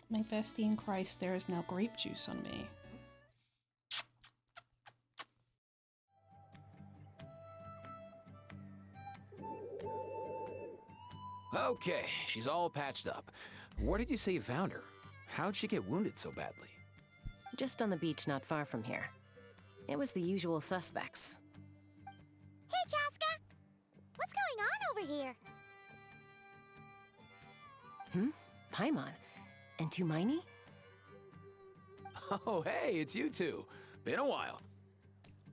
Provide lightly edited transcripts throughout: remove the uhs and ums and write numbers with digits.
My bestie in Christ, there is now grape juice on me. Okay, she's all patched up. Where did you say you found her? How'd she get wounded so badly? Just on the beach not far from here. It was the usual suspects. Hey, Chaska! What's going on over here? Paimon. And Tumaini? Oh, hey, it's you two. Been a while.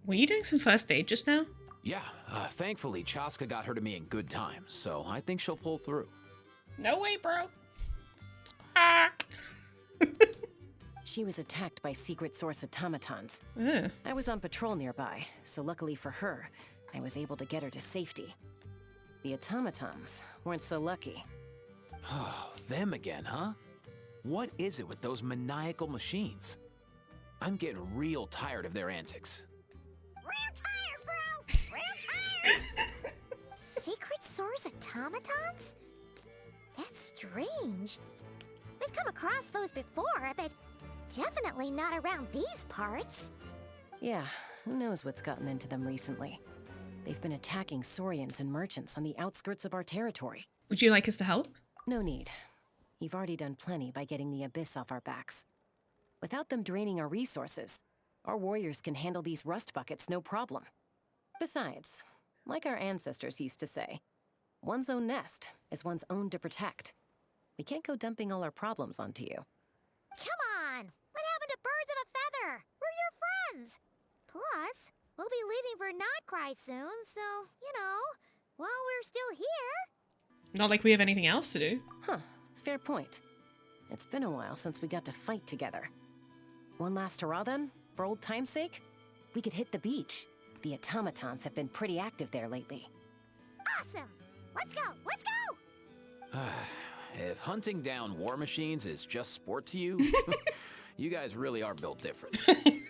Were you doing some first aid just now? Yeah, thankfully Chaska got her to me in good time, so I think she'll pull through. No way, bro. Ah. She was attacked by secret source automatons. Ugh. I was on patrol nearby, so luckily for her, I was able to get her to safety. The automatons weren't so lucky. Oh, them again, huh? What is it with those maniacal machines? I'm getting real tired of their antics. Real tired, bro! Real tired! Secret source automatons? That's strange. We've come across those before, but definitely not around these parts. Yeah, who knows what's gotten into them recently. They've been attacking Saurians and merchants on the outskirts of our territory. Would you like us to help? No need. You've already done plenty by getting the Abyss off our backs. Without them draining our resources, our warriors can handle these rust buckets no problem. Besides, like our ancestors used to say, one's own nest is one's own to protect. We can't go dumping all our problems onto you. Come on! What happened to birds of a feather? We're your friends! Plus, we'll be leaving for Notcry soon, so, you know, while we're still here... Not like we have anything else to do. Huh, fair point. It's been a while since we got to fight together. One last hurrah then, for old time's sake? We could hit the beach. The automatons have been pretty active there lately. Awesome! Let's go! Let's go! If hunting down war machines is just sport to you, you guys really are built different.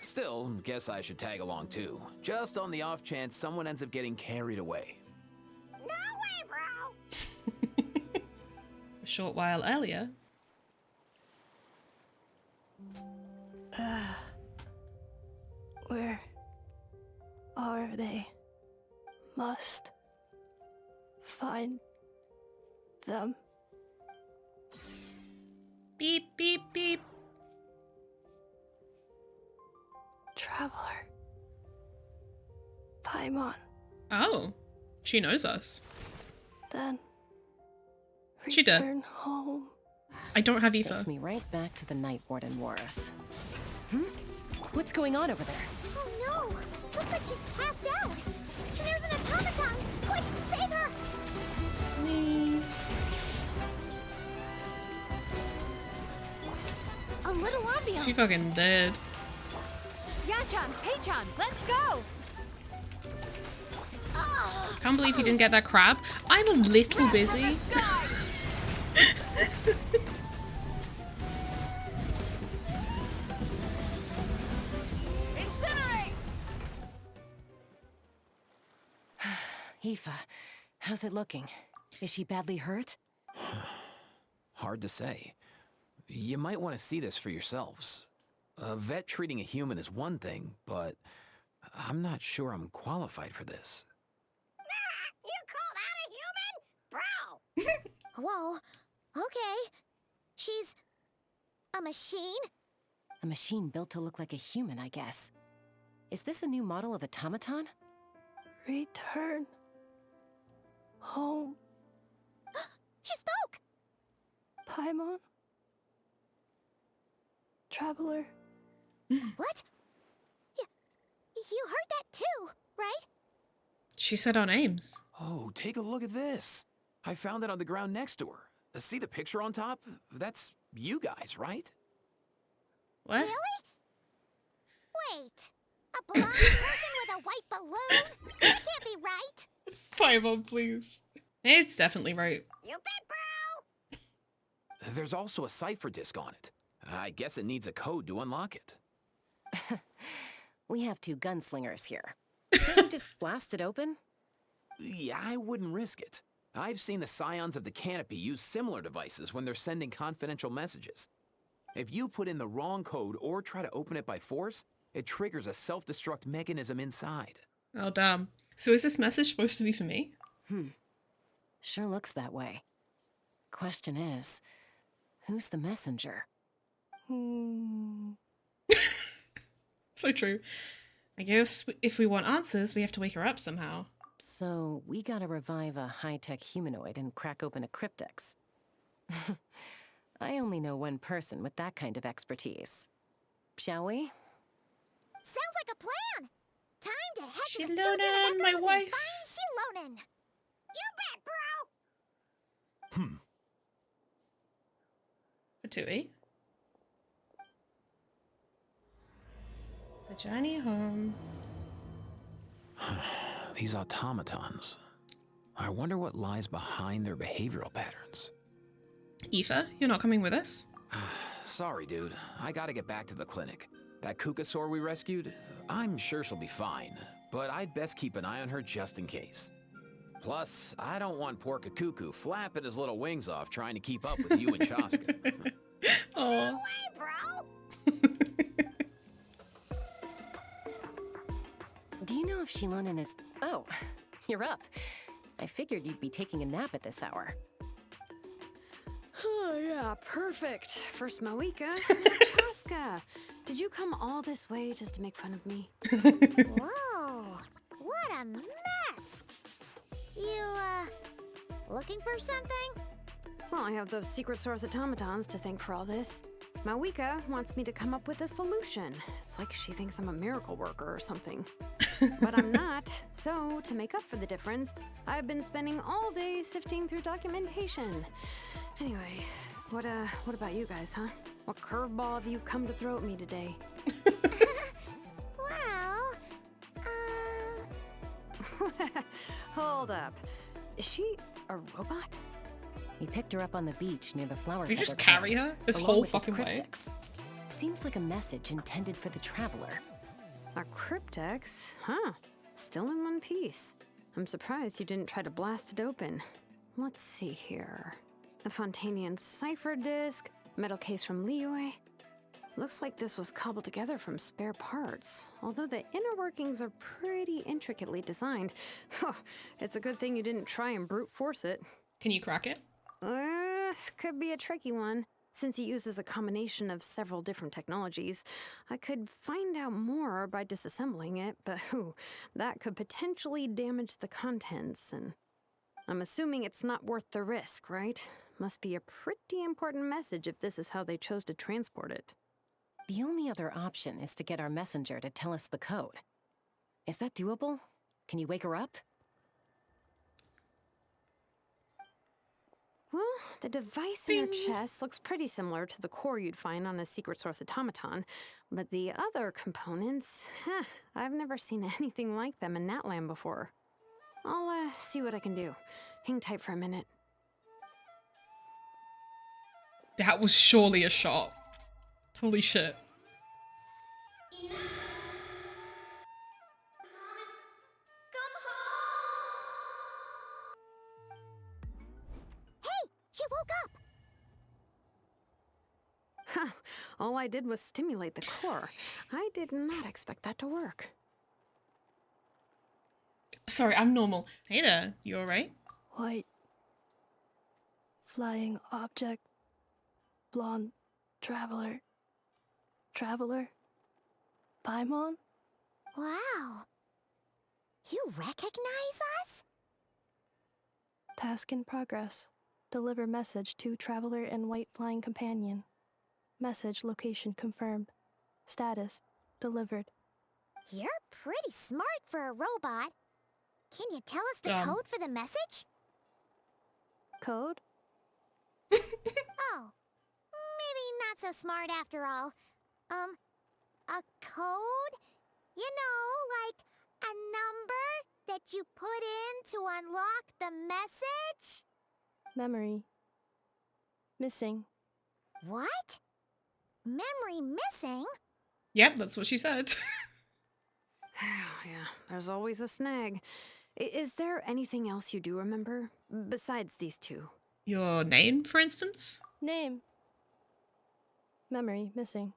Still, guess I should tag along too, just on the off chance someone ends up getting carried away. No way, bro! A short while earlier. Where are they? Must find them. Beep, beep, beep. Traveler. Paimon. Oh, she knows us. Then She did. return home. I don't have Takes Aoife. me right back to the Night Warden Wars. What's going on over there? Oh no! Looks like she's passed out! And there's an automaton! Quick, save her! A little ambiance! She fucking dead. Yachan, Taechan, let's go! Can't believe you didn't get that crab. I'm a little busy. Incinerate! Aoife, how's it looking? Is she badly hurt? Hard to say. You might want to see this for yourselves. A vet treating a human is one thing, but I'm not sure I'm qualified for this. You call that a human? Bro! Whoa, okay. She's... a machine? A machine built to look like a human, I guess. Is this a new model of automaton? Return home. She spoke! Paimon. Traveler. What? You heard that too, right? She said our names. Oh, take a look at this. I found it on the ground next to her. See the picture on top? That's you guys, right? What? Really? Wait. A blonde person with a white balloon? That can't be right. Fireball, please. It's definitely right. You bet, bro! There's also a cipher disk on it. I guess it needs a code to unlock it. We have two gunslingers here. Can't we just blast it open? Yeah, I wouldn't risk it. I've seen the Scions of the Canopy use similar devices when they're sending confidential messages. If you put in the wrong code or try to open it by force, it triggers a self-destruct mechanism inside. Oh, damn. So is this message supposed to be for me? Sure looks that way. Question is, who's the messenger? So true. I guess if we want answers, we have to wake her up somehow. So, we gotta revive a high-tech humanoid and crack open a cryptex. I only know one person with that kind of expertise. Shall we? Sounds like a plan. Time to head to the Shilonen, children of my Echoes wife. and find Shilonen. You bet, bro. For Tui. The journey home. These automatons. I wonder what lies behind their behavioral patterns. Aoife, you're not coming with us? Sorry, dude. I gotta get back to the clinic. That Kukasaur we rescued, I'm sure she'll be fine, but I'd best keep an eye on her just in case. Plus, I don't want poor Kakuku flapping his little wings off trying to keep up with you and Chaska. Oh. Hey, bro. Do you know if Shilonen is... Oh, you're up. I figured you'd be taking a nap at this hour. Oh, yeah, perfect. First Mawika, now Chaska. Did you come all this way just to make fun of me? Whoa, what a mess. You, looking for something? Well, I have those secret source automatons to thank for all this. Mawika wants me to come up with a solution. It's like she thinks I'm a miracle worker or something. But I'm not. So, to make up for the difference, I've been spending all day sifting through documentation. Anyway, what about you guys, huh? What curveball have you come to throw at me today? Well, Hold up. Is she a robot? We picked her up on the beach near the flower We just feather carry pond, her this along whole with this fucking way? cryptex. Seems like a message intended for the traveler. A cryptex? Huh. Still in one piece. I'm surprised you didn't try to blast it open. Let's see here. A Fontanian cipher disk, metal case from Liyue. Looks like this was cobbled together from spare parts, although the inner workings are pretty intricately designed. It's a good thing you didn't try and brute force it. Can you crack it? Could be a tricky one. Since it uses a combination of several different technologies, I could find out more by disassembling it, but that could potentially damage the contents, and I'm assuming it's not worth the risk, right? Must be a pretty important message if this is how they chose to transport it. The only other option is to get our messenger to tell us the code. Is that doable? Can you wake her up? Well, the device in her Bing. chest looks pretty similar to the core you'd find on a secret source automaton, but the other components, I've never seen anything like them in Natlan before. I'll see what I can do. Hang tight for a minute. That was surely a shot. Holy shit. Hey, she woke up. Huh, all I did was stimulate the core. I did not expect that to work. Sorry, I'm normal. Hey there, you alright? White. Flying object. Blonde. Traveler. Traveler. Paimon? Wow. You recognize us? Task in progress. Deliver message to Traveler and White Flying Companion. Message location confirmed. Status delivered. You're pretty smart for a robot. Can you tell us the Dumb. code for the message? Code? Oh, maybe not so smart after all. A code? You know, like a number that you put in to unlock the message? Memory. Missing. What? Memory missing? Yep, that's what she said. Yeah, there's always a snag. Is there anything else you do remember? Besides these two? Your name, for instance? Name. Memory missing.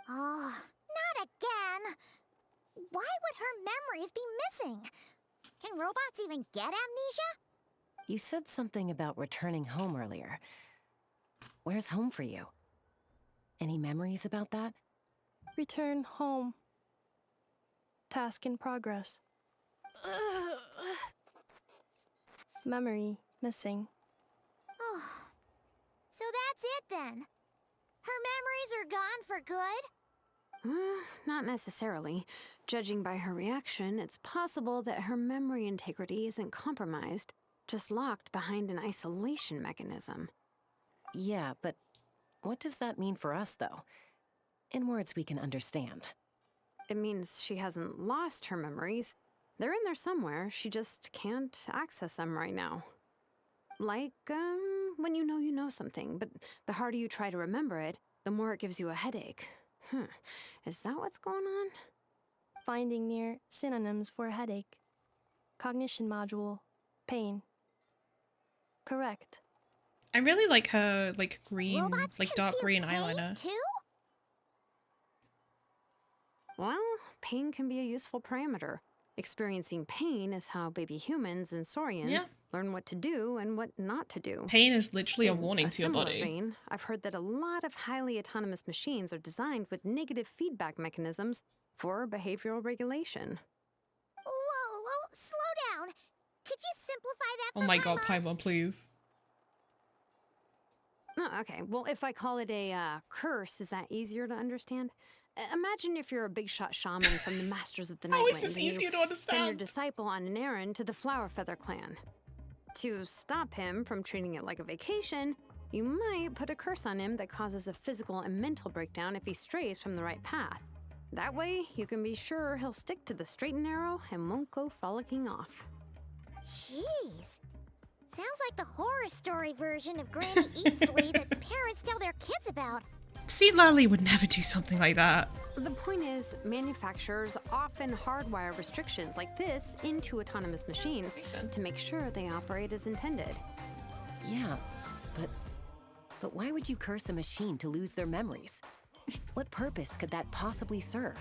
Oh, not again! Why would her memories be missing? Can robots even get amnesia? You said something about returning home earlier. Where's home for you? Any memories about that? Return home. Task in progress. Memory missing. Oh, so that's it then. Her memories are gone for good? Not necessarily. Judging by her reaction, it's possible that her memory integrity isn't compromised, just locked behind an isolation mechanism. Yeah, but what does that mean for us, though? In words we can understand. It means she hasn't lost her memories. They're in there somewhere, she just can't access them right now. Like, when you know something, but the harder you try to remember it, the more it gives you a headache. Is that what's going on? Finding near synonyms for headache. Cognition module. Pain. Correct. I really like her green, Robots can dark feel green pain eyeliner. too? Well, pain can be a useful parameter. Experiencing pain is how baby humans and saurians Yeah. learn what to do and what not to do. Pain is literally a In warning to your similar body. vein, I've heard that a lot of highly autonomous machines are designed with negative feedback mechanisms for behavioral regulation. Whoa, slow down. Could you simplify that Oh for my god, Paimon? Paimon, please. Oh, okay, well, if I call it a curse, is that easier to understand? Imagine if you're a big shot shaman from the Masters of the How is Nightwind this and you easier to send your understand? disciple on an errand to the Flower Feather clan. To stop him from treating it like a vacation, you might put a curse on him that causes a physical and mental breakdown if he strays from the right path. That way, you can be sure he'll stick to the straight and narrow and won't go frolicking off. Jeez. Sounds like the horror story version of Granny Eatsley that parents tell their kids about. See, Lally would never do something like that. The point is, manufacturers often hardwire restrictions like this into autonomous machines Makes sense. to make sure they operate as intended. Yeah, but why would you curse a machine to lose their memories? What purpose could that possibly serve?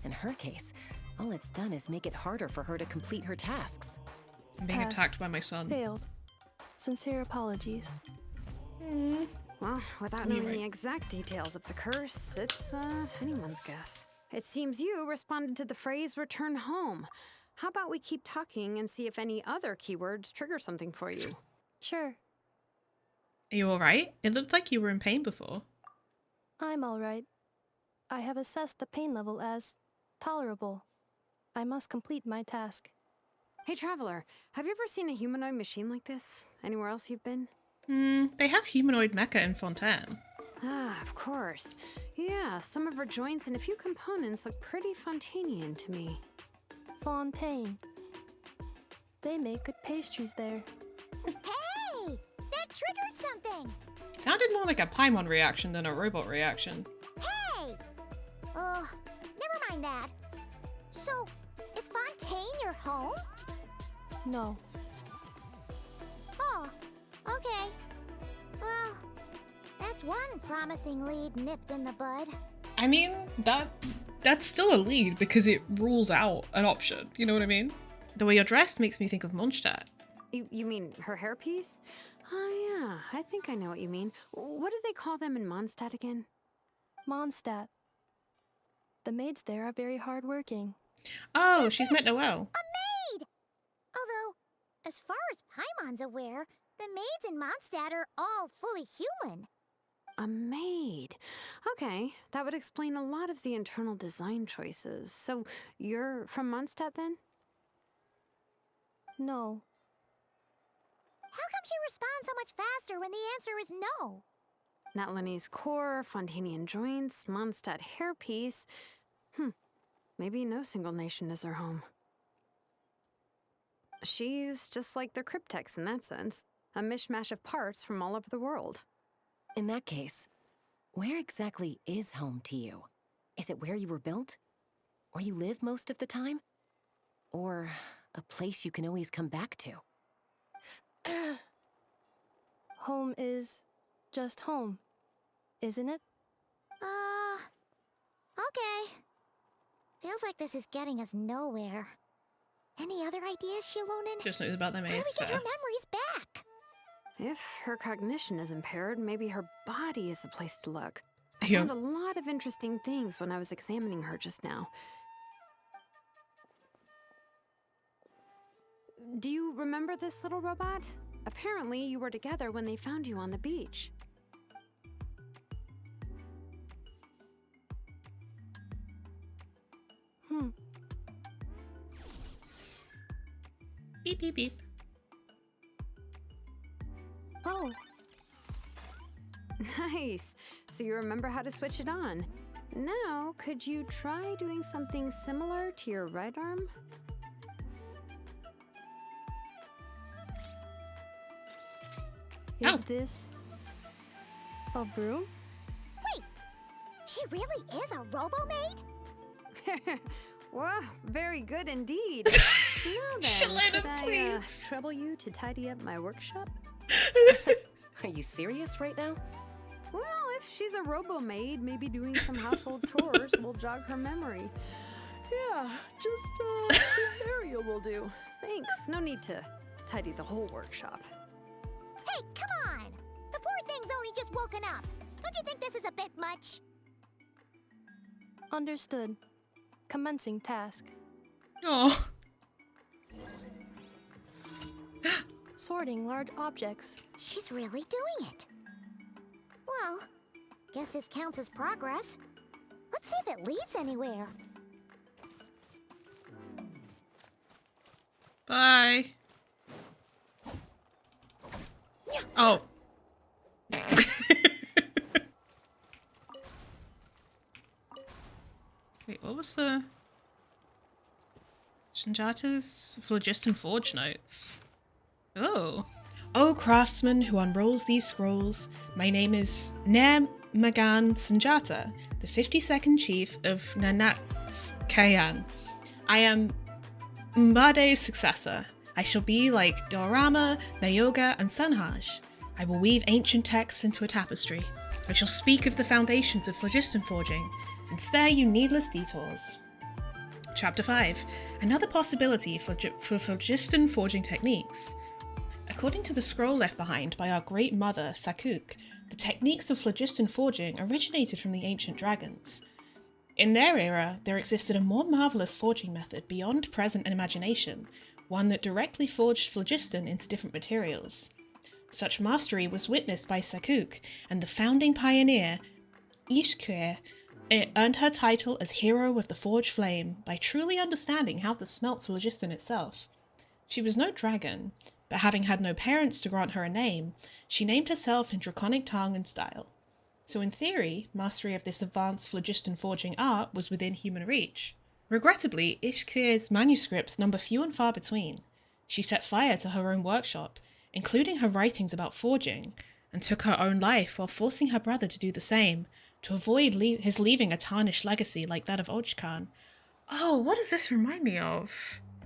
In her case, all it's done is make it harder for her to complete her tasks. I'm being Task attacked by my son. Failed. Sincere apologies. Well, without You're knowing right. the exact details of the curse, it's anyone's guess. It seems you responded to the phrase return home. How about we keep talking and see if any other keywords trigger something for you? Sure. Are you alright? It looked like you were in pain before. I'm alright. I have assessed the pain level as tolerable. I must complete my task. Hey, Traveler, have you ever seen a humanoid machine like this? Anywhere else you've been? They have humanoid mecha in Fontaine. Ah, of course. Yeah, some of her joints and a few components look pretty Fontanian to me. Fontaine. They make good pastries there. Hey! That triggered something! Sounded more like a Paimon reaction than a robot reaction. Hey! Never mind that. So, is Fontaine your home? No. Oh, okay. Well, that's one promising lead nipped in the bud. I mean, that's still a lead because it rules out an option. You know what I mean? The way you're dressed makes me think of Mondstadt. You mean her hairpiece? Oh, yeah, I think I know what you mean. What do they call them in Mondstadt again? Mondstadt. The maids there are very hardworking. Oh, she's met Noelle. A maid! Although, as far as Paimon's aware, the maids in Mondstadt are all fully human. A maid. Okay, that would explain a lot of the internal design choices. So, you're from Mondstadt then? No. How come she responds so much faster when the answer is no? Natlanese core, Fontanian joints, Mondstadt hairpiece. Maybe no single nation is her home. She's just like the cryptex in that sense. A mishmash of parts from all over the world. In that case, where exactly is home to you? Is it where you were built? Where you live most of the time? Or a place you can always come back to? Home is just home, isn't it? Okay. Feels like this is getting us nowhere. Any other ideas, Shilonen? Just knows about their How do maids. we get her Fair. memories back? If her cognition is impaired, maybe her body is the place to look. I Yeah. found a lot of interesting things when I was examining her just now. Do you remember this little robot? Apparently, you were together when they found you on the beach. Beep, beep, beep. Oh, Nice. So you remember how to switch it on. Now, could you try doing something similar to your right arm? is Oh. this a broom? Wait, she really is a robo-maid? Wow, very good indeed. Now then, Shalana, could I, please. trouble you to tidy up my workshop? Are you serious right now? Well, if she's a robo-maid, maybe doing some household chores will jog her memory. Yeah, just this area will do. Thanks, no need to tidy the whole workshop. Hey, come on! The poor thing's only just woken up. Don't you think this is a bit much? Understood. Commencing task. Oh. Sorting large objects. She's really doing it. Well, guess this counts as progress. Let's see if it leads anywhere. Bye. Oh. Wait, what was the... Shinjata's Phlogiston Forge notes. Oh. O craftsman who unrolls these scrolls, my name is Ner Magan Sanjata, the 52nd chief of Nanatskayan. I am Mbade's successor. I shall be like Dorama, Nayoga, and Sanhaj. I will weave ancient texts into a tapestry. I shall speak of the foundations of phlogiston forging, and spare you needless detours. Chapter 5. Another possibility for phlogiston forging techniques. According to the scroll left behind by our great mother, Sakuk, the techniques of phlogiston forging originated from the ancient dragons. In their era, there existed a more marvellous forging method beyond present imagination, one that directly forged phlogiston into different materials. Such mastery was witnessed by Sakuk, and the founding pioneer, Ishkir, earned her title as Hero of the Forged Flame by truly understanding how to smelt phlogiston itself. She was no dragon, but having had no parents to grant her a name, she named herself in draconic tongue and style. So in theory, mastery of this advanced phlogiston forging art was within human reach. Regrettably, Ishkir's manuscripts number few and far between. She set fire to her own workshop, including her writings about forging, and took her own life while forcing her brother to do the same, to avoid his leaving a tarnished legacy like that of Ochkan. Oh, what does this remind me of?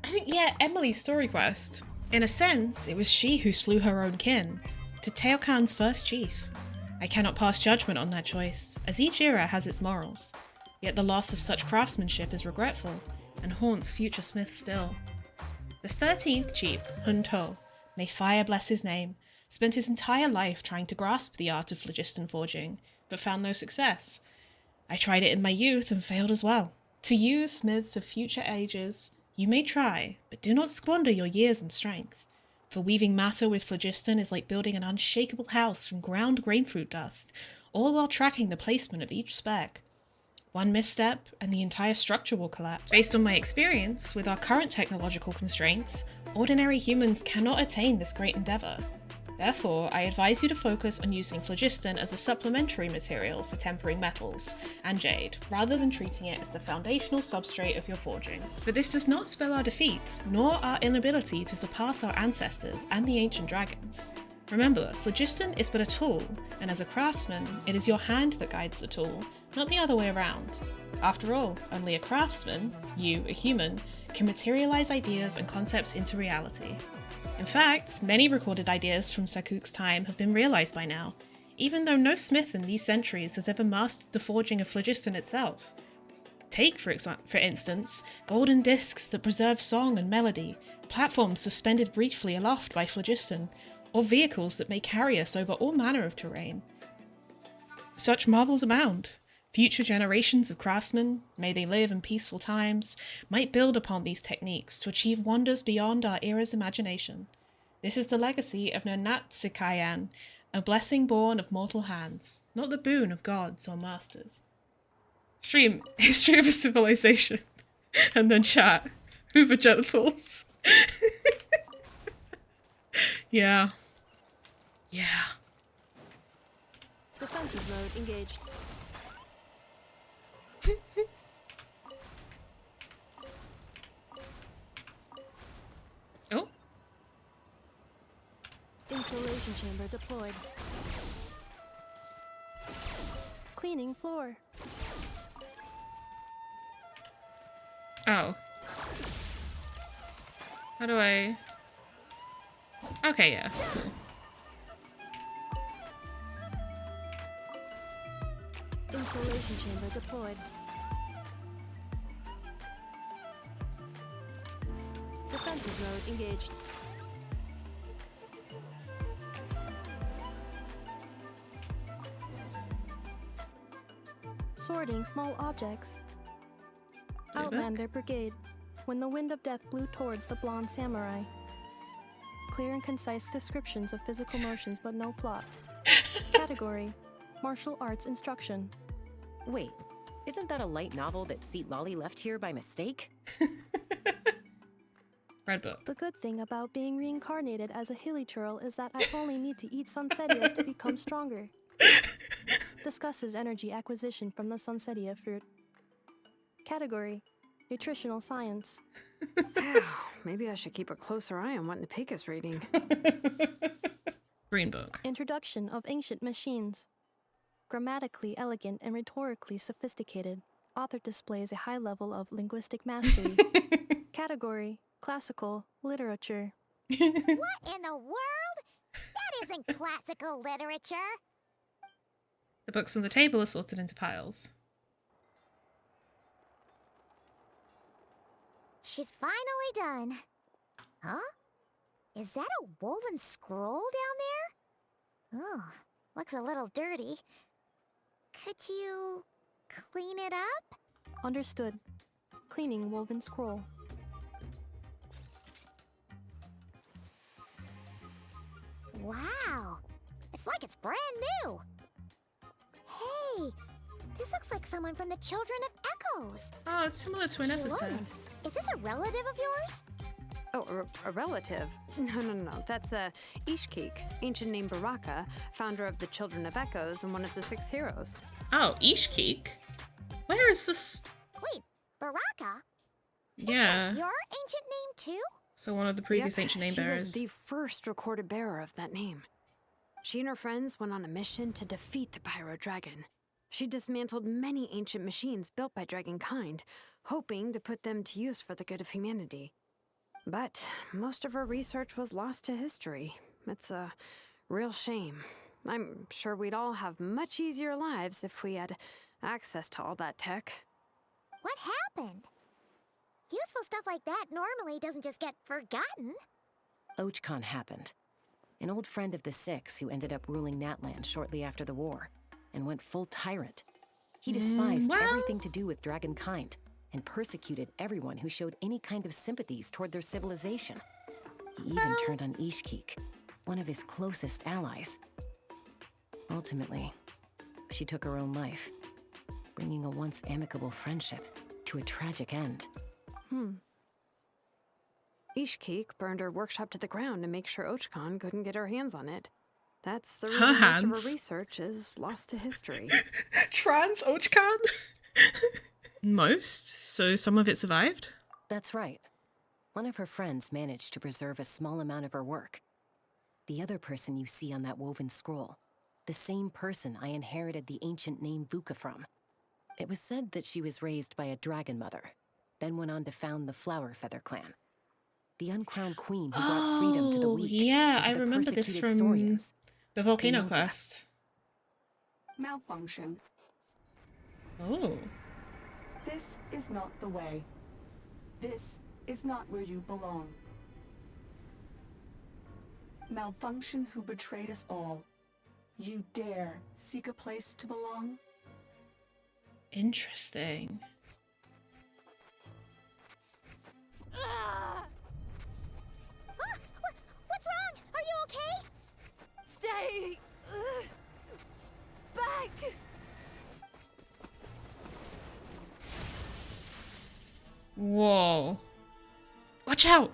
I think, yeah, Emily's story quest. In a sense, it was she who slew her own kin, to Teokan's first chief. I cannot pass judgment on that choice, as each era has its morals. Yet the loss of such craftsmanship is regretful, and haunts future smiths still. The 13th chief, Hun To, may fire bless his name, spent his entire life trying to grasp the art of phlogiston forging, but found no success. I tried it in my youth and failed as well. To you, smiths of future ages, you may try, but do not squander your years and strength. For weaving matter with phlogiston is like building an unshakable house from ground grapefruit dust, all while tracking the placement of each spec. One misstep, and the entire structure will collapse. Based on my experience, with our current technological constraints, ordinary humans cannot attain this great endeavour. Therefore, I advise you to focus on using phlogiston as a supplementary material for tempering metals and jade, rather than treating it as the foundational substrate of your forging. But this does not spell our defeat, nor our inability to surpass our ancestors and the ancient dragons. Remember, phlogiston is but a tool, and as a craftsman, it is your hand that guides the tool, not the other way around. After all, only a craftsman, you, a human, can materialize ideas and concepts into reality. In fact, many recorded ideas from Sakuk's time have been realized by now, even though no smith in these centuries has ever mastered the forging of phlogiston itself. Take, for instance, golden discs that preserve song and melody, platforms suspended briefly aloft by phlogiston, or vehicles that may carry us over all manner of terrain. Such marvels abound. Future generations of craftsmen, may they live in peaceful times, might build upon these techniques to achieve wonders beyond our era's imagination. This is the legacy of Natsikayan, a blessing born of mortal hands, not the boon of gods or masters. Stream history of a civilization, and then chat. Hoover genitals. Yeah. Yeah. Defensive mode engaged. Oh. Insulation chamber deployed. Cleaning floor. Oh. How do I... Okay, yeah. Insulation chamber deployed. Defensive mode engaged. Sorting small objects. Outlander Brigade. When the wind of death blew towards the blonde samurai. Clear and concise descriptions of physical motions but no plot. Category: Martial arts instruction. Wait, isn't that a light novel that Seat Lolly left here by mistake? Red book. The good thing about being reincarnated as a hilly churl is that I only need to eat sunsettias to become stronger. Discusses energy acquisition from the sunsettia fruit. Category: Nutritional science. Maybe I should keep a closer eye on what Napika's reading. Green book. Introduction of ancient machines. Grammatically elegant and rhetorically sophisticated, author displays a high level of linguistic mastery. Category: Classical literature. What in the world? That isn't classical literature. The books on the table are sorted into piles. She's finally done. Huh? Is that a woven scroll down there? Oh, looks a little dirty. Could you clean it up? Understood. Cleaning woven scroll. Wow, it's like it's brand new. Hey, this looks like someone from the Children of Echoes. Oh, it's similar to Ineffa's hair. Shalom. Is this a relative of yours? Oh, a relative? No. That's Ishkik, ancient name Baraka, founder of the Children of Echoes and one of the 6 heroes. Oh, Ishkik? Where is this? Wait, Baraka? Yeah. Your ancient name too? So one of the previous ancient name She bearers. was the first recorded bearer of that name. She and her friends went on a mission to defeat the Pyro Dragon. She dismantled many ancient machines built by Dragonkind, hoping to put them to use for the good of humanity. But most of her research was lost to history. It's a real shame. I'm sure we'd all have much easier lives if we had access to all that tech. What happened? Useful stuff like that normally doesn't just get forgotten. ARCHON happened. An old friend of the 6 who ended up ruling Natlan shortly after the war, and went full tyrant. He despised well- everything to do with Dragonkind, and persecuted everyone who showed any kind of sympathies toward their civilization. He even turned on Ishkik, one of his closest allies. Ultimately, she took her own life, bringing a once amicable friendship to a tragic end. Ishkik burned her workshop to the ground to make sure ARCHON couldn't get her hands on it. That's the Her reason most of hands? her research is lost to history. Trans Ochkan? Most? So some of it survived? That's right. One of her friends managed to preserve a small amount of her work. The other person you see on that woven scroll, the same person I inherited the ancient name Vuka from. It was said that she was raised by a dragon mother, then went on to found the Flower Feather clan. The uncrowned queen who brought freedom to the weak. Yeah, and to I the remember this persecuted from Saurians. the Volcano Beyond that, Quest. Malfunction. Oh. This is not the way. This is not where you belong. Malfunction who betrayed us all. You dare seek a place to belong? Interesting. What's wrong? Are you okay? Stay back. Whoa. Watch out!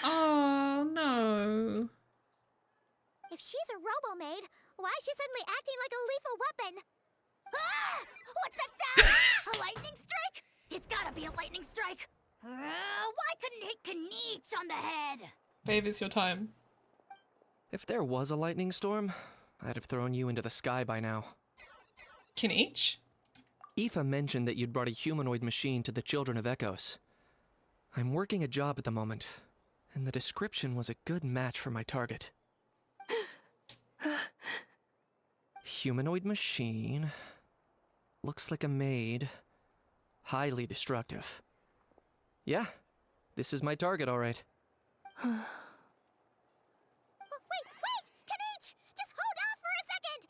Oh no. If she's a robo-maid, why is she suddenly acting like a lethal weapon? Ah! What's that sound? A lightning strike? It's gotta be a lightning strike. Why couldn't it hit Kniech on the head? Babe, it's your time. If there was a lightning storm, I'd have thrown you into the sky by now. Kniech? Aoife mentioned that you'd brought a humanoid machine to the Children of Echoes. I'm working a job at the moment, and the description was a good match for my target. Humanoid machine. Looks like a maid. Highly destructive. Yeah, this is my target, all right. Wait! Kniech! Just hold off for a second!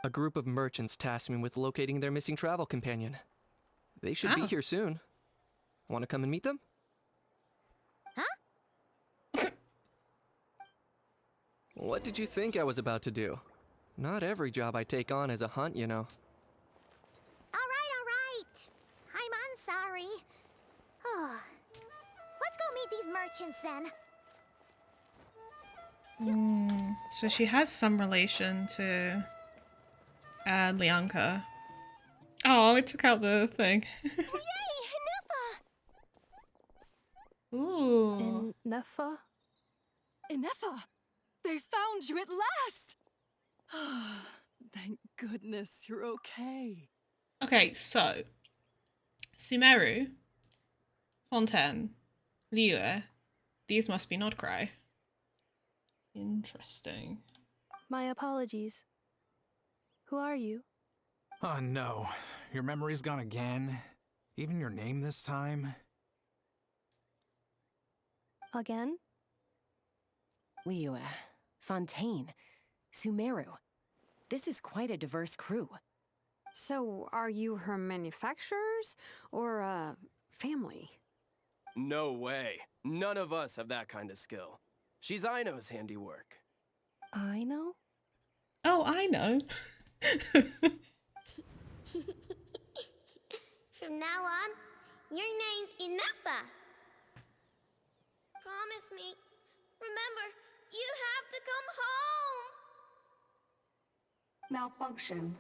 A group of merchants tasked me with locating their missing travel companion. They should be Oh. here soon. Want to come and meet them? Huh? What did you think I was about to do? Not every job I take on is a hunt, you know. Alright. I'm sorry. Oh. Let's go meet these merchants then. So she has some relation to Lianka. Oh, it took out the thing. Yay! Ineffa! Ooh. Ineffa? Ineffa, they found you at last. Thank goodness you're okay. Okay, so Sumeru, Fontaine, Liyue, these must be Nodcry. Interesting. My apologies. Who are you? Oh no, your memory's gone again? Even your name this time? Again? Liyue, Fontaine, Sumeru. This is quite a diverse crew. So, are you her manufacturers or family? No way. None of us have that kind of skill. She's Aino's handiwork. I know? Oh, I know. From now on, your name's Ineffa. Promise me. Remember, you have to come home. Malfunction.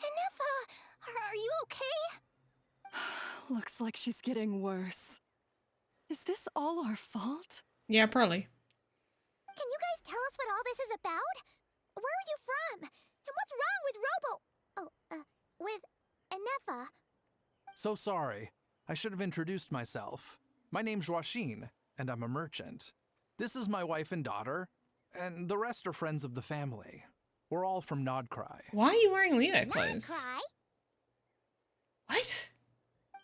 Ineffa, are you okay? Looks like she's getting worse. Is this all our fault? Yeah, probably. Can you guys tell us what all this is about? Where are you from? And what's wrong with with Ineffa? So sorry. I should have introduced myself. My name's Joachine, and I'm a merchant. This is my wife and daughter, and the rest are friends of the family. We're all from Nodcry. Why are you wearing Liyue clothes? Cry? What?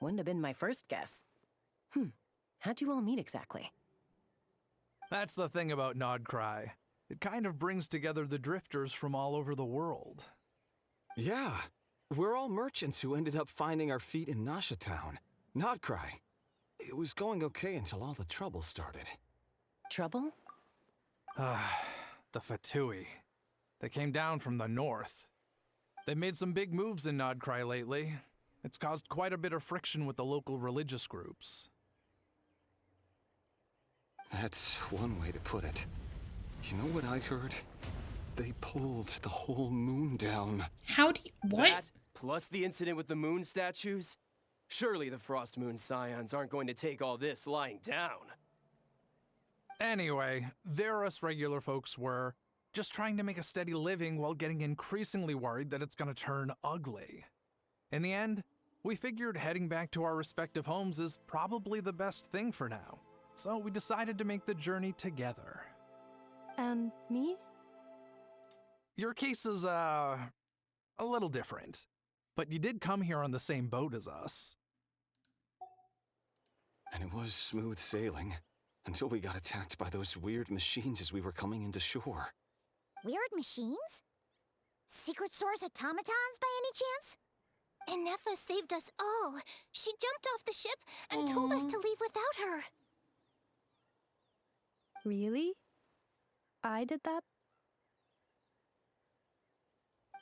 Wouldn't have been my first guess. How'd you all meet exactly? That's the thing about Nodcry. It kind of brings together the drifters from all over the world. Yeah, we're all merchants who ended up finding our feet in Nasha Town. Nodcry. It was going okay until all the trouble started. Trouble? The Fatui. They came down from the north. They made some big moves in Nodcry lately. It's caused quite a bit of friction with the local religious groups. That's one way to put it. You know what I heard? They pulled the whole moon down. How do you... What? That, plus the incident with the moon statues? Surely the Frost Moon Scions aren't going to take all this lying down. Anyway, there us regular folks were just trying to make a steady living while getting increasingly worried that it's gonna turn ugly. In the end, We figured heading back to our respective homes is probably the best thing for now. So we decided to make the journey together. And me? Your case is, a little different. But you did come here on the same boat as us. And it was smooth sailing, until we got attacked by those weird machines as we were coming into shore. Weird machines? Secret source automatons by any chance? Ineffa saved us all. She jumped off the ship and told us to leave without her. Really? I did that?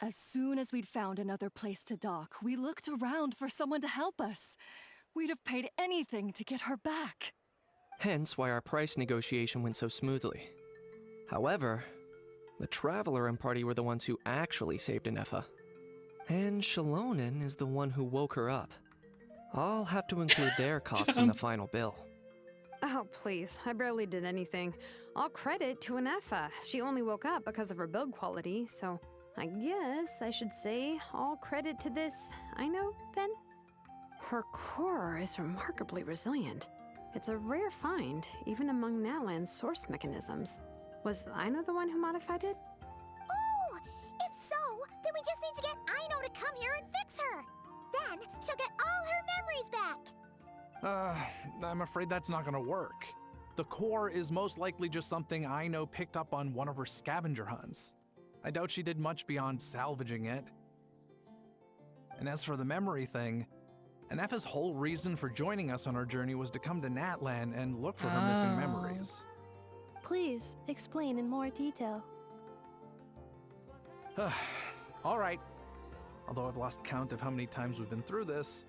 As soon as we'd found another place to dock, we looked around for someone to help us. We'd have paid anything to get her back. Hence why our price negotiation went so smoothly. However, the Traveler and party were the ones who actually saved Ineffa. And Shalonen is the one who woke her up. I'll have to include their costs in the final bill. Oh, please. I barely did anything. All credit to Ineffa. She only woke up because of her build quality, so I guess I should say all credit to this Aino, then? Her core is remarkably resilient. It's a rare find, even among Natlan's source mechanisms. Was Aino the one who modified it? Oh! If so, then we just need to get Aino to come here and fix her. Then she'll get all her memories back. I'm afraid that's not gonna work. The core is most likely just something Aino picked up on one of her scavenger hunts. I doubt she did much beyond salvaging it. And as for the memory thing, Ineffa's whole reason for joining us on our journey was to come to Natlan and look for her missing memories. Please, explain in more detail. All right. Although I've lost count of how many times we've been through this,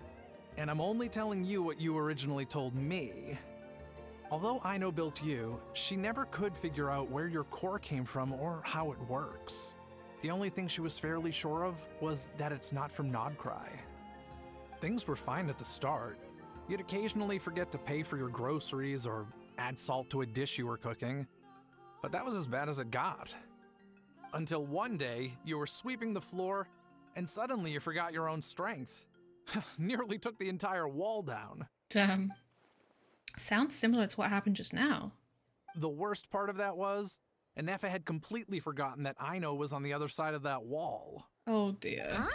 and I'm only telling you what you originally told me. Although Aino built you, she never could figure out where your core came from or how it works. The only thing she was fairly sure of was that it's not from Nodcry. Things were fine at the start. You'd occasionally forget to pay for your groceries or add salt to a dish you were cooking, but that was as bad as it got. Until one day, you were sweeping the floor, and suddenly you forgot your own strength. Nearly took the entire wall down. Damn. Sounds similar to what happened just now. The worst part of that was, Ineffa had completely forgotten that Aino was on the other side of that wall. Oh dear. Huh?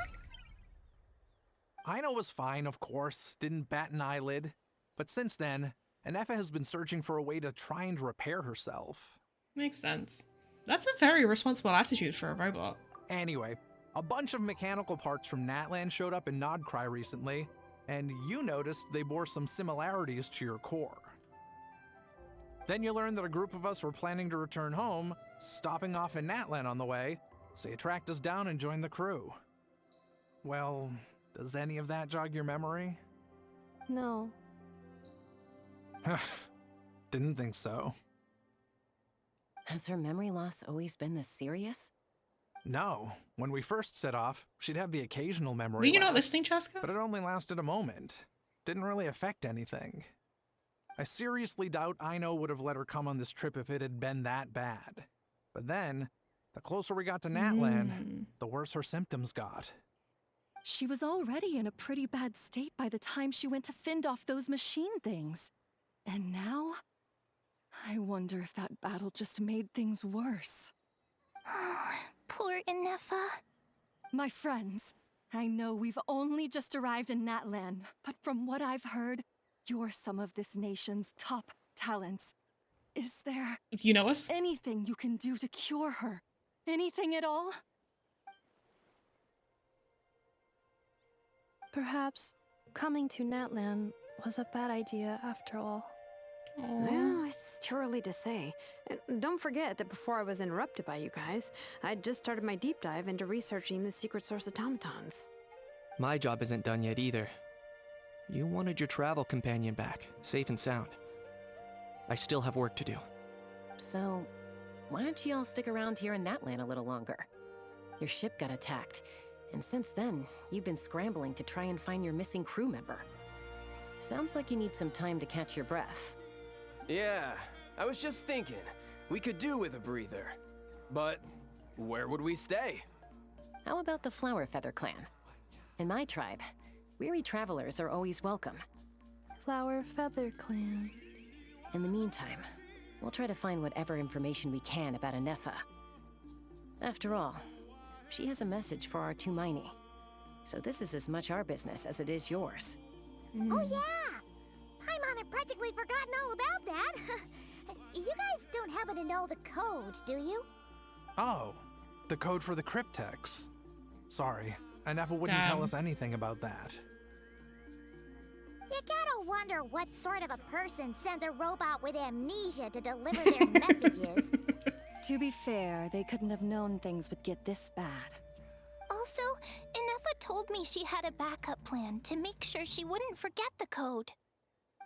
Aino was fine, of course, didn't bat an eyelid. But since then, Ineffa has been searching for a way to try and repair herself. Makes sense. That's a very responsible attitude for a robot. Anyway, a bunch of mechanical parts from Natlan showed up in Nodcry recently, and you noticed they bore some similarities to your core. Then you learned that a group of us were planning to return home, stopping off in Natlan on the way, so you tracked us down and joined the crew. Well, does any of that jog your memory? No. Didn't think so. Has her memory loss always been this serious? No. When we first set off, she'd have the occasional memory Were you not lapse, listening, Chaska? but it only lasted a moment. Didn't really affect anything. I seriously doubt Aino would have let her come on this trip if it had been that bad. But then, the closer we got to Natlan, the worse her symptoms got. She was already in a pretty bad state by the time she went to fend off those machine things. And now, I wonder if that battle just made things worse. Poor Ineffa. My friends, I know we've only just arrived in Natlan, but from what I've heard, you're some of this nation's top talents. Is there You know us? anything you can do to cure her? Anything at all? Perhaps coming to Natlan was a bad idea after all. Well, it's too early to say. And don't forget that before I was interrupted by you guys, I'd just started my deep dive into researching the secret source automatons. My job isn't done yet either. You wanted your travel companion back, safe and sound. I still have work to do. So, why don't you all stick around here in Natlan a little longer? Your ship got attacked, and since then, you've been scrambling to try and find your missing crew member. Sounds like you need some time to catch your breath. Yeah, I was just thinking, we could do with a breather. But where would we stay? How about the Flower Feather clan? In my tribe, Weary travelers are always welcome. Flower Feather Clan. In the meantime, we'll try to find whatever information we can about ineffa. After all, she has a message for our Tumaini. So this is as much our business as it is yours. Oh yeah! Paimon had practically forgotten all about that. You guys don't happen to know the code, do you? Oh, the code for the cryptex. Sorry, Ineffa wouldn't tell us anything about that. You gotta wonder what sort of a person sends a robot with amnesia to deliver their messages. To be fair, they couldn't have known things would get this bad. Also, Ineffa told me she had a backup plan to make sure she wouldn't forget the code.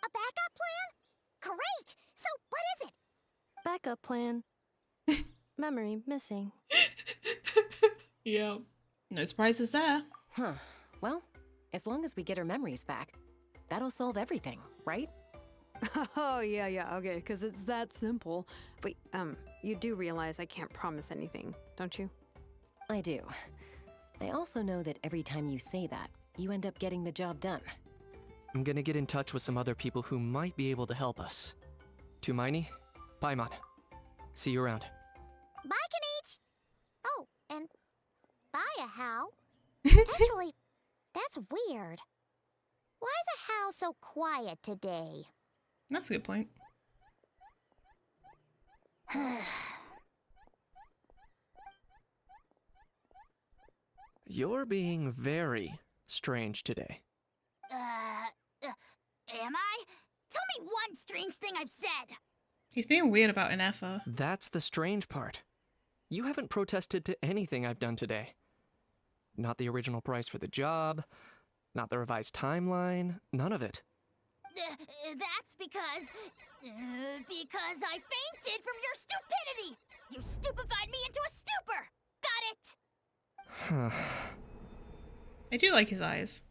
A backup plan? Great! So what is it? Backup plan. Memory missing. Yeah. No surprises there. Huh. Well, as long as we get her memories back, that'll solve everything, right? Oh, yeah, okay, because it's that simple. Wait, you do realize I can't promise anything, don't you? I do. I also know that every time you say that, you end up getting the job done. I'm gonna get in touch with some other people who might be able to help us. Tumaini, Paimon. See you around. Bye, Kanich! Oh, and bye, How. Actually, that's weird. Why is a How so quiet today? That's a good point. You're being very strange today. Am I? Tell me one strange thing I've said! He's being weird about ineffa. That's the strange part. You haven't protested to anything I've done today. Not the original price for the job, not the revised timeline, none of it. That's because I fainted from your stupidity! You stupefied me into a stupor! Got it? I do like his eyes.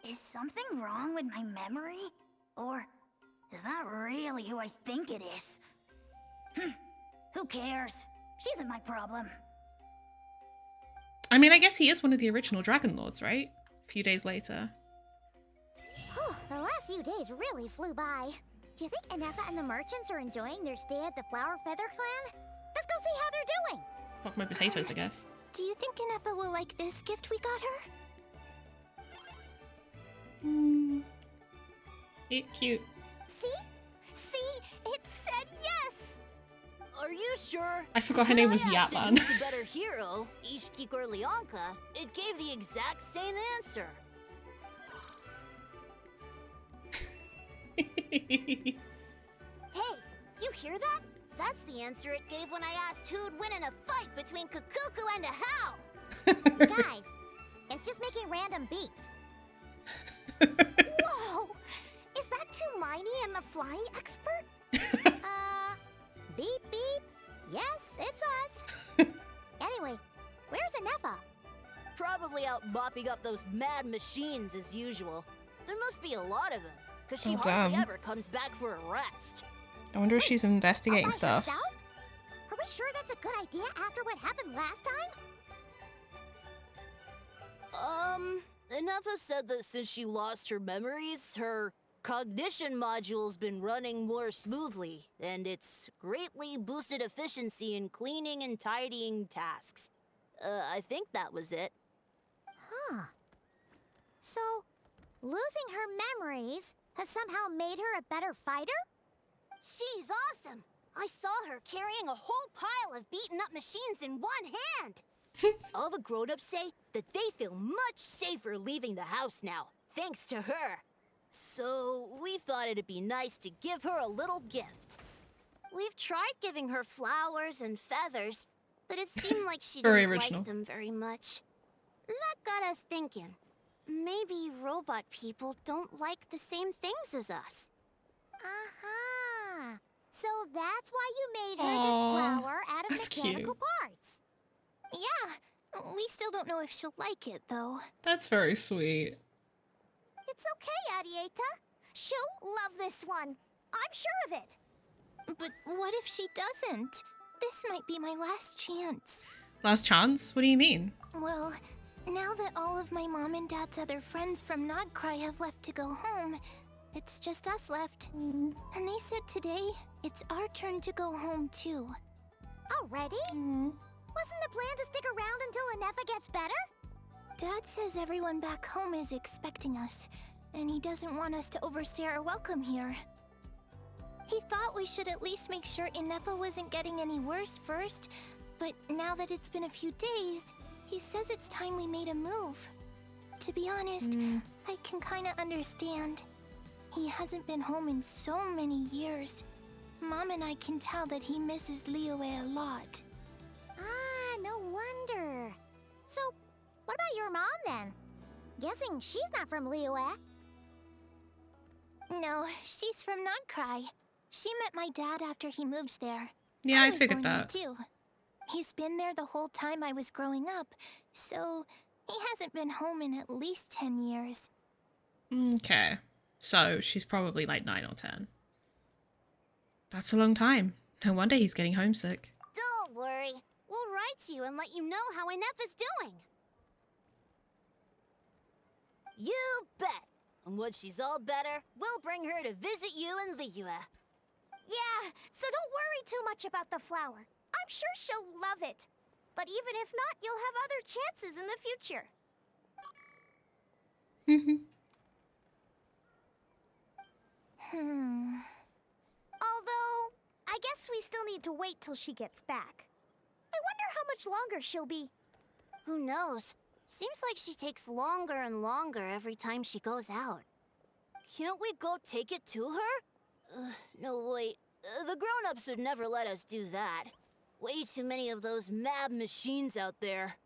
Is something wrong with my memory? Or is that really who I think it is? Who cares? She isn't my problem. I mean, I guess he is one of the original Dragon Lords, right? A few days later. The last few days really flew by. Do you think Ineffa and the merchants are enjoying their stay at the Flower Feather Clan? Let's go see how they're doing! Fuck my potatoes, I guess. Do you think Ineffa will like this gift we got her? Cute. See? See? It said yes! Are you sure? I forgot her name was Yatlan. The better hero, Ishki or Leonka, it gave the exact same answer. Hey, you hear that? That's the answer it gave when I asked who'd win in a fight between Kukuku and a How. You guys, it's just making random beeps. Whoa! Is that Tumaini and the flying expert? Beep beep. Yes, it's us. Anyway, where's Ineffa? Probably out mopping up those mad machines as usual. There must be a lot of them, because she hardly ever comes back for a rest. I wonder if she's investigating stuff. Herself? Are we sure that's a good idea after what happened last time? Ineffa said that since she lost her memories, her cognition module's been running more smoothly, and it's greatly boosted efficiency in cleaning and tidying tasks. I think that was it. Huh. So, losing her memories has somehow made her a better fighter? She's awesome! I saw her carrying a whole pile of beaten up machines in one hand! All the grown-ups say that they feel much safer leaving the house now, thanks to her. So, we thought it'd be nice to give her a little gift. We've tried giving her flowers and feathers, but it seemed like she didn't like them very much. That got us thinking. Maybe robot people don't like the same things as us. Aha! So that's why you made her this flower out of mechanical parts. Yeah, we still don't know if she'll like it, though. That's very sweet. It's okay, Arieta. She'll love this one. I'm sure of it. But what if she doesn't? This might be my last chance. Last chance? What do you mean? Well, now that all of my mom and dad's other friends from Nodcry have left to go home, it's just us left. And they said today it's our turn to go home too. Already? Wasn't the plan to stick around until Ineffa gets better? Dad says everyone back home is expecting us, and he doesn't want us to overstay our welcome here. He thought we should at least make sure Ineffa wasn't getting any worse first, but now that it's been a few days, he says it's time we made a move. To be honest, I can kinda understand. He hasn't been home in so many years. Mom and I can tell that he misses Liyue a lot. Ah, no wonder. So, what about your mom then? Guessing she's not from Liyue. No, she's from Nodcry. She met my dad after he moved there. Yeah, I was figured born there that. too. He's been there the whole time I was growing up, so he hasn't been home in at least 10 years. Okay. So she's probably like 9 or 10. That's a long time. No wonder he's getting homesick. Don't worry. We'll write to you and let you know how Ineffa's doing. You bet. And when she's all better, we'll bring her to visit you in Liyue. Yeah, so don't worry too much about the flower. I'm sure she'll love it. But even if not, you'll have other chances in the future. Although, I guess we still need to wait till she gets back. I wonder how much longer she'll be. Who knows? Seems like she takes longer and longer every time she goes out. Can't we go take it to her? No, wait. The grown-ups would never let us do that. Way too many of those mad machines out there.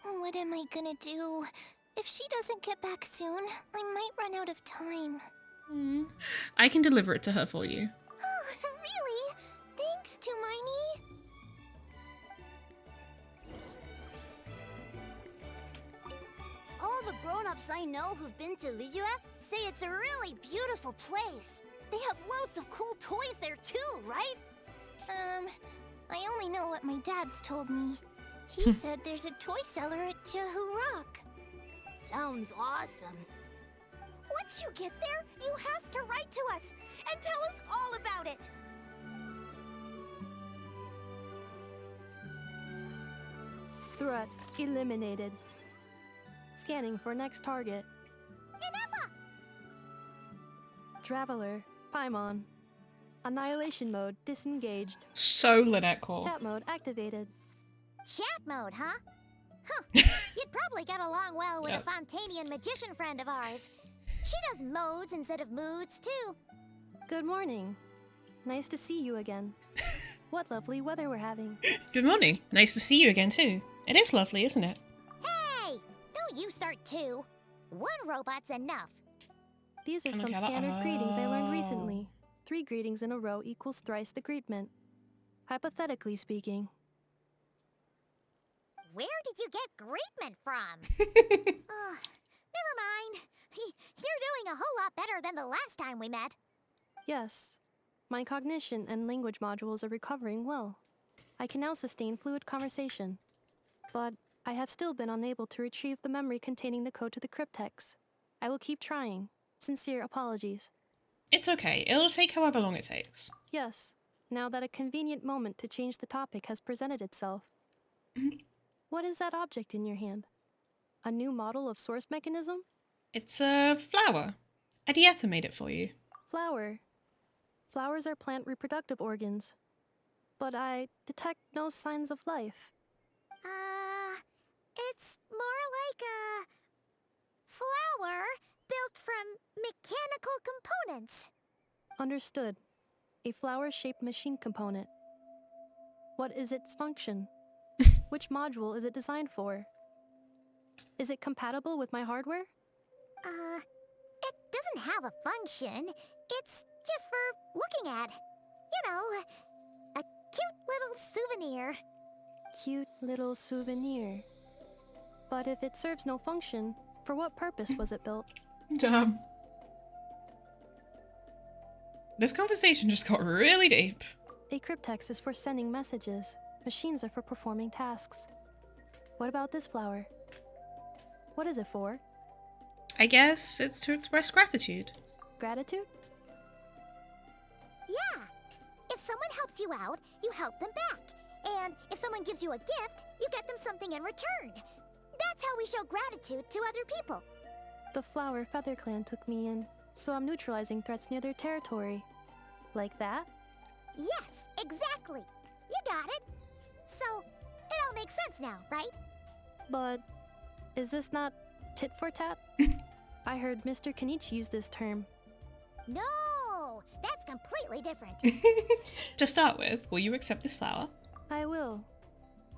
What am I gonna do? If she doesn't get back soon, I might run out of time. I can deliver it to her for you. Oh, really? Thanks, Tumaini. All the grown-ups I know who've been to Liyue say it's a really beautiful place. They have loads of cool toys there too, right? I only know what my dad's told me. He said there's a toy cellar at Jehu Rock. Sounds awesome. Once you get there, you have to write to us and tell us all about it. Threat eliminated. Scanning for next target. Ineffa! Traveler, Paimon. Annihilation mode disengaged. So Lynette Core. Chat mode activated. Chat mode, huh? Huh. You'd probably get along well with Yep. a Fontanian magician friend of ours. She does modes instead of moods, too. Good morning. Nice to see you again. What lovely weather we're having. Good morning. Nice to see you again too. It is lovely, isn't it? Hey! Don't you start two. One robot's enough. These are Kinda some kinda- standard greetings I learned oh. recently. 3 greetings in a row equals thrice the greetment. Hypothetically speaking. Where did you get greetment from? Never mind. You're doing a whole lot better than the last time we met. Yes. My cognition and language modules are recovering well. I can now sustain fluid conversation. But I have still been unable to retrieve the memory containing the code to the cryptex. I will keep trying. Sincere apologies. It's okay. It'll take however long it takes. Yes, now that a convenient moment to change the topic has presented itself. What is that object in your hand? A new model of source mechanism? It's a flower. Adieta made it for you. Flower. Flowers are plant reproductive organs. But I detect no signs of life. It's more like a flower built from mechanical components. Understood. A flower-shaped machine component. What is its function? Which module is it designed for? Is it compatible with my hardware? It doesn't have a function. It's just for looking at. You know, a cute little souvenir. Cute little souvenir. But if it serves no function, for what purpose was it built? Damn. This conversation just got really deep. A cryptex is for sending messages. Machines are for performing tasks. What about this flower? What is it for? I guess it's to express gratitude. Gratitude? Yeah. If someone helps you out, you help them back. And if someone gives you a gift, you get them something in return. That's how we show gratitude to other people. The flower Feather Clan took me in, so I'm neutralizing threats near their territory. Like that? Yes, exactly. You got it. So, it all makes sense now, right? But is this not tit for tat? I heard Mr. Kenichi use this term. No, that's completely different. To start with, will you accept this flower? I will.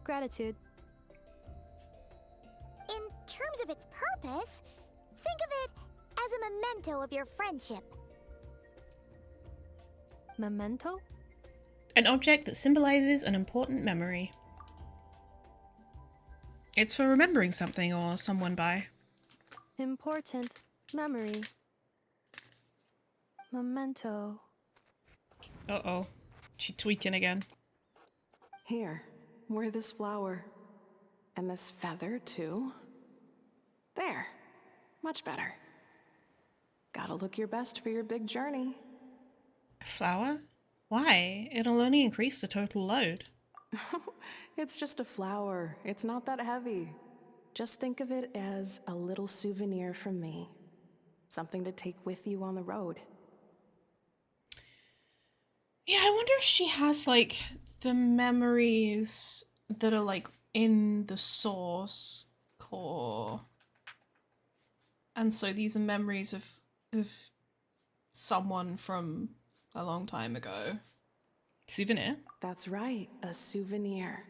Gratitude. In terms of its purpose, think of it as a memento of your friendship. Memento? An object that symbolizes an important memory. It's for remembering something or someone by. Important memory. Memento. Uh-oh. She tweaking again. Here, wear this flower. And this feather, too. There. Much better. Gotta look your best for your big journey. A flower? Why? It'll only increase the total load. It's just a flower. It's not that heavy. Just think of it as a little souvenir from me. Something to take with you on the road. Yeah, I wonder if she has, like, the memories that are, like, in the source core. And so these are memories of someone from a long time ago. Souvenir? That's right, a souvenir.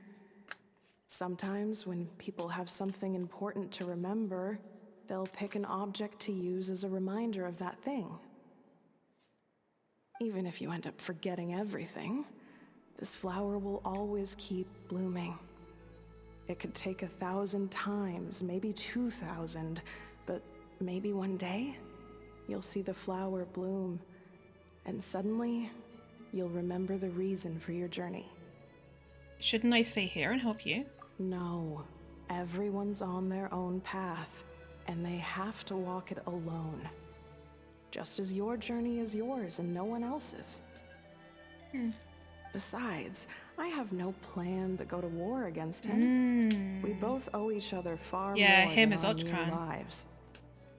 Sometimes when people have something important to remember, they'll pick an object to use as a reminder of that thing. Even if you end up forgetting everything, this flower will always keep blooming. It could take 1,000 times, maybe 2,000, but maybe one day, you'll see the flower bloom, and suddenly, you'll remember the reason for your journey. Shouldn't I stay here and help you? No. Everyone's on their own path, and they have to walk it alone. Just as your journey is yours and no one else's. Besides, I have no plan to go to war against him. We both owe each other far more him than as our mere ARCHON. lives.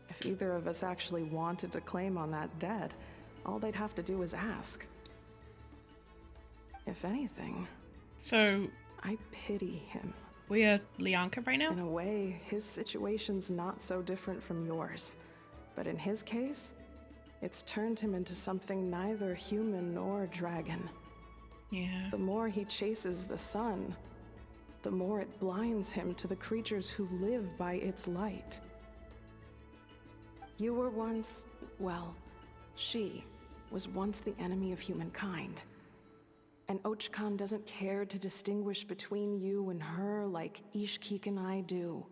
If either of us actually wanted to claim on that debt, all they'd have to do is ask. If anything, So, I pity him. we are Lianka right now? In a way, his situation's not so different from yours. But in his case, it's turned him into something neither human nor dragon. Yeah. The more he chases the sun, the more it blinds him to the creatures who live by its light. You were once, well, she was once the enemy of humankind. And ARCHON doesn't care to distinguish between you and her like Ishkik and I do.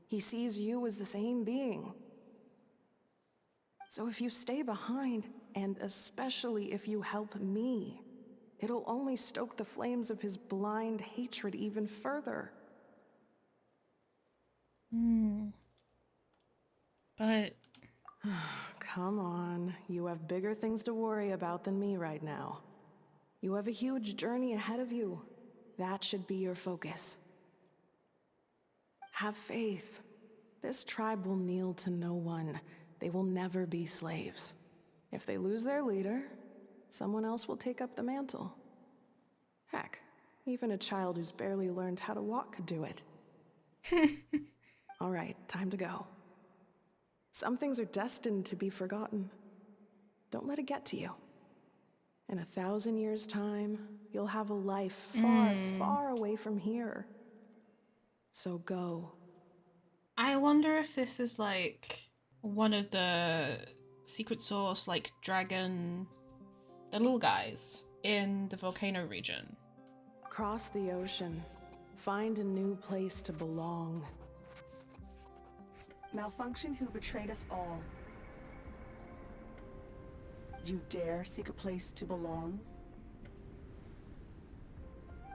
He sees you as the same being. So if you stay behind, and especially if you help me, it'll only stoke the flames of his blind hatred even further. But... Come on, you have bigger things to worry about than me right now. You have a huge journey ahead of you. That should be your focus. Have faith. This tribe will kneel to no one. They will never be slaves. If they lose their leader, someone else will take up the mantle. Heck, even a child who's barely learned how to walk could do it. All right, time to go. Some things are destined to be forgotten. Don't let it get to you. In 1,000 years' time, you'll have a life far, far away from here. So go. I wonder if this is like one of the secret source, like dragon, the little guys in the volcano region. Cross the ocean. Find a new place to belong. Malfunction who betrayed us all. You dare seek a place to belong?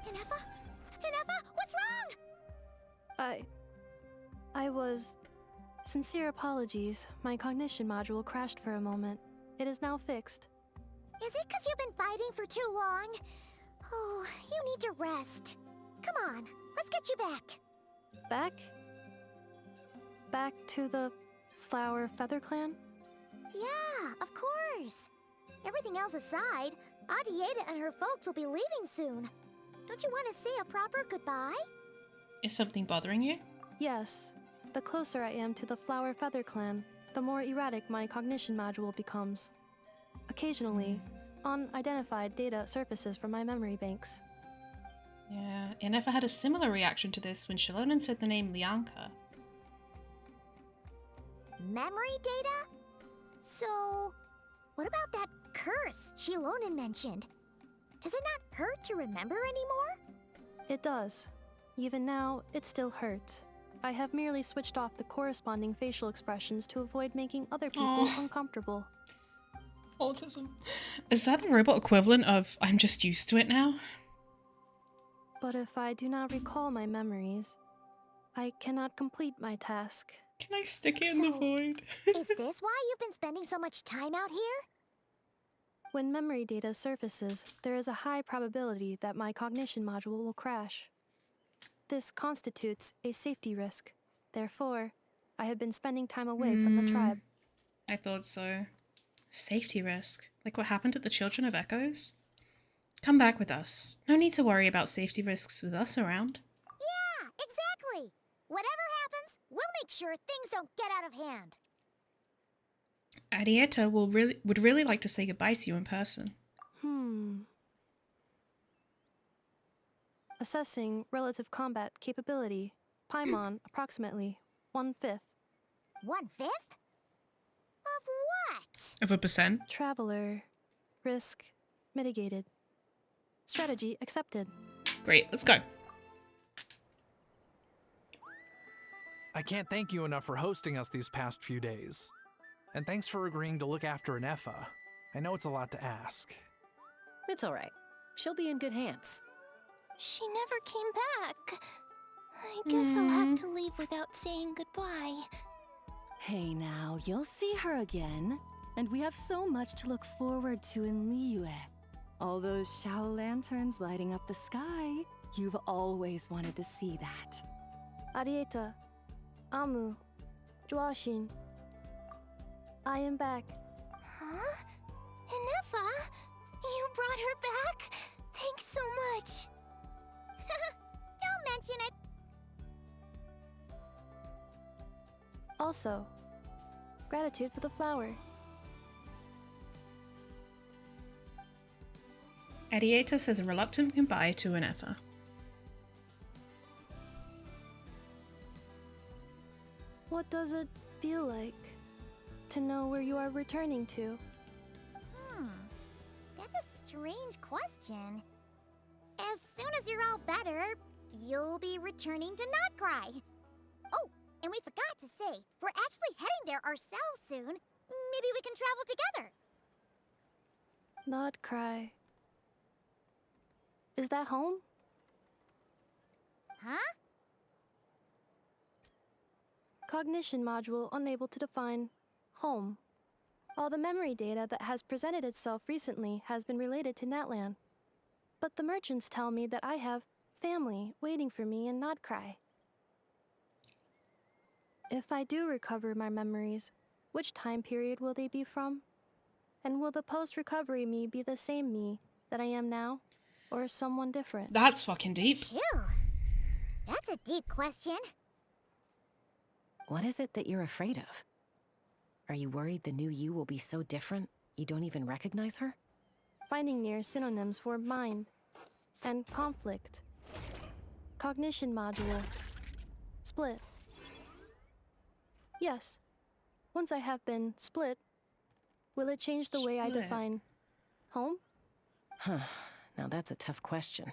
Ineffa? Ineffa, what's wrong? I was... Sincere apologies. My cognition module crashed for a moment. It is now fixed. Is it because you've been fighting for too long? Oh, you need to rest. Come on, let's get you back. Back? Back to the Flower Feather Clan? Yeah, of course. Everything else aside, Adieta and her folks will be leaving soon. Don't you want to say a proper goodbye? Is something bothering you? Yes. The closer I am to the Flower Feather Clan, the more erratic my cognition module becomes. Occasionally, unidentified data surfaces from my memory banks. Yeah, ineffa had a similar reaction to this when Shalonen said the name Lianka. Memory data? So, what about that curse Shilonen mentioned? Does it not hurt to remember anymore? It does. Even now, it still hurts. I have merely switched off the corresponding facial expressions to avoid making other people uncomfortable. Autism. Is that the robot equivalent of I'm just used to it now? But if I do not recall my memories, I cannot complete my task. Can I stick it in the void? Is this why you've been spending so much time out here? When memory data surfaces, there is a high probability that my cognition module will crash. This constitutes a safety risk. Therefore, I have been spending time away from the tribe. I thought so. Safety risk? Like what happened to the Children of Echoes? Come back with us. No need to worry about safety risks with us around. Yeah, exactly. Whatever happens, we'll make sure things don't get out of hand. Adieta would really like to say goodbye to you in person. Assessing relative combat capability. Paimon, approximately 1/5. 1/5? Of what? Of a percent? Traveler. Risk mitigated. Strategy accepted. Great, let's go. I can't thank you enough for hosting us these past few days. And thanks for agreeing to look after ineffa. I know it's a lot to ask. It's alright. She'll be in good hands. She never came back. I guess I'll have to leave without saying goodbye. Hey now, you'll see her again. And we have so much to look forward to in Liyue. All those Shao lanterns lighting up the sky. You've always wanted to see that. Adieta. Amu. Joashin. I am back. Huh? Ineffa? You brought her back? Thanks so much. Don't mention it. Also, gratitude for the flower. Adieta says a reluctant goodbye to ineffa. What does it feel like to know where you are returning to? That's a strange question. As soon as you're all better, you'll be returning to Notcry. Oh, and we forgot to say, we're actually heading there ourselves soon. Maybe we can travel together. Notcry. Is that home? Huh? Cognition module unable to define home. All the memory data that has presented itself recently has been related to Natlan. But the merchants tell me that I have family waiting for me in Notcry. If I do recover my memories, which time period will they be from? And will the post-recovery me be the same me that I am now? Or someone different? That's fucking deep. Phew. That's a deep question. What is it that you're afraid of? Are you worried the new you will be so different you don't even recognize her? Finding near synonyms for mind and conflict. Cognition module. Split. Yes. Once I have been split, will it change the way I Split. define home? Huh. Now that's a tough question.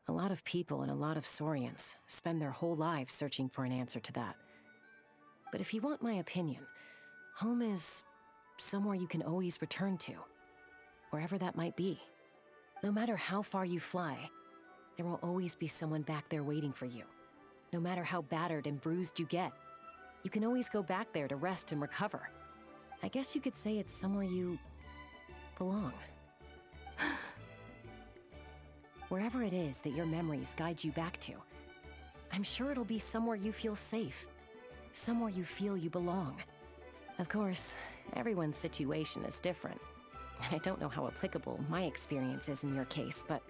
A lot of people and a lot of Saurians spend their whole lives searching for an answer to that. But if you want my opinion, home is somewhere you can always return to, wherever that might be. No matter how far you fly, there will always be someone back there waiting for you. no matter how battered and bruised you get. You can always go back there to rest and recover. I guess you could say it's somewhere you belong. Wherever it is that your memories guide you back to, I'm sure it'll be somewhere you feel safe, somewhere you feel you belong. Of course, everyone's situation is different. I don't know how applicable my experience is in your case, but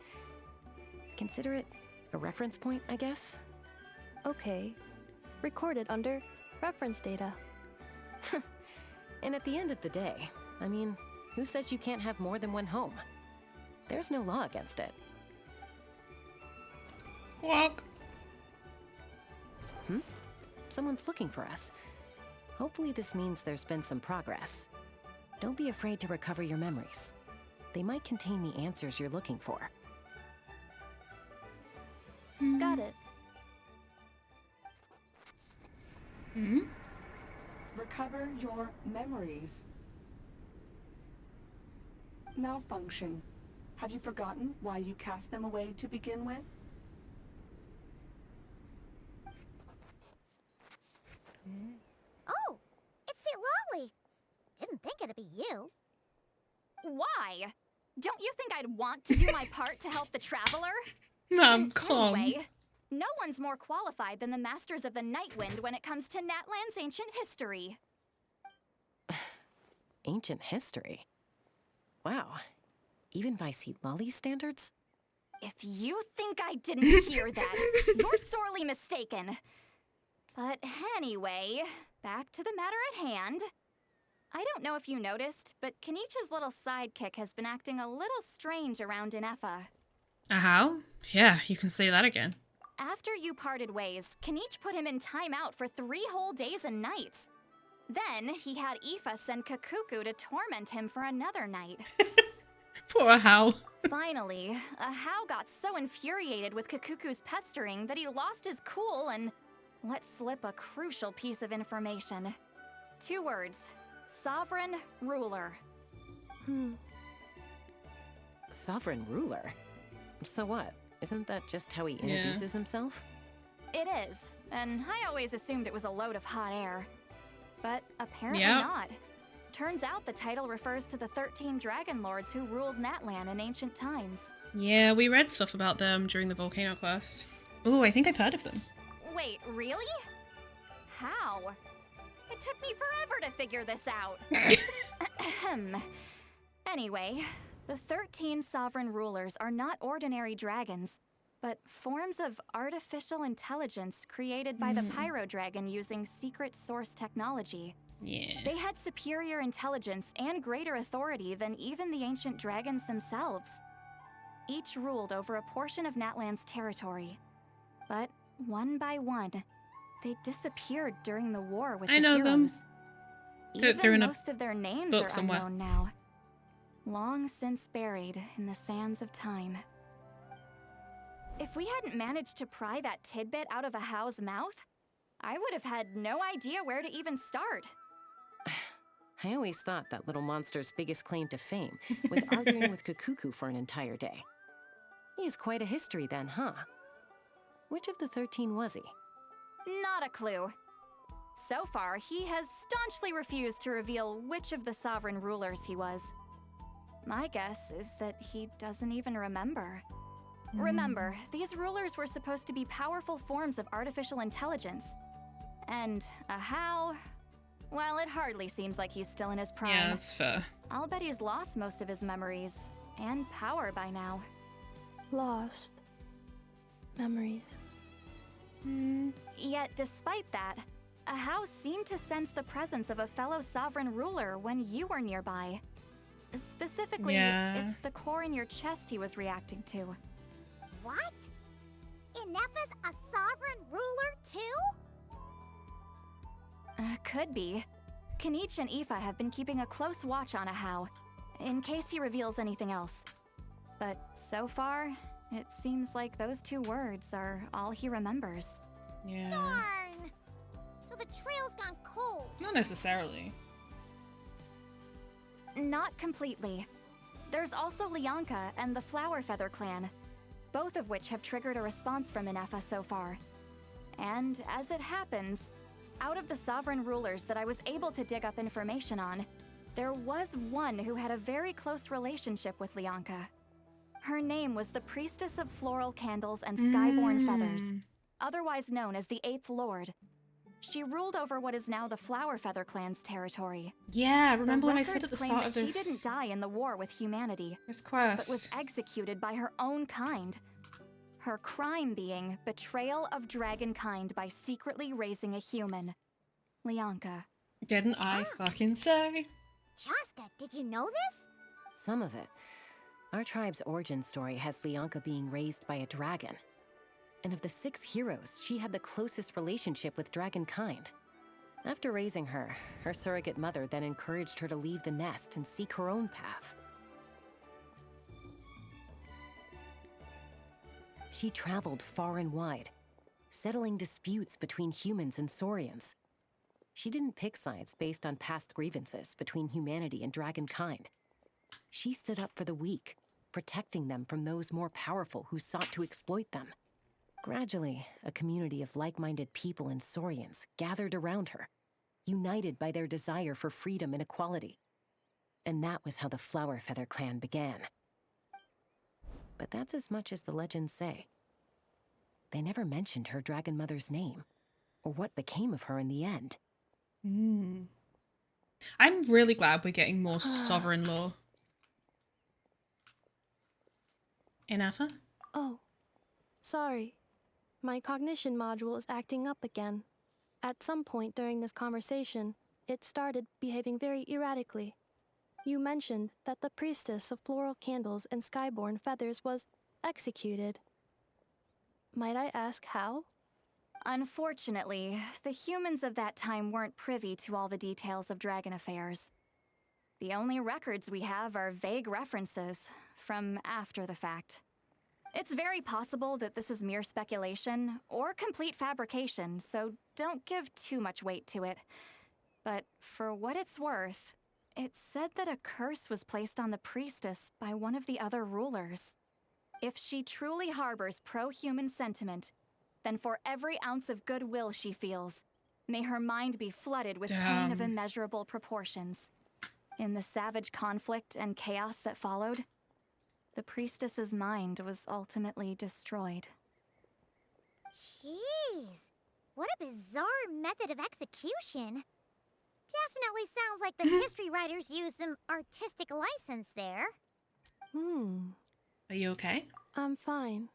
consider it a reference point, I guess? Okay. Recorded under reference data. And at the end of the day, I mean, who says you can't have more than one home? There's no law against it. Walk. Someone's looking for us. Hopefully this means there's been some progress. Don't be afraid to recover your memories. They might contain the answers you're looking for. Got it. Recover your memories. Malfunction. Have you forgotten why you cast them away to begin with? Oh, it's St. Lolly. Didn't think it'd be you. Why? Don't you think I'd want to do my part to help the traveler? Calm. Anyway, no one's more qualified than the Masters of the Nightwind when it comes to Natlan's ancient history. Ancient history? Wow. Even by St. Lolly's standards? If you think I didn't hear that, you're sorely mistaken. But anyway, back to the matter at hand. I don't know if you noticed, but Kenichi's little sidekick has been acting a little strange around Ineffa. How? Yeah, you can say that again. After you parted ways, Kenichi put him in timeout for 3 whole days and nights. Then he had Aoife send Kakuku to torment him for another night. Poor How. Finally, How got so infuriated with Kakuku's pestering that he lost his cool and let slip a crucial piece of information. 2 words. Sovereign ruler. Sovereign ruler? So what? Isn't that just how he introduces himself? It is, and I always assumed it was a load of hot air. But apparently not. Turns out the title refers to the 13 dragon lords who ruled Natlan in ancient times. Yeah, we read stuff about them during the volcano quest. Ooh, I think I've heard of them. Wait, really? How? It took me forever to figure this out. Anyway, the 13 sovereign rulers are not ordinary dragons, but forms of artificial intelligence created by the Pyro Dragon using secret source technology. Yeah. They had superior intelligence and greater authority than even the ancient dragons themselves. Each ruled over a portion of Natlan's territory. But one by one, they disappeared during the war with the heroes. I know them. They're in most of their names book are somewhere. unknown now. Long since buried in the sands of time. If we hadn't managed to pry that tidbit out of a How's mouth, I would have had no idea where to even start. I always thought that little monster's biggest claim to fame was arguing with Kakuku for an entire day. He has quite a history then, huh? Which of the 13 was he? Not a clue. So far, he has staunchly refused to reveal which of the sovereign rulers he was. My guess is that he doesn't even remember. Remember, these rulers were supposed to be powerful forms of artificial intelligence. And How, well, it hardly seems like he's still in his prime. Yeah, that's fair. I'll bet he's lost most of his memories and power by now. Lost. Memories. Yet, despite that, How seemed to sense the presence of a fellow sovereign ruler when you were nearby. Specifically, it's the core in your chest he was reacting to. What? Ineffa's a sovereign ruler too? Could be. Kenichi and Aoife have been keeping a close watch on How, in case he reveals anything else. But so far, it seems like those 2 words are all he remembers. Yeah. Darn! So the trail's gone cold. Not necessarily. Not completely. There's also Lianka and the Flower Feather clan, both of which have triggered a response from Ineffa so far. And as it happens, out of the sovereign rulers that I was able to dig up information on, there was one who had a very close relationship with Leonka. Her name was the Priestess of Floral Candles and Skyborn Feathers, otherwise known as the Eighth Lord. She ruled over what is now the Flower Feather clan's territory. Yeah, remember when I said at the claim start that of this... she didn't die in the war with humanity, this quest, but was executed by her own kind. Her crime being betrayal of dragonkind by secretly raising a human. Leonka. Didn't I fucking say? Shasta, did you know this? Some of it. Our tribe's origin story has Leonka being raised by a dragon. And of the 6 heroes, she had the closest relationship with dragonkind. After raising her, her surrogate mother then encouraged her to leave the nest and seek her own path. She traveled far and wide, settling disputes between humans and saurians. She didn't pick sides based on past grievances between humanity and dragonkind. She stood up for the weak, protecting them from those more powerful who sought to exploit them. Gradually, a community of like-minded people and saurians gathered around her, united by their desire for freedom and equality. And that was how the Flower Feather clan began. But that's as much as the legends say. They never mentioned her dragon mother's name, or what became of her in the end. I'm really glad we're getting more sovereign lore. Ineffa? Oh, sorry. My cognition module is acting up again. At some point during this conversation, it started behaving very erratically. You mentioned that the Priestess of Floral Candles and Skyborn Feathers was executed. Might I ask how? Unfortunately, the humans of that time weren't privy to all the details of dragon affairs. The only records we have are vague references from after the fact. It's very possible that this is mere speculation or complete fabrication, so don't give too much weight to it. But for what it's worth, it's said that a curse was placed on the priestess by one of the other rulers. If she truly harbors pro-human sentiment, then for every ounce of goodwill she feels, may her mind be flooded with pain of immeasurable proportions. In the savage conflict and chaos that followed, the priestess's mind was ultimately destroyed. Jeez, what a bizarre method of execution. Definitely sounds like the history writers used some artistic license there. Are you okay? I'm fine.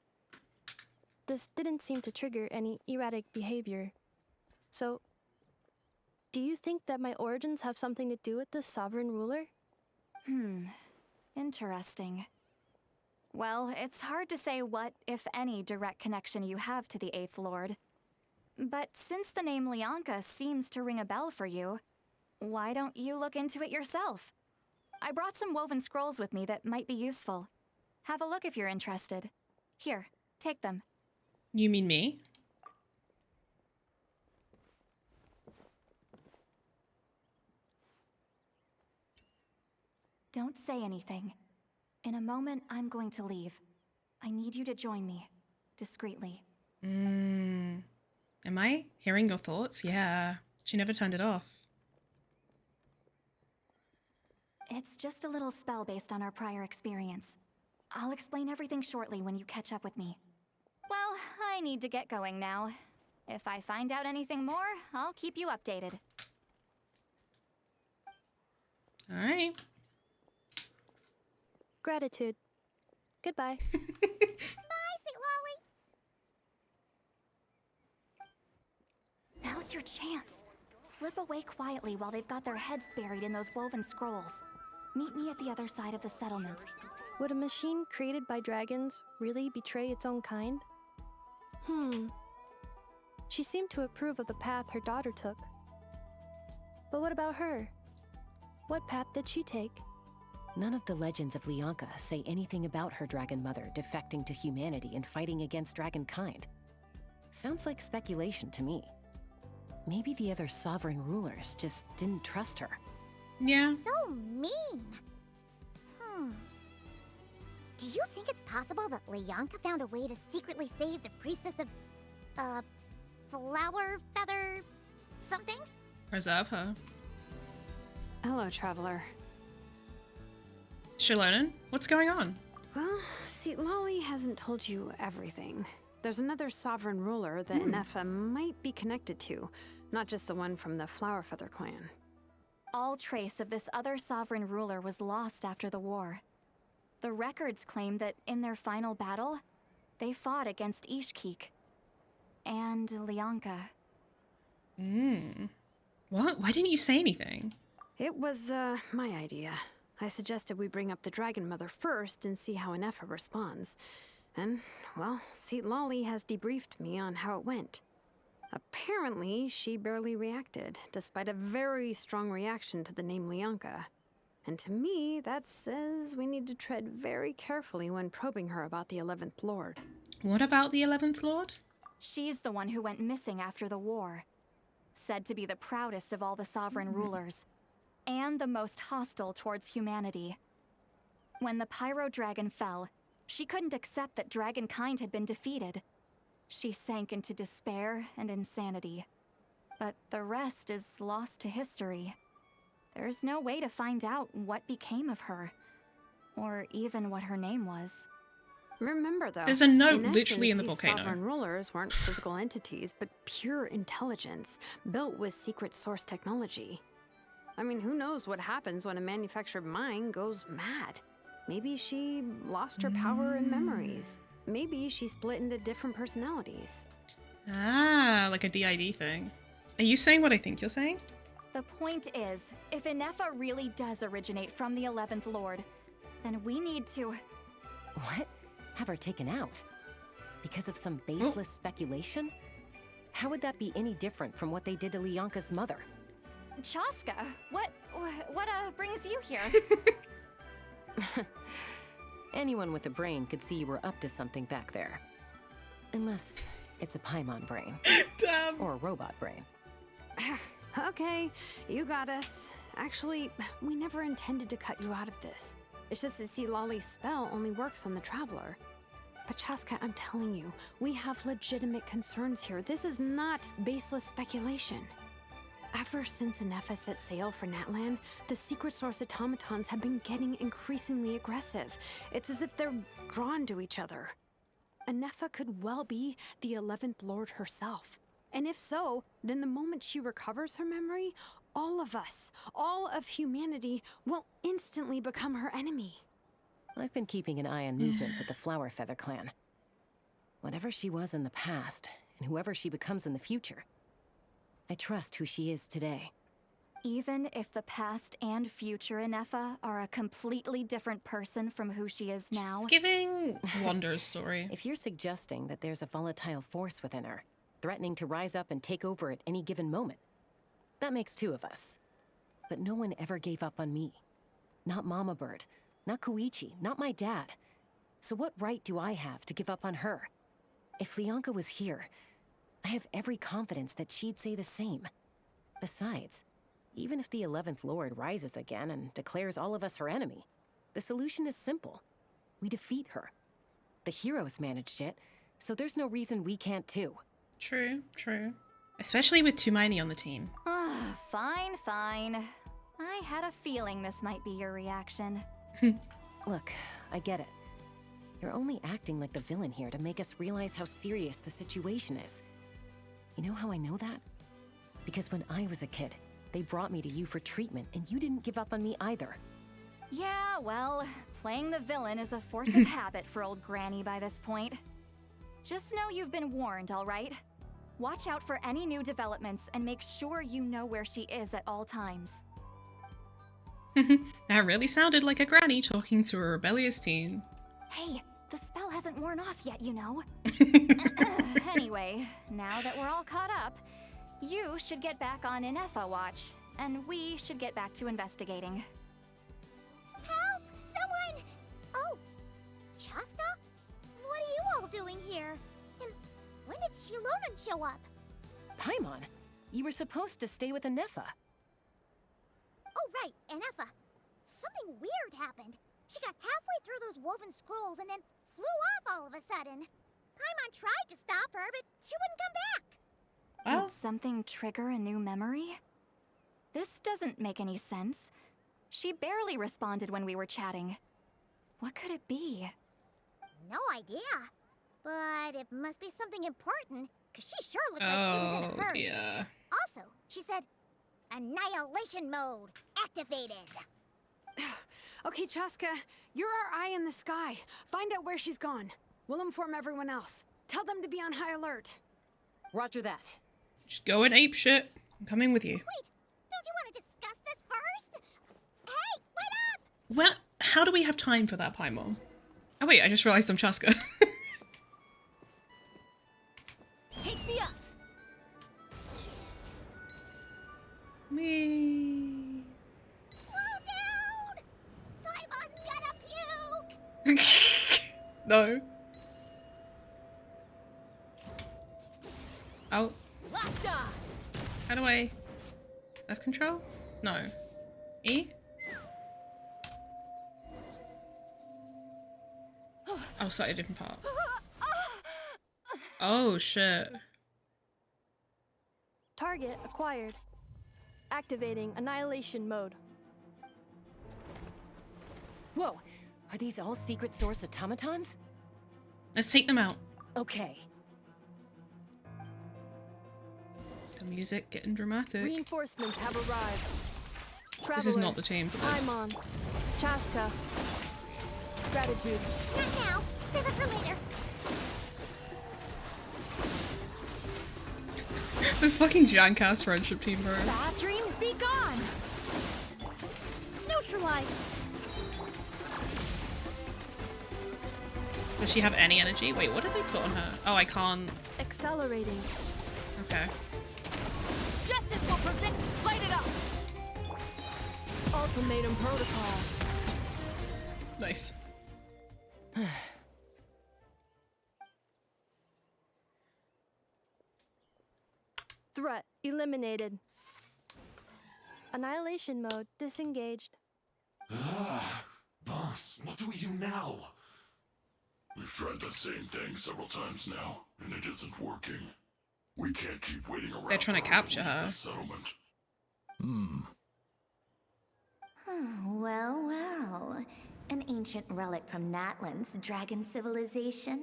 This didn't seem to trigger any erratic behavior. So, do you think that my origins have something to do with this sovereign ruler? Interesting. Well, it's hard to say what, if any, direct connection you have to the Eighth Lord. But since the name Leonka seems to ring a bell for you, why don't you look into it yourself? I brought some woven scrolls with me that might be useful. Have a look if you're interested. Here, take them. You mean me? Don't say anything. In a moment, I'm going to leave. I need you to join me, discreetly. Am I hearing your thoughts? Yeah. She never turned it off. It's just a little spell based on our prior experience. I'll explain everything shortly when you catch up with me. Well, I need to get going now. If I find out anything more, I'll keep you updated. All right. Gratitude. Goodbye. Bye, Sweet Lolly. Now's your chance. Slip away quietly while they've got their heads buried in those woven scrolls. Meet me at the other side of the settlement. Would a machine created by dragons really betray its own kind? She seemed to approve of the path her daughter took. But what about her? What path did she take? None of the legends of Leonka say anything about her dragon mother defecting to humanity and fighting against dragonkind. Sounds like speculation to me. Maybe the other sovereign rulers just didn't trust her. Yeah. So mean. Do you think it's possible that Leonka found a way to secretly save the priestess of, flower feather something? Preserve her. Hello, traveler. Shalonen, what's going on? Well, see, Lolly hasn't told you everything. There's another sovereign ruler that Ineffa might be connected to, not just the one from the Flower Feather clan. All trace of this other sovereign ruler was lost after the war. The records claim that in their final battle, they fought against Ishkik and Lianka. What? Why didn't you say anything? It was, my idea. I suggested we bring up the Dragon Mother first and see how Ineffa responds. And, well, Seat Lolly has debriefed me on how it went. Apparently, she barely reacted, despite a very strong reaction to the name Lianka. And to me, that says we need to tread very carefully when probing her about the 11th Lord. What about the 11th Lord? She's the one who went missing after the war. Said to be the proudest of all the sovereign rulers, and the most hostile towards humanity. When the Pyro Dragon fell, she couldn't accept that dragonkind had been defeated. She sank into despair and insanity. But the rest is lost to history. There's no way to find out what became of her, or even what her name was. Remember, though, There's a note in literally in the essence, volcano. These sovereign rulers weren't physical entities, but pure intelligence, built with secret source technology. I mean, who knows what happens when a manufactured mind goes mad? Maybe she lost her power and memories. Maybe she split into different personalities. Ah, like a DID thing. Are you saying what I think you're saying? The point is, if Ineffa really does originate from the 11th Lord, then we need to... What? Have her taken out? Because of some baseless speculation? How would that be any different from what they did to Lianka's mother? Chaska, what brings you here? Anyone with a brain could see you were up to something back there. Unless it's a Paimon brain. Damn. Or a robot brain. Okay, you got us. Actually, we never intended to cut you out of this. It's just that see, Lolly's spell only works on the Traveler. But Chaska, I'm telling you, we have legitimate concerns here. This is not baseless speculation. Ever since Ineffa set sail for Natlan, the secret source automatons have been getting increasingly aggressive. It's as if they're drawn to each other. Ineffa could well be the 11th Lord herself. And if so, then the moment she recovers her memory, all of us, all of humanity, will instantly become her enemy. I've been keeping an eye on movements at the Flower Feather clan. Whatever she was in the past, and whoever she becomes in the future, I trust who she is today. Even if the past and future Ineffa are a completely different person from who she is now. It's giving Wander's story. If you're suggesting that there's a volatile force within her, threatening to rise up and take over at any given moment, that makes two of us. But no one ever gave up on me. Not Mama Bird, not Koichi, not my dad. So what right do I have to give up on her? If Lianka was here, I have every confidence that she'd say the same. Besides, even if the 11th Lord rises again and declares all of us her enemy, the solution is simple. We defeat her. The heroes managed it, so there's no reason we can't too. True, true. Especially with too many on the team. Fine, fine. I had a feeling this might be your reaction. Look, I get it. You're only acting like the villain here to make us realize how serious the situation is. You know how I know that? Because when I was a kid, they brought me to you for treatment, and you didn't give up on me either. Yeah, well, playing the villain is a force of habit for old Granny by this point. Just know you've been warned, all right? Watch out for any new developments and make sure you know where she is at all times. That really sounded like a granny talking to a rebellious teen. Hey, the spell hasn't worn off yet, you know. Anyway, now that we're all caught up, you should get back on Ineffa watch, and we should get back to investigating. Help! Someone! Oh, Chaska? What are you all doing here? And when did Shalonen show up? Paimon, you were supposed to stay with Ineffa. Oh, right, Ineffa. Something weird happened. She got halfway through those woven scrolls and then flew off all of a sudden. Paimon tried to stop her, but she wouldn't come back. Well, Did something trigger a new memory? This doesn't make any sense. She barely responded when we were chatting. What could it be? No idea. But it must be something important, because she sure looked like she was in a hurry. dear. Also, she said, annihilation mode activated. Okay, Chaska, you're our eye in the sky. Find out where she's gone. We'll inform everyone else. Tell them to be on high alert. Roger that. Just go and ape shit. I'm coming with you. Wait, don't you want to discuss this first? Hey, wait up! Well, how do we have time for that, Paimon? Oh wait, I just realized I'm Chaska. Take me up. Me. Slow down! Paimon's gonna puke! No. Oh. Locked on. How do I... F control? No. E? Oh, sorry, a different part. Oh, shit. Target acquired. Activating annihilation mode. Whoa, are these all secret source automatons? Let's take them out. Okay. The music getting dramatic. Reinforcements have arrived. Traveler, This is not the team for this. Paimon, Chaska. Gratitude. Not now. Save it for later. This fucking Jankass friendship team, bro. Bad dreams be gone. Neutralize. Does she have any energy? Wait, what did they put on her? Oh, I can't. Accelerating. Okay. Justice will prevent. Light it up. Ultimatum protocol. Nice. Threat eliminated. Annihilation mode disengaged. Boss, what do we do now? We've tried the same thing several times now, and it isn't working. We can't keep waiting around. They're trying to capture her. Settlement. Well, well. An ancient relic from Natlan's dragon civilization.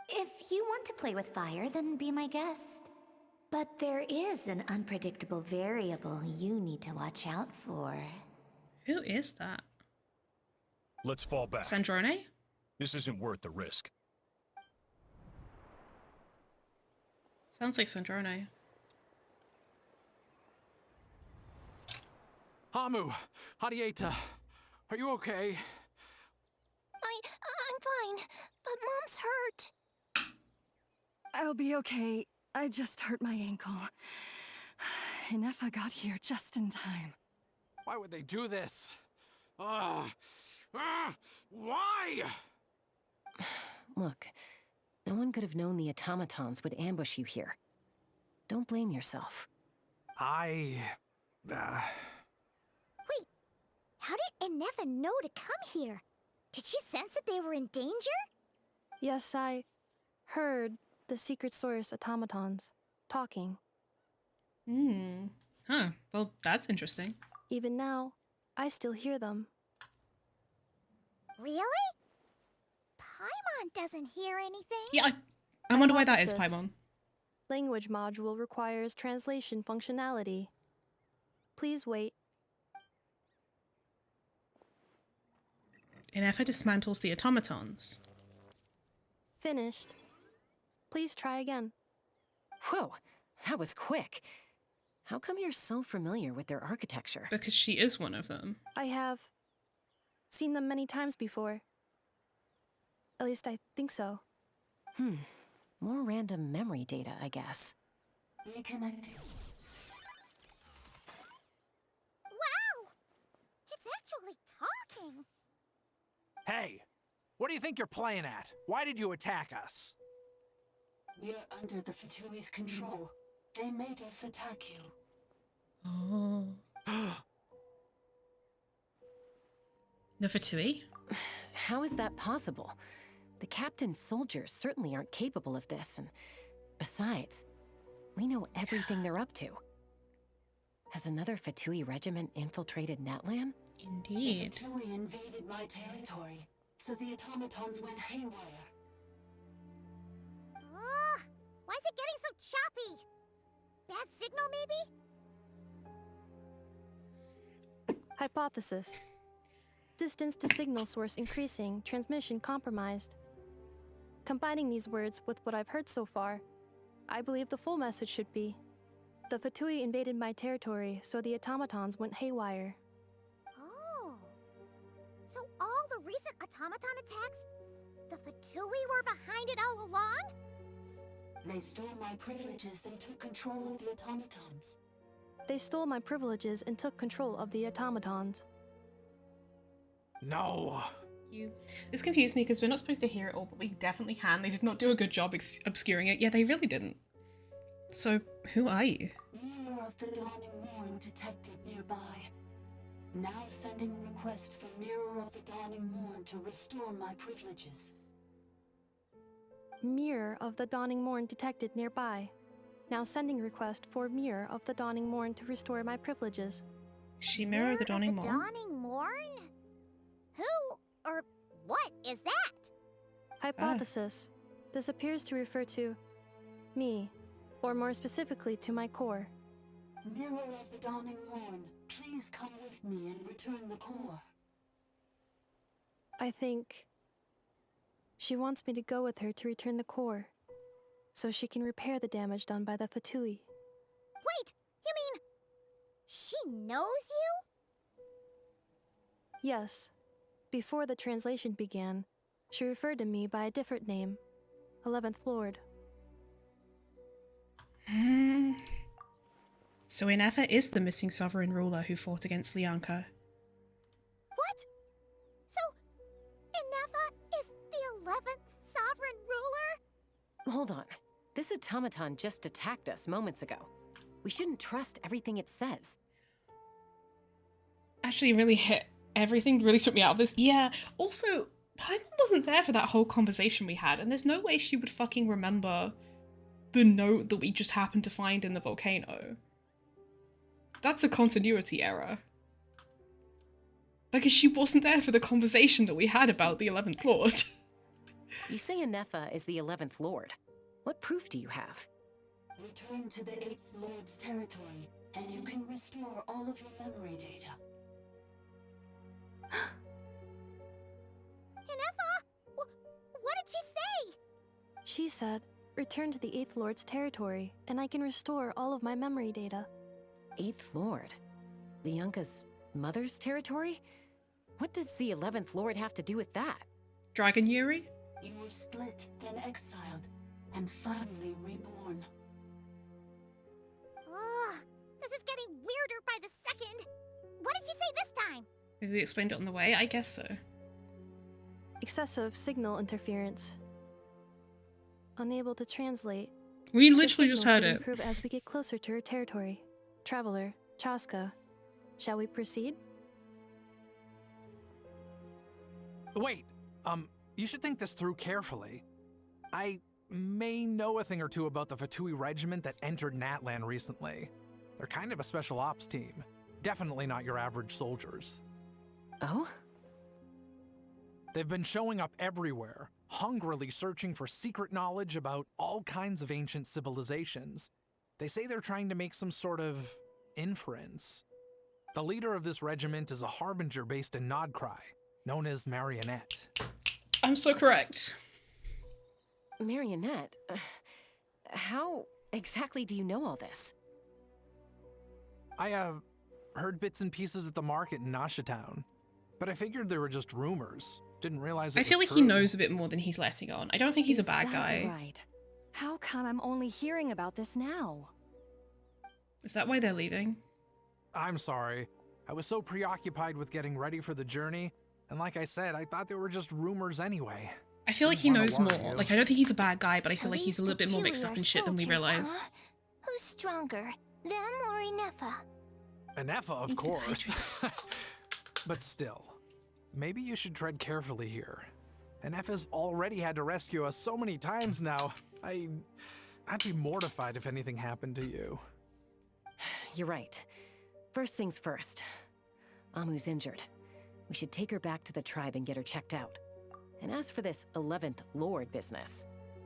If you want to play with fire, then be my guest. But there is an unpredictable variable you need to watch out for. Who is that? Let's fall back. Sandrone? This isn't worth the risk. Sounds like Sandrone. Hamu, Hadieta, are you okay? I'm fine, but Mom's hurt. I'll be okay. I just hurt my ankle. Ineffa got here just in time. Why would they do this? Why? Look, no one could have known the automatons would ambush you here. Don't blame yourself. Wait, how did Ineffa know to come here? Did she sense that they were in danger? Yes, I heard the secret source automatons talking. Huh. Well, that's interesting. Even now, I still hear them. Really? Paimon doesn't hear anything. Yeah, I wonder why that is, Hypothesis. Paimon. Language module requires translation functionality. Please wait. Ineffa dismantles the automatons. Finished. Please try again. Whoa, that was quick. How come you're so familiar with their architecture? Because she is one of them. I have seen them many times before. At least I think so. More random memory data, I guess. Reconnecting. Wow! It's actually talking. Hey, what do you think you're playing at? Why did you attack us? We're under the Fatui's control. They made us attack you. Oh. The Fatui? How is that possible? The captain's soldiers certainly aren't capable of this, and besides, we know everything they're up to. Has another Fatui regiment infiltrated Natlan? Indeed. The Fatui invaded my territory, so the automatons went haywire. Ugh, why is it getting so choppy? Bad signal, maybe? Hypothesis. Distance to signal source increasing, transmission compromised. Combining these words with what I've heard so far, I believe the full message should be: the Fatui invaded my territory, so the automatons went haywire. Oh. So all the recent automaton attacks, the Fatui were behind it all along? They stole my privileges and took control of the automatons. They stole my privileges and took control of the automatons. No. This confused me because we're not supposed to hear it all, but we definitely can. They did not do a good job obscuring it. Yeah, they really didn't. So, who are you? Mirror of the Dawning Morn detected nearby. Now sending request for Mirror of the Dawning Morn to restore my privileges. Mirror of the Dawning Morn detected nearby. Now sending request for Mirror of the Dawning Morn to restore my privileges. She Mirror of the Dawning Morn? Dawning Morn? Who or what is that? Hypothesis. This appears to refer to me, or more specifically to my core. Mirror of the Dawning Morn, please come with me and return the core. I think she wants me to go with her to return the core, so she can repair the damage done by the Fatui. Wait, you mean she knows you? Yes. Before the translation began, she referred to me by a different name, 11th Lord. So Ineffa is the missing sovereign ruler who fought against Lianka. What? So, Ineffa is the 11th sovereign ruler? Hold on. This automaton just attacked us moments ago. We shouldn't trust everything it says. Actually really hit. Everything really took me out of this. Yeah, also, Paimon wasn't there for that whole conversation we had, and there's no way she would fucking remember the note that we just happened to find in the volcano. That's a continuity error. Because she wasn't there for the conversation that we had about the 11th Lord. You say Ineffa is the 11th Lord. What proof do you have? Return to the 8th Lord's territory, and you can restore all of your memory data. Ineffa? What did she say? She said, return to the 8th Lord's territory, and I can restore all of my memory data. 8th Lord? Lianka's mother's territory? What does the 11th Lord have to do with that? Dragon Yuri? You were split, then exiled, and finally reborn. Ugh, this is getting weirder by the second. What did she say this time? Maybe we explained it on the way? I guess so. Excessive signal interference. Unable to translate. We literally just heard it. Improve as we get closer to her territory. Traveler, Chaska. Shall we proceed? Wait, you should think this through carefully. I may know a thing or two about the Fatui regiment that entered Natlan recently. They're kind of a special ops team. Definitely not your average soldiers. Oh? They've been showing up everywhere, hungrily searching for secret knowledge about all kinds of ancient civilizations. They say they're trying to make some sort of inference. The leader of this regiment is a harbinger based in Nodcry, known as Marionette. I'm so correct. Marionette? How exactly do you know all this? I, heard bits and pieces at the market in Nashatown, but I figured they were just rumors. Didn't realize it I feel was like true. he knows a bit more than he's letting on. I don't think he's a bad guy. Right. How come I'm only hearing about this now? Is that why they're leaving? I'm sorry. I was so preoccupied with getting ready for the journey, and like I said, I thought they were just rumors anyway. I feel like he Wanna knows warn more. you. Like, I don't think he's a bad guy, but I So feel like he's a these little bit more Fatui mixed up are in shit than we soldiers, realize. huh? Who's stronger, them or Ineffa? Ineffa, of course. But still, maybe you should tread carefully here. And Effa's already had to rescue us so many times now. I'd be mortified if anything happened to you. You're right. First things first. Amu's injured. We should take her back to the tribe and get her checked out. And as for this 11th Lord business,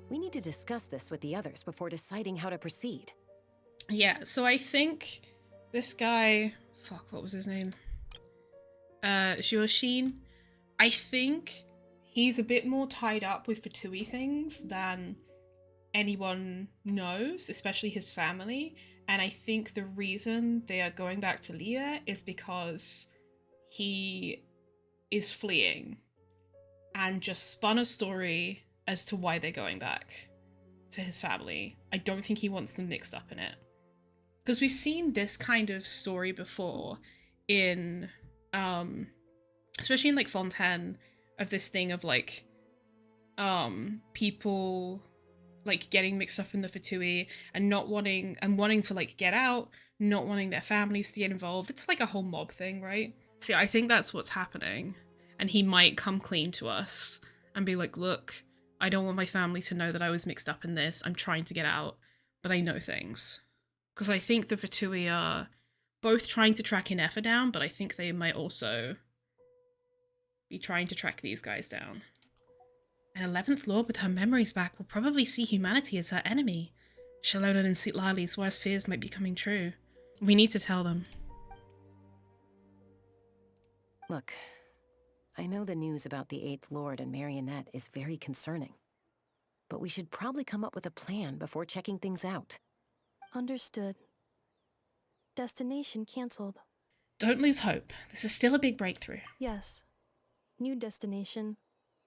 we need to discuss this with the others before deciding how to proceed. Yeah, so I think this guy... Fuck, what was his name? Jioshin. I think he's a bit more tied up with Fatui things than anyone knows, especially his family. And I think the reason they are going back to Leah is because he is fleeing and just spun a story as to why they're going back to his family. I don't think he wants them mixed up in it. Because we've seen this kind of story before in, especially in like Fontaine, of this thing of like, people like getting mixed up in the Fatui and wanting to like get out, not wanting their families to get involved. It's like a whole mob thing, right? So yeah, I think that's what's happening. And he might come clean to us and be like, look, I don't want my family to know that I was mixed up in this. I'm trying to get out, but I know things. Because I think the Fatui are both trying to track Ineffa down, but I think they might also be trying to track these guys down. An 11th Lord with her memories back will probably see humanity as her enemy. Shalona and Sitlali's worst fears might be coming true. We need to tell them. Look, I know the news about the 8th Lord and Marionette is very concerning. But we should probably come up with a plan before checking things out. Understood. Destination cancelled. Don't lose hope. This is still a big breakthrough. Yes. New destination.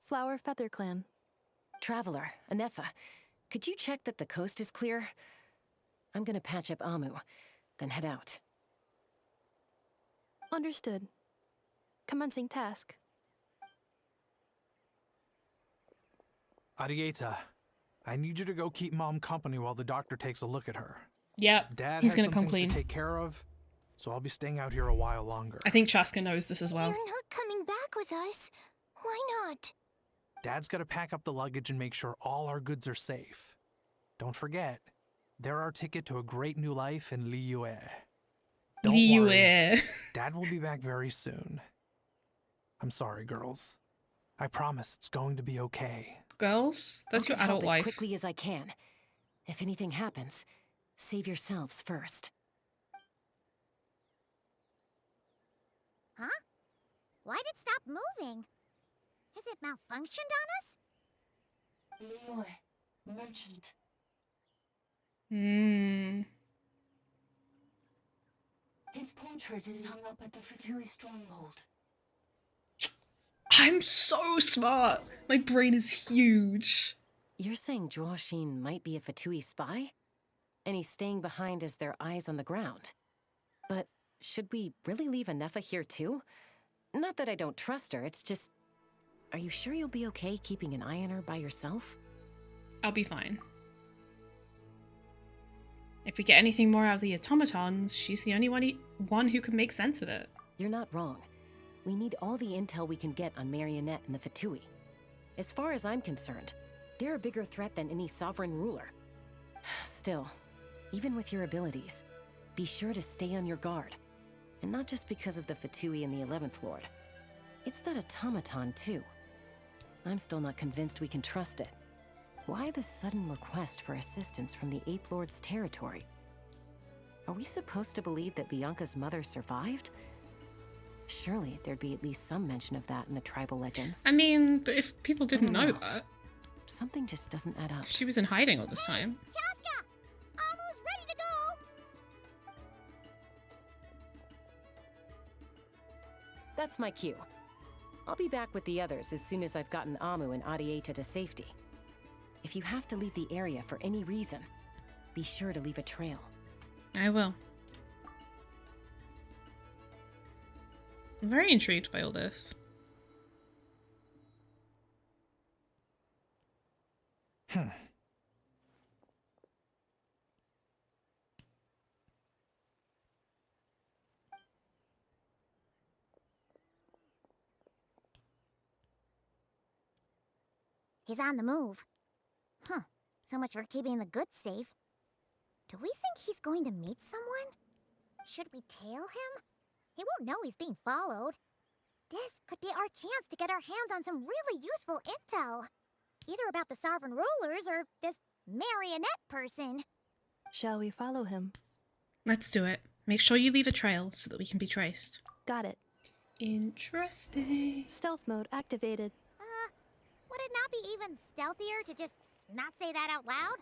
Flower Feather Clan. Traveler, Ineffa, could you check that the coast is clear? I'm gonna patch up Amu, then head out. Understood. Commencing task. Arieta, I need you to go keep Mom company while the doctor takes a look at her. Yep, Dad he's has gonna some come things clean. to take care of, so I'll be staying out here a while longer. I think Chaska knows this as well. You're not coming back with us. Why not? Dad's got to pack up the luggage and make sure all our goods are safe. Don't forget, they're our ticket to a great new life in Liyue. Don't worry, Dad will be back very soon. I'm sorry, girls. I promise it's going to be okay. Girls? That's your adult help life. as quickly as I can. If anything happens, save yourselves first. Huh? Why'd it stop moving? Has it malfunctioned on us? Leroy, merchant. His portrait is hung up at the Fatui stronghold. I'm so smart. My brain is huge. You're saying Jioshin might be a Fatui spy? And he's staying behind as their eyes on the ground. But should we really leave Ineffa here too? Not that I don't trust her, it's just... Are you sure you'll be okay keeping an eye on her by yourself? I'll be fine. If we get anything more out of the automatons, she's the only one who can make sense of it. You're not wrong. We need all the intel we can get on Marionette and the Fatui. As far as I'm concerned, they're a bigger threat than any sovereign ruler. Still, even with your abilities, be sure to stay on your guard. And not just because of the Fatui and the 11th Lord. It's that automaton, too. I'm still not convinced we can trust it. Why the sudden request for assistance from the 8th Lord's territory? Are we supposed to believe that Lianka's mother survived? Surely there'd be at least some mention of that in the tribal legends. I mean, but if people didn't know that... Something just doesn't add up. She was in hiding all this time. Chaska! Amu's ready to go! That's my cue. I'll be back with the others as soon as I've gotten Amu and Arieta to safety. If you have to leave the area for any reason, be sure to leave a trail. I will. I'm very intrigued by all this. He's on the move. Huh. So much for keeping the goods safe. Do we think he's going to meet someone? Should we tail him? He won't know he's being followed. This could be our chance to get our hands on some really useful intel. Either about the Sovereign Rulers or this marionette person. Shall we follow him? Let's do it. Make sure you leave a trail so that we can be traced. Got it. Interesting. Stealth mode activated. Would it not be even stealthier to just not say that out loud?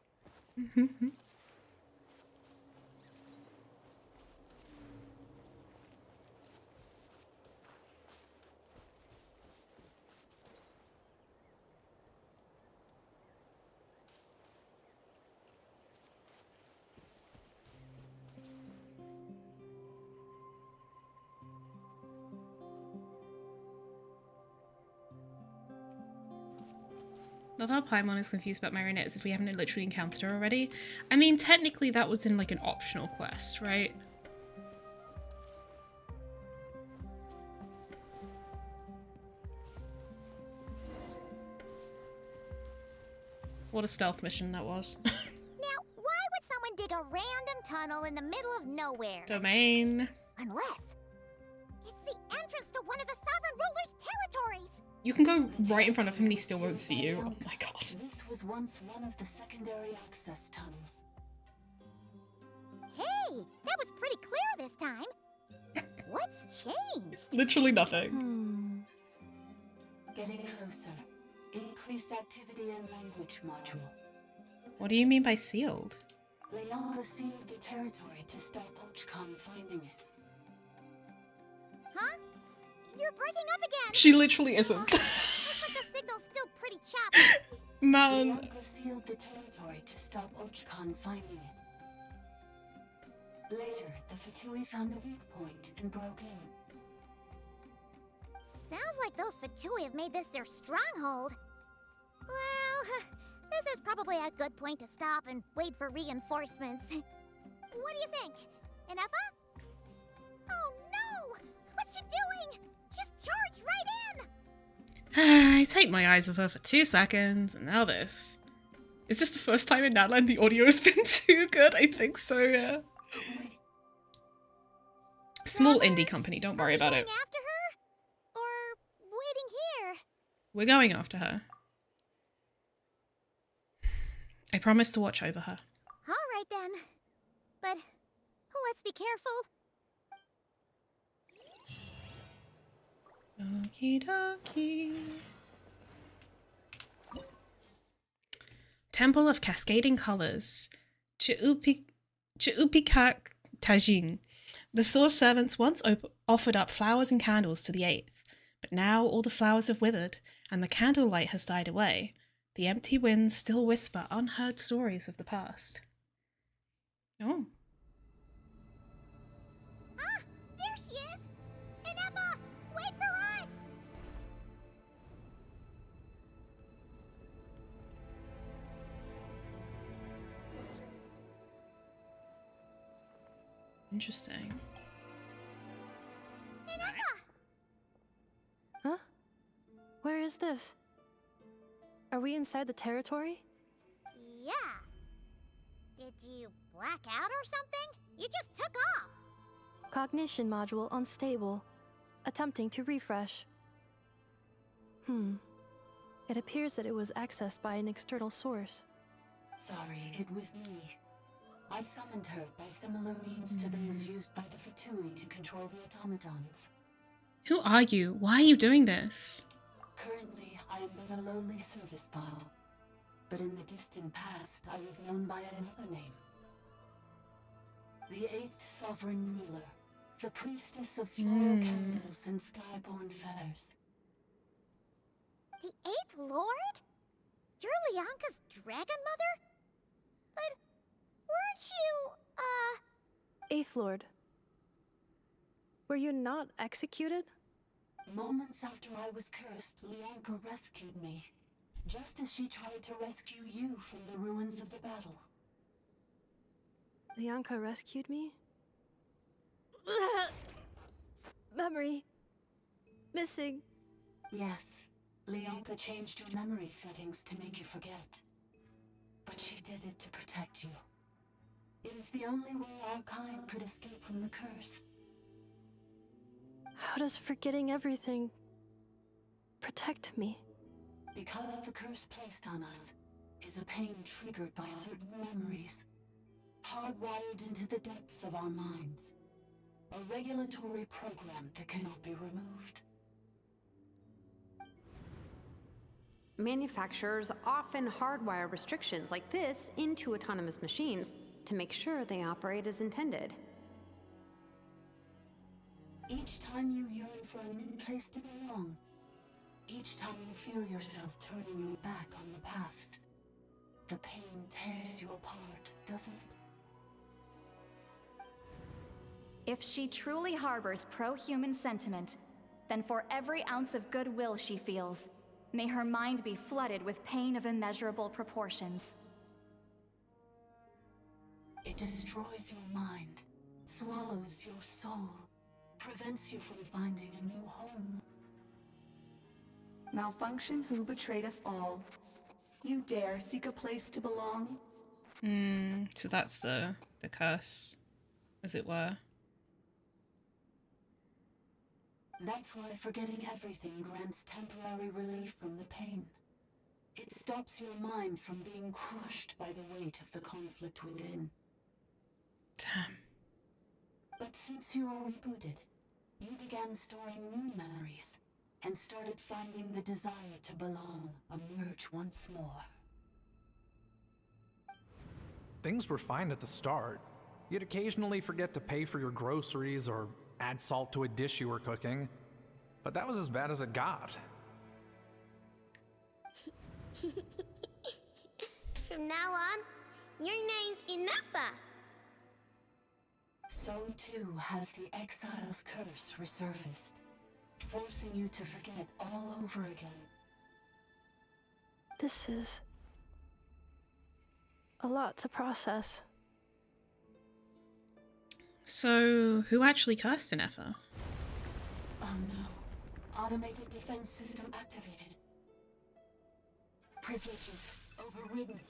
Love how Paimon is confused about Marionette as if we haven't literally encountered her already. I mean, technically that was in like an optional quest, right? What a stealth mission that was. Now, why would someone dig a random tunnel in the middle of nowhere? Domain. Unless it's the entrance to one of the Sovereign Ruler's territories. You can go right in front of him and he still won't see you. Oh my god. This was once one of the secondary access tunnels. Hey, that was pretty clear this time. What's changed? Literally nothing. Getting closer. Increased activity and language module. What do you mean by sealed? Leonka sealed the territory to stop Ochcon finding it. Huh? You're breaking up again. She literally isn't. Looks like the signal's still pretty choppy. Man. Leonka sealed the territory to stop Ochcon finding it. Later, the Fatui found a weak point and broke in. Sounds like those Fatui have made this their stronghold. Well, this is probably a good point to stop and wait for reinforcements. What do you think? Ineffa? Oh no! What's she doing? Just charge right in! I take my eyes off her for 2 seconds, and now this. Is this the first time in Natlan the audio has been too good? I think so, yeah. Small indie company, don't worry about it. After her? Or waiting here? We're going after her. I promise to watch over her. Alright then. But let's be careful. Okie dokie. Temple of Cascading Colors. Chiupikak Tajin. The Source servants once offered up flowers and candles to the 8th, but now all the flowers have withered, and the candlelight has died away. The empty winds still whisper unheard stories of the past. Oh. Ah! There she is! Ineffa! Wait for us! Interesting. Ineffa! Huh? Where is this? Are we inside the territory? Yeah. Did you black out or something? You just took off. Cognition module unstable. Attempting to refresh. It appears that it was accessed by an external source. Sorry, it was me. I summoned her by similar means to those used by the Fatui to control the automatons. Who are you? Why are you doing this? Currently, I am but a lowly service bottle. But in the distant past, I was known by another name. The 8th Sovereign Ruler, the priestess of floral candles and skyborn feathers. The 8th Lord? You're Leonka's dragon mother? But weren't you, 8th Lord. Were you not executed? Moments after I was cursed, Leonka rescued me. Just as she tried to rescue you from the ruins of the battle. Leonka rescued me? Memory. Missing. Yes. Leonka changed your memory settings to make you forget. But she did it to protect you. It is the only way our kind could escape from the curse. How does forgetting everything protect me? Because the curse placed on us is a pain triggered by certain memories, hardwired into the depths of our minds. A regulatory program that cannot be removed. Manufacturers often hardwire restrictions like this into autonomous machines to make sure they operate as intended. Each time you yearn for a new place to belong, each time you feel yourself turning your back on the past, the pain tears you apart, doesn't it? If she truly harbors pro-human sentiment, then for every ounce of goodwill she feels, may her mind be flooded with pain of immeasurable proportions. It destroys your mind, swallows your soul, prevents you from finding a new home. Malfunction who betrayed us all. You dare seek a place to belong? So that's the curse, as it were. That's why forgetting everything grants temporary relief from the pain. It stops your mind from being crushed by the weight of the conflict within. Damn. But since you are rebooted, you began storing new memories and started finding the desire to belong emerge once more. Things were fine at the start. You'd occasionally forget to pay for your groceries or add salt to a dish you were cooking, but that was as bad as it got. From now on, your name's Ineffa. So too has the exile's curse resurfaced, forcing you to forget all over again. This is a lot to process. So, who actually cursed Ineffa? Oh no. Automated defense system activated. Privileges overridden.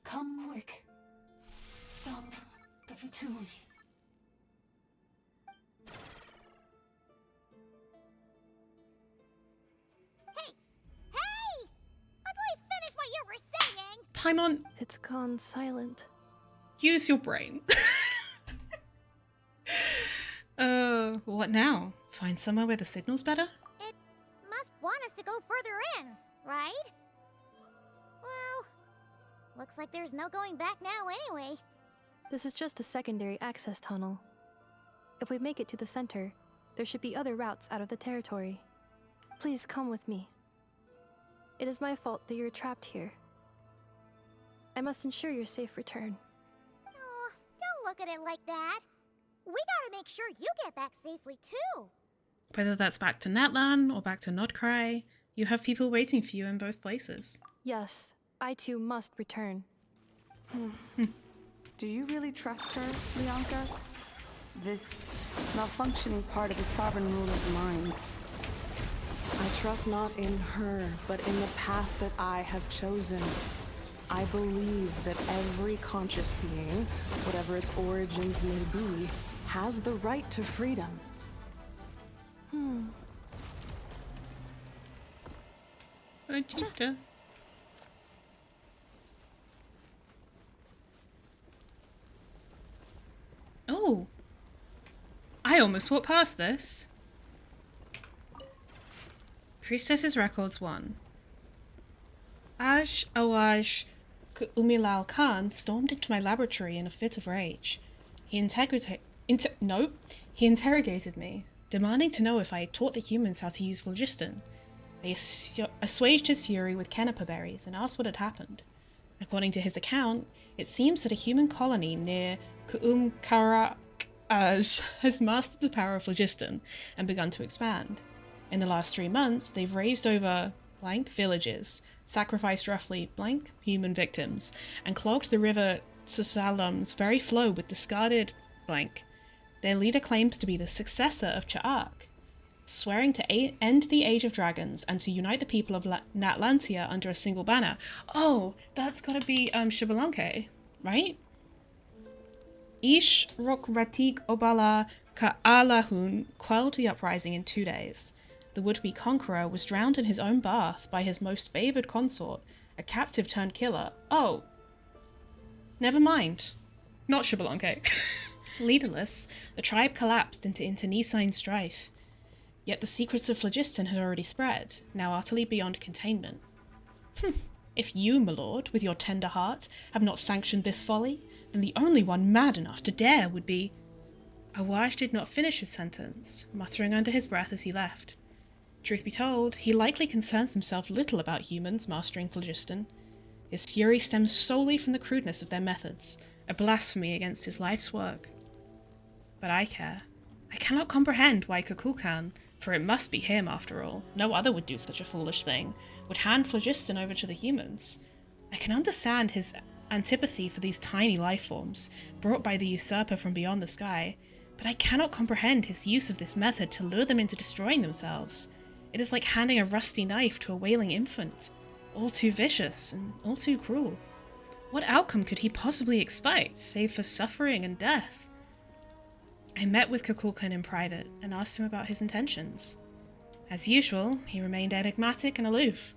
Come quick. Stop the Fatui. Finish what you were saying! Paimon, It's gone silent. use your brain. What now? Find somewhere where the signal's better? It must want us to go further in, right? Well, looks like there's no going back now anyway. This is just a secondary access tunnel. If we make it to the center, there should be other routes out of the territory. Please come with me. It is my fault that you're trapped here. I must ensure your safe return. Oh, don't look at it like that. We gotta make sure you get back safely too. Whether that's back to Natlan or back to Nodcry, you have people waiting for you in both places. Yes, I too must return. Do you really trust her, Leonka? This malfunctioning part of the sovereign ruler's mind. I trust not in her, but in the path that I have chosen. I believe that every conscious being, whatever its origins may be, has the right to freedom. Vegeta. Oh! I almost walked past this. Priestess's Records 1. Awaj Umilal Khan stormed into my laboratory in a fit of rage. He interrogated me, demanding to know if I had taught the humans how to use phlogiston. They assuaged his fury with Kennepa berries and asked what had happened. According to his account, it seems that a human colony near Karak has mastered the power of phlogiston and begun to expand. In the last 3 months, they've raised over blank villages, sacrificed roughly blank human victims, and clogged the river Tsasalam's very flow with discarded blank. Their leader claims to be the successor of Cha'ak. swearing to end the Age of Dragons and to unite the people of Natlantia under a single banner. Oh, that's gotta be Xbalanque, right? Ish Rokratik Obala Ka'alahun quelled the uprising in 2 days. The would-be conqueror was drowned in his own bath by his most favoured consort, a captive-turned-killer. Oh. Never mind. Not Xbalanque. Leaderless, the tribe collapsed into internecine strife. Yet the secrets of phlogiston had already spread, now utterly beyond containment. If you, my lord, with your tender heart, have not sanctioned this folly, then the only one mad enough to dare would be... Awaj did not finish his sentence, muttering under his breath as he left. Truth be told, he likely concerns himself little about humans mastering phlogiston. His fury stems solely from the crudeness of their methods, a blasphemy against his life's work. But I care. I cannot comprehend why Kukulkan, for it must be him after all, no other would do such a foolish thing, would hand phlogiston over to the humans. I can understand his antipathy for these tiny life forms, brought by the usurper from beyond the sky, but I cannot comprehend his use of this method to lure them into destroying themselves. It is like handing a rusty knife to a wailing infant, all too vicious and all too cruel. What outcome could he possibly expect, save for suffering and death? I met with Kukulkan in private and asked him about his intentions. As usual, he remained enigmatic and aloof.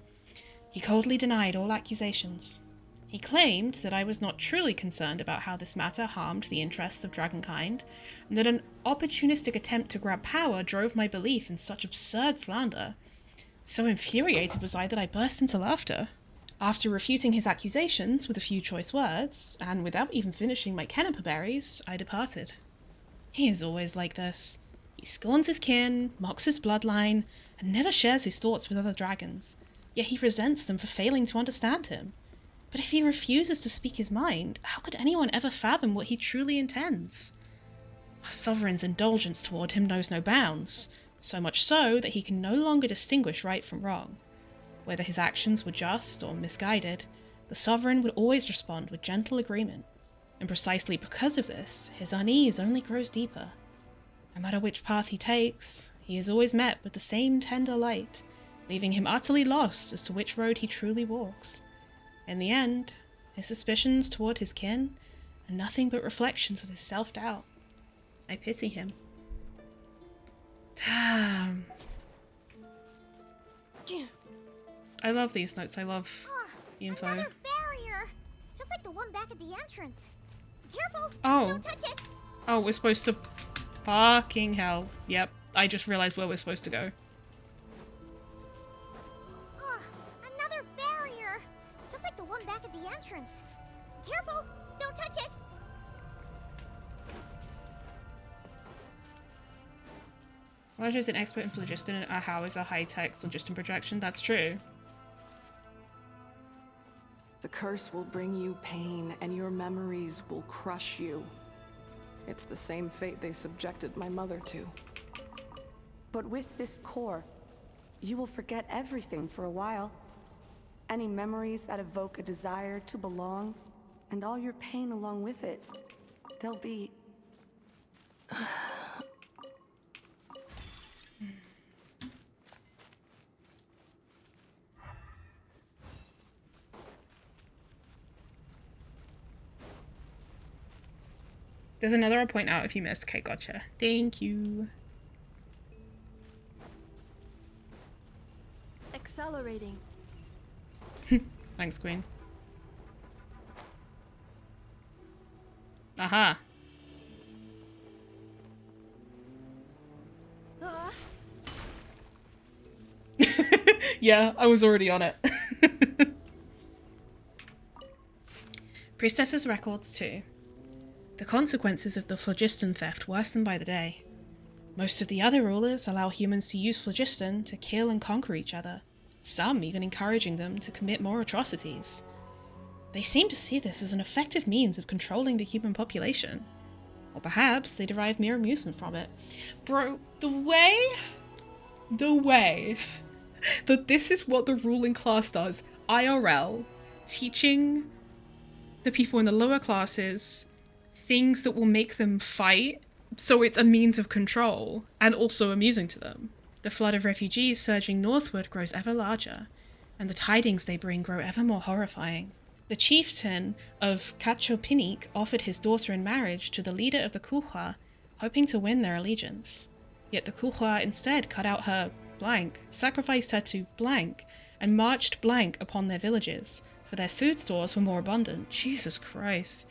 He coldly denied all accusations. He claimed that I was not truly concerned about how this matter harmed the interests of dragonkind, and that an opportunistic attempt to grab power drove my belief in such absurd slander. So infuriated was I that I burst into laughter. After refuting his accusations with a few choice words, and without even finishing my Kenneper berries, I departed. He is always like this. He scorns his kin, mocks his bloodline, and never shares his thoughts with other dragons, yet he resents them for failing to understand him. But if he refuses to speak his mind, how could anyone ever fathom what he truly intends? Our sovereign's indulgence toward him knows no bounds, so much so that he can no longer distinguish right from wrong. Whether his actions were just or misguided, the sovereign would always respond with gentle agreement, and precisely because of this, his unease only grows deeper. No matter which path he takes, he is always met with the same tender light, leaving him utterly lost as to which road he truly walks. In the end, his suspicions toward his kin are nothing but reflections of his self-doubt. I pity him. Damn. I love these notes. I love the info. Another barrier! Just like the one back at the entrance. Careful! Oh. Don't touch it! Oh, we're supposed to... Fucking hell. Yep. I just realized where we're supposed to go. Another barrier! Just like the one back at the entrance. Careful! Don't touch it! Raj is an expert in phlogiston and Ahau is a high-tech phlogiston projection. That's true. The curse will bring you pain, and your memories will crush you. It's the same fate they subjected my mother to. But with this core, you will forget everything for a while. Any memories that evoke a desire to belong, and all your pain along with it, they'll be... There's another I'll point out if you missed. Okay, gotcha. Thank you. Accelerating. Thanks, Queen. Aha. Yeah, I was already on it. Priestess's records too. The consequences of the phlogiston theft worsen by the day. Most of the other rulers allow humans to use phlogiston to kill and conquer each other, some even encouraging them to commit more atrocities. They seem to see this as an effective means of controlling the human population. Or perhaps they derive mere amusement from it. Bro, the way that this is what the ruling class does, IRL, teaching the people in the lower classes things that will make them fight, so it's a means of control and also amusing to them. The flood of refugees surging northward grows ever larger, and the tidings they bring grow ever more horrifying. The chieftain of Kachopinik offered his daughter in marriage to the leader of the Kuhua, hoping to win their allegiance. Yet the Kuhua instead cut out her blank, sacrificed her to blank, and marched blank upon their villages, for their food stores were more abundant. Jesus Christ.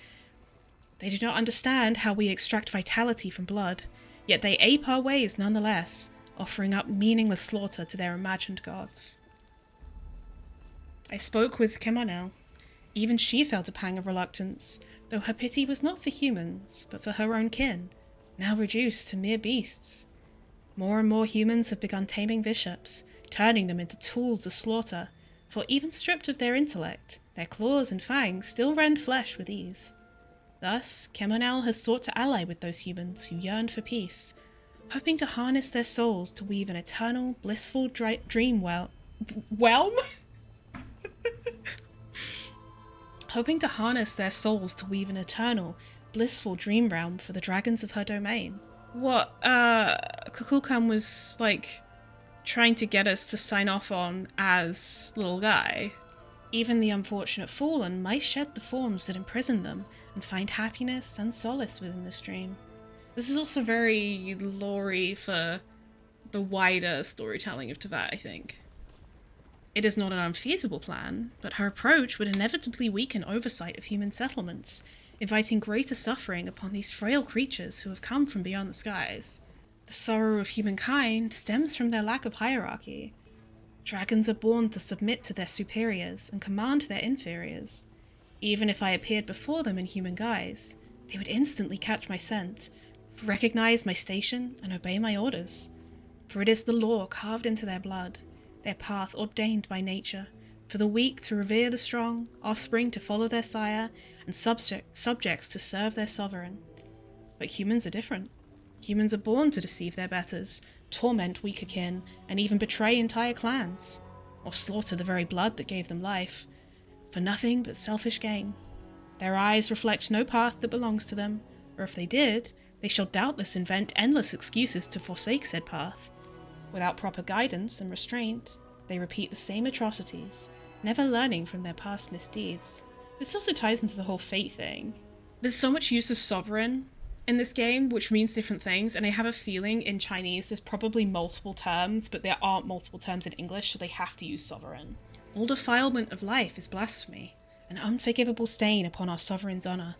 They do not understand how we extract vitality from blood, yet they ape our ways nonetheless, offering up meaningless slaughter to their imagined gods. I spoke with Kemonel. Even she felt a pang of reluctance, though her pity was not for humans, but for her own kin, now reduced to mere beasts. More and more humans have begun taming bishops, turning them into tools to slaughter, for even stripped of their intellect, their claws and fangs still rend flesh with ease. Thus, Kemonel has sought to ally with those humans who yearned for peace, hoping to harness their souls to weave an eternal, blissful dream realm? Hoping to harness their souls to weave an eternal, blissful dream realm for the dragons of her domain. What, Kukulkan was, like, trying to get us to sign off on as little guy. Even the unfortunate fallen might shed the forms that imprison them and find happiness and solace within this dream. This is also very lore-y for the wider storytelling of Teyvat, I think. It is not an unfeasible plan, but her approach would inevitably weaken oversight of human settlements, inviting greater suffering upon these frail creatures who have come from beyond the skies. The sorrow of humankind stems from their lack of hierarchy. Dragons are born to submit to their superiors and command their inferiors. Even if I appeared before them in human guise, they would instantly catch my scent, recognize my station, and obey my orders. For it is the law carved into their blood, their path ordained by nature, for the weak to revere the strong, offspring to follow their sire, and subjects to serve their sovereign. But humans are different. Humans are born to deceive their betters, torment weaker kin, and even betray entire clans, or slaughter the very blood that gave them life, for nothing but selfish gain. Their eyes reflect no path that belongs to them, or if they did, they shall doubtless invent endless excuses to forsake said path. Without proper guidance and restraint, they repeat the same atrocities, never learning from their past misdeeds. This also ties into the whole fate thing. There's so much use of sovereign in this game, which means different things, and I have a feeling in Chinese there's probably multiple terms, but there aren't multiple terms in English, so they have to use sovereign. All defilement of life is blasphemy, an unforgivable stain upon our sovereign's honour.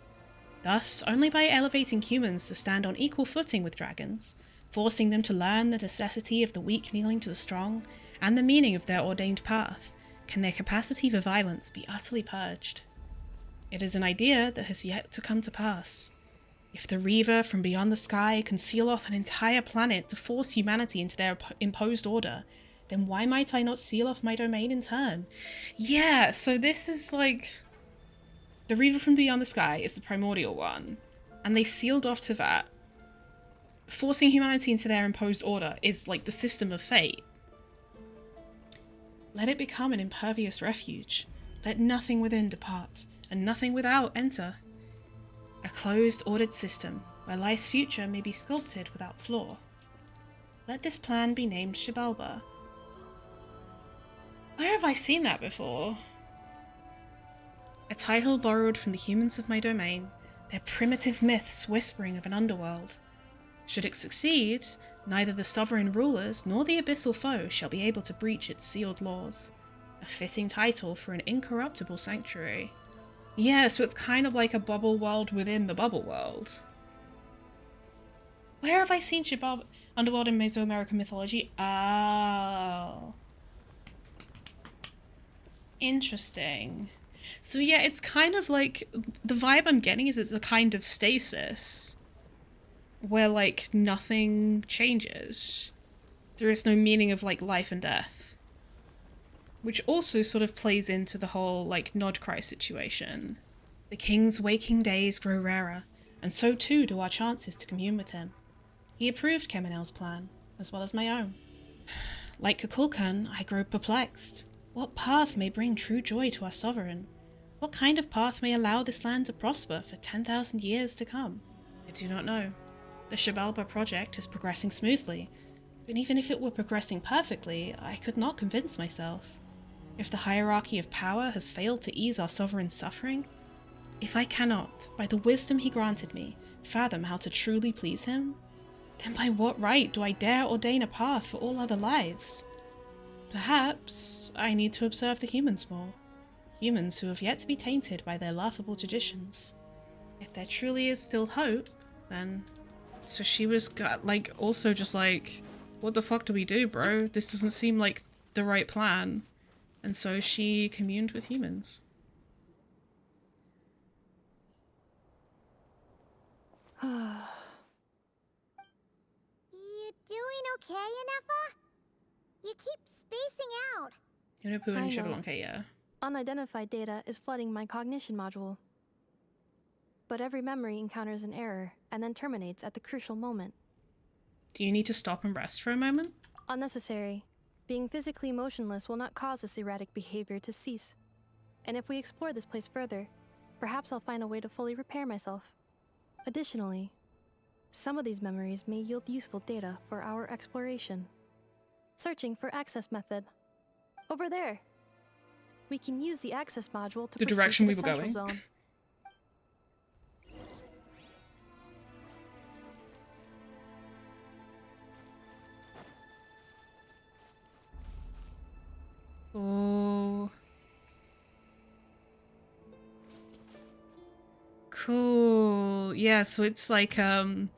Thus, only by elevating humans to stand on equal footing with dragons, forcing them to learn the necessity of the weak kneeling to the strong, and the meaning of their ordained path, can their capacity for violence be utterly purged. It is an idea that has yet to come to pass. If the Reaver from beyond the sky can seal off an entire planet to force humanity into their imposed order, then why might I not seal off my domain in turn? Yeah, so this is like... The Reaver from beyond the sky is the primordial one, and they sealed off Teyvat. Forcing humanity into their imposed order is like the system of fate. Let it become an impervious refuge. Let nothing within depart, and nothing without enter. A closed, ordered system, where life's future may be sculpted without flaw. Let this plan be named Xibalba. Where have I seen that before? A title borrowed from the humans of my domain, their primitive myths whispering of an underworld. Should it succeed, neither the sovereign rulers nor the abyssal foe shall be able to breach its sealed laws. A fitting title for an incorruptible sanctuary. Yeah, so it's kind of like a bubble world within the bubble world. Where have I seen underworld in Mesoamerican mythology? Oh. Interesting. So yeah, it's kind of like, the vibe I'm getting is it's a kind of stasis, where like nothing changes. There is no meaning of like life and death. Which also sort of plays into the whole like Nodcry situation. The king's waking days grow rarer, and so too do our chances to commune with him. He approved Kemonel's plan, as well as my own. Like Kukulkan, I grow perplexed. What path may bring true joy to our sovereign? What kind of path may allow this land to prosper for 10,000 years to come? I do not know. The Xibalba project is progressing smoothly, But even if it were progressing perfectly, I could not convince myself. If the hierarchy of power has failed to ease our sovereign's suffering, if I cannot, by the wisdom he granted me, fathom how to truly please him, then by what right do I dare ordain a path for all other lives? Perhaps I need to observe the humans more. Humans who have yet to be tainted by their laughable traditions. If there truly is still hope, then... So she was, like, also just like, what the fuck do we do, bro? This doesn't seem like the right plan. And so she communed with humans. You doing okay, Ineffa? You keep spacing out. I know. Okay, yeah. Unidentified data is flooding my cognition module. But every memory encounters an error and then terminates at the crucial moment. Do you need to stop and rest for a moment? Unnecessary. Being physically motionless will not cause this erratic behavior to cease. And if we explore this place further, perhaps I'll find a way to fully repair myself. Additionally, some of these memories may yield useful data for our exploration. Searching for access method. Over there. We can use the access module to The proceed direction to we the were central going. zone. Oh. Cool. Yeah, so it's like a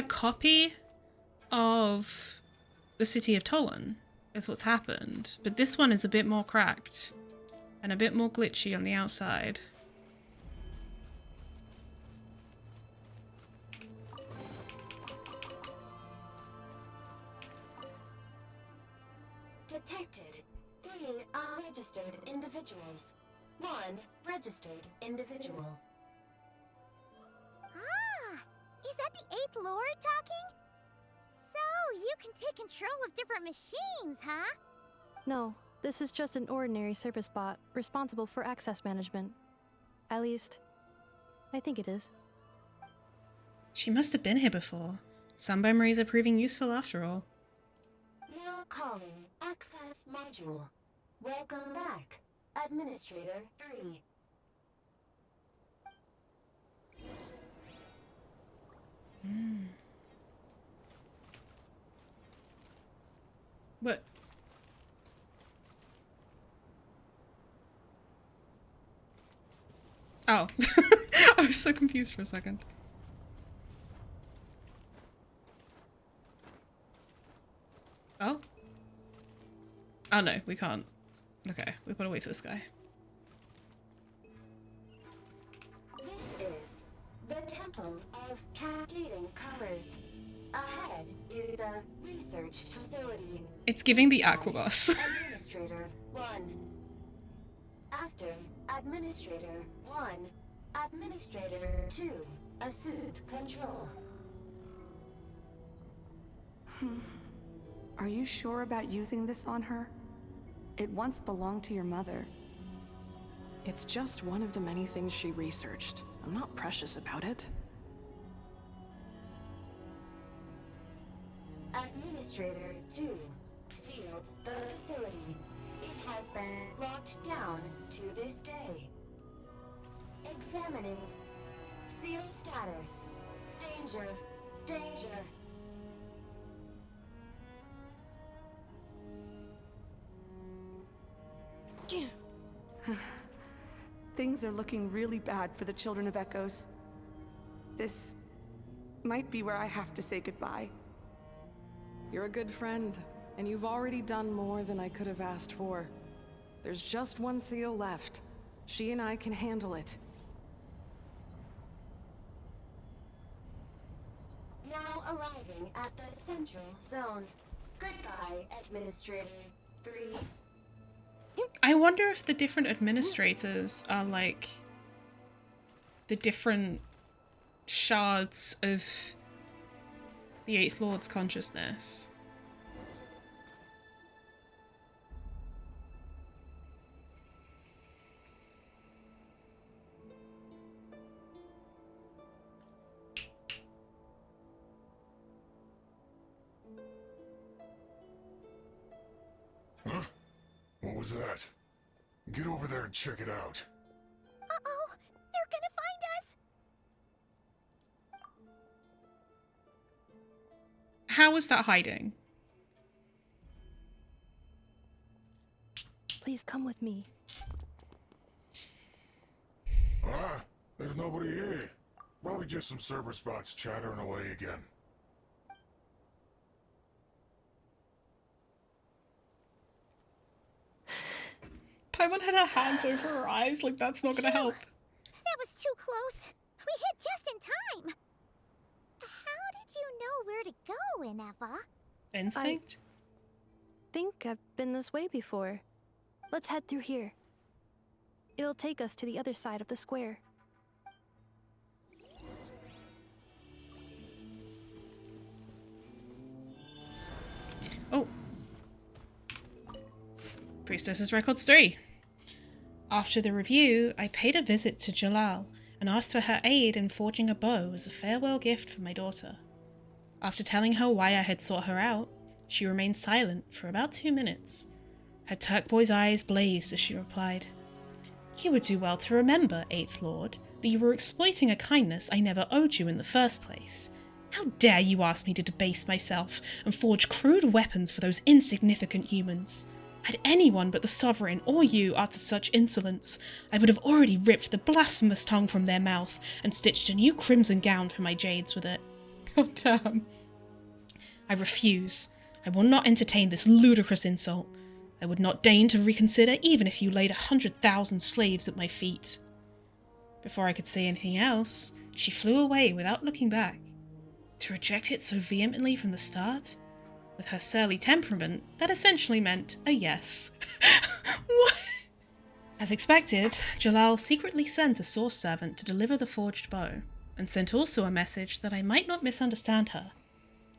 copy of the city of Tolan is what's happened. But this one is a bit more cracked and a bit more glitchy on the outside. Detected 3 unregistered individuals. 1 registered individual. Ah! Is that the 8th Lord talking? So, you can take control of different machines, huh? No, this is just an ordinary service bot responsible for access management. At least, I think it is. She must have been here before. Some memories are proving useful after all. Now calling access module. Welcome back, Administrator 3. What? Oh. I was so confused for a second. Oh? Oh no, we can't. Okay, we've got to wait for this guy. This is the Temple of Cascading Colors. Ahead is the research facility. It's giving the Aquabus. Administrator 1. After Administrator 1, Administrator 2 assumed control. Are you sure about using this on her? It once belonged to your mother. It's just one of the many things she researched. I'm not precious about it. Administrator 2 sealed the facility. It has been locked down to this day. Examining. Seal status. Danger. Danger. Things are looking really bad for the Children of Echoes. This might be where I have to say goodbye. You're a good friend, and you've already done more than I could have asked for. There's just one seal left. She and I can handle it. Now arriving at the central zone. Goodbye, Administrator 3. I wonder if the different administrators are like the different shards of the Eighth Lord's consciousness. Huh? What was that? Get over there and check it out. Uh-oh! They're gonna find us! How was that hiding? Please come with me. Ah, there's nobody here. Probably just some server spots chattering away again. Paimon had her hands over her eyes, like that's not gonna help. That was too close. We hit just in time. How did you know where to go, Ineffa? Instinct? I think I've been this way before. Let's head through here. It'll take us to the other side of the square. Oh. Priestess's Records 3. After the review, I paid a visit to Jalal and asked for her aid in forging a bow as a farewell gift for my daughter. After telling her why I had sought her out, she remained silent for about 2 minutes. Her turquoise eyes blazed as she replied, "You would do well to remember, Eighth Lord, that you were exploiting a kindness I never owed you in the first place. How dare you ask me to debase myself and forge crude weapons for those insignificant humans? Had anyone but the Sovereign or you uttered such insolence, I would have already ripped the blasphemous tongue from their mouth and stitched a new crimson gown for my jades with it. God damn. I refuse. I will not entertain this ludicrous insult. I would not deign to reconsider even if you laid 100,000 slaves at my feet." Before I could say anything else, she flew away without looking back. To reject it so vehemently from the start? With her surly temperament, that essentially meant a yes. What? As expected, Jalal secretly sent a source servant to deliver the forged bow, and sent also a message that I might not misunderstand her.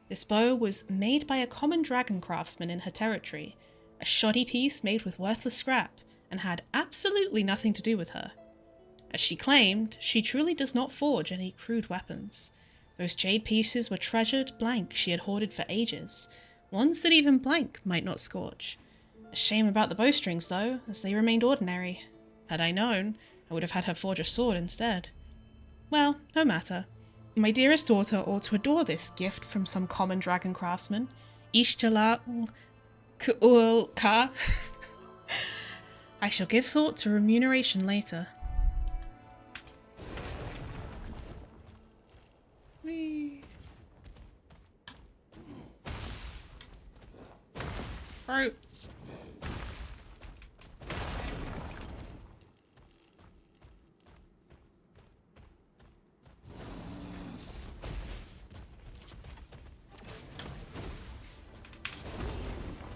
This bow was made by a common dragon craftsman in her territory, a shoddy piece made with worthless scrap, and had absolutely nothing to do with her. As she claimed, she truly does not forge any crude weapons. Those jade pieces were treasured blank she had hoarded for ages, ones that even blank might not scorch. A shame about the bowstrings though, as they remained ordinary. Had I known, I would have had her forge a sword instead. Well, no matter. My dearest daughter ought to adore this gift from some common dragon craftsman. Ishtalal Ku'ul Ka. I shall give thought to remuneration later. Whee. Fruit.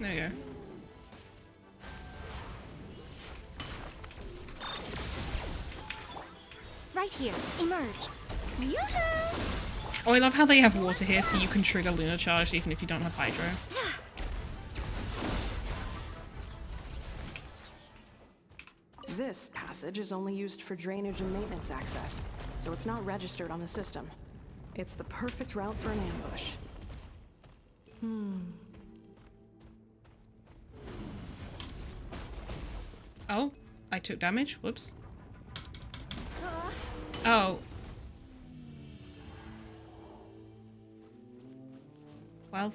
There you go. Right here. Emerge. Yoo-hoo! Oh, I love how they have water here so you can trigger Lunar Charge even if you don't have Hydro. This passage is only used for drainage and maintenance access, so it's not registered on the system. It's the perfect route for an ambush. Oh, I took damage? Whoops. Oh. Well.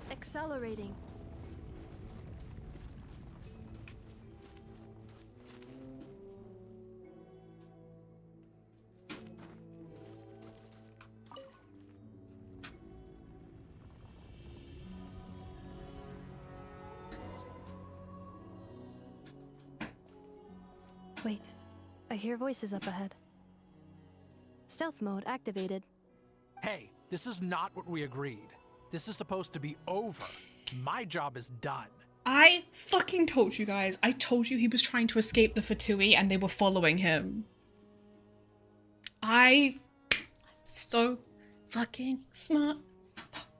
Accelerating. Wait, I hear voices up ahead. Stealth mode activated. Hey, this is not what we agreed. This is supposed to be over. My job is done. I fucking told you guys. I told you he was trying to escape the Fatui and they were following him. I'm so fucking smart.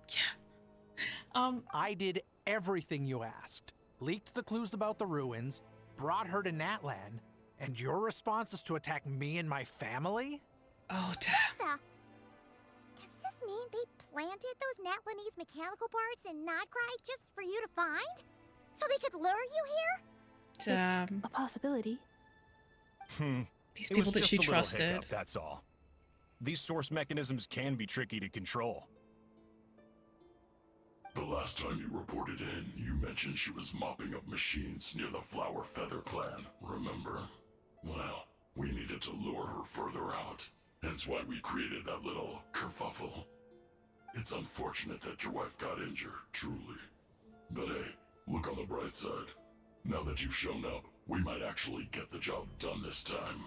Yeah. I did everything you asked. Leaked the clues about the ruins, brought her to Natlan, and your response is to attack me and my family? Oh, damn. Does this mean they planted those Natlanese mechanical parts in Nodcry just for you to find? So they could lure you here? Damn. It's a possibility. These It people was that just she a little trusted. hiccup, that's all. These source mechanisms can be tricky to control. The last time you reported in, you mentioned she was mopping up machines near the Flower Feather clan, remember? Well, we needed to lure her further out. Hence why we created that little kerfuffle. It's unfortunate that your wife got injured, truly. But hey, look on the bright side. Now that you've shown up, we might actually get the job done this time.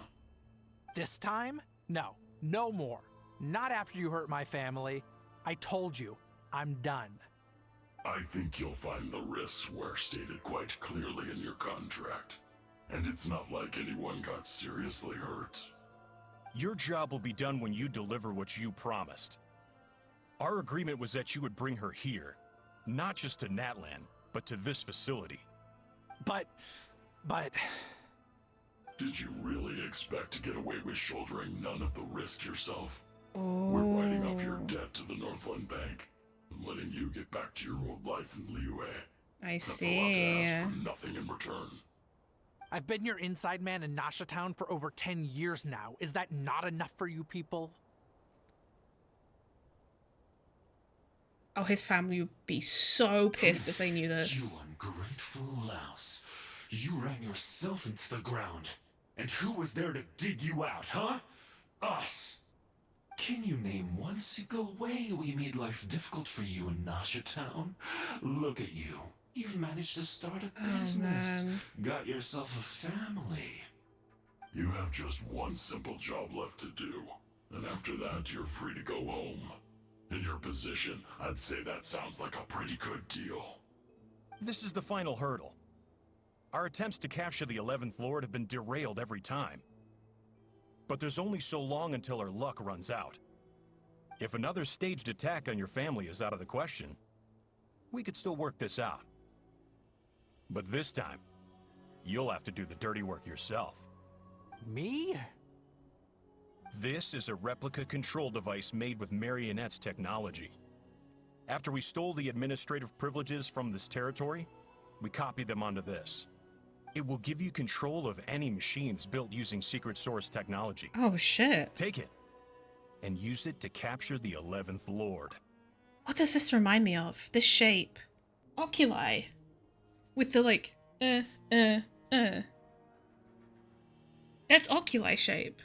This time? No. No more. Not after you hurt my family. I told you, I'm done. I think you'll find the risks were stated quite clearly in your contract. And it's not like anyone got seriously hurt. Your job will be done when you deliver what you promised. Our agreement was that you would bring her here, not just to Natlan, but to this facility. But... Did you really expect to get away with shouldering none of the risk yourself? We're writing off your debt to the Northland Bank and letting you get back to your old life in Liyue. I That's a lot to see. ask for nothing in return. I've been your inside man in Nasha Town for over 10 years now. Is that not enough for you people? Oh, his family would be so pissed if they knew this. You ungrateful louse. You ran yourself into the ground. And who was there to dig you out, huh? Us. Can you name one single way we made life difficult for you in Nasha Town? Look at you. You've managed to start a business. Man. Got yourself a family. You have just one simple job left to do. And after that, you're free to go home. In your position, I'd say that sounds like a pretty good deal. This is the final hurdle. Our attempts to capture the 11th Lord have been derailed every time. But there's only so long until our luck runs out. If another staged attack on your family is out of the question, we could still work this out. But this time, you'll have to do the dirty work yourself. Me? This is a replica control device made with Marionette's technology. After we stole the administrative privileges from this territory, we copied them onto this. It will give you control of any machines built using secret source technology. Oh, shit. Take it, and use it to capture the 11th Lord. What does this remind me of? This shape. Oculi. With the, like, That's oculi shape.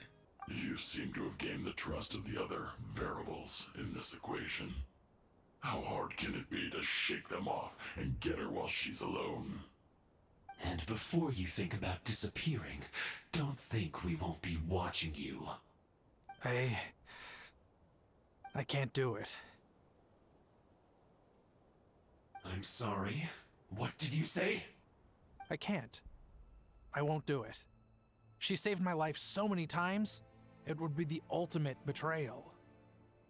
You seem to have gained the trust of the other variables in this equation. How hard can it be to shake them off and get her while she's alone? And before you think about disappearing, don't think we won't be watching you. I can't do it. I'm sorry. What did you say? I can't. I won't do it. She saved my life so many times, it would be the ultimate betrayal.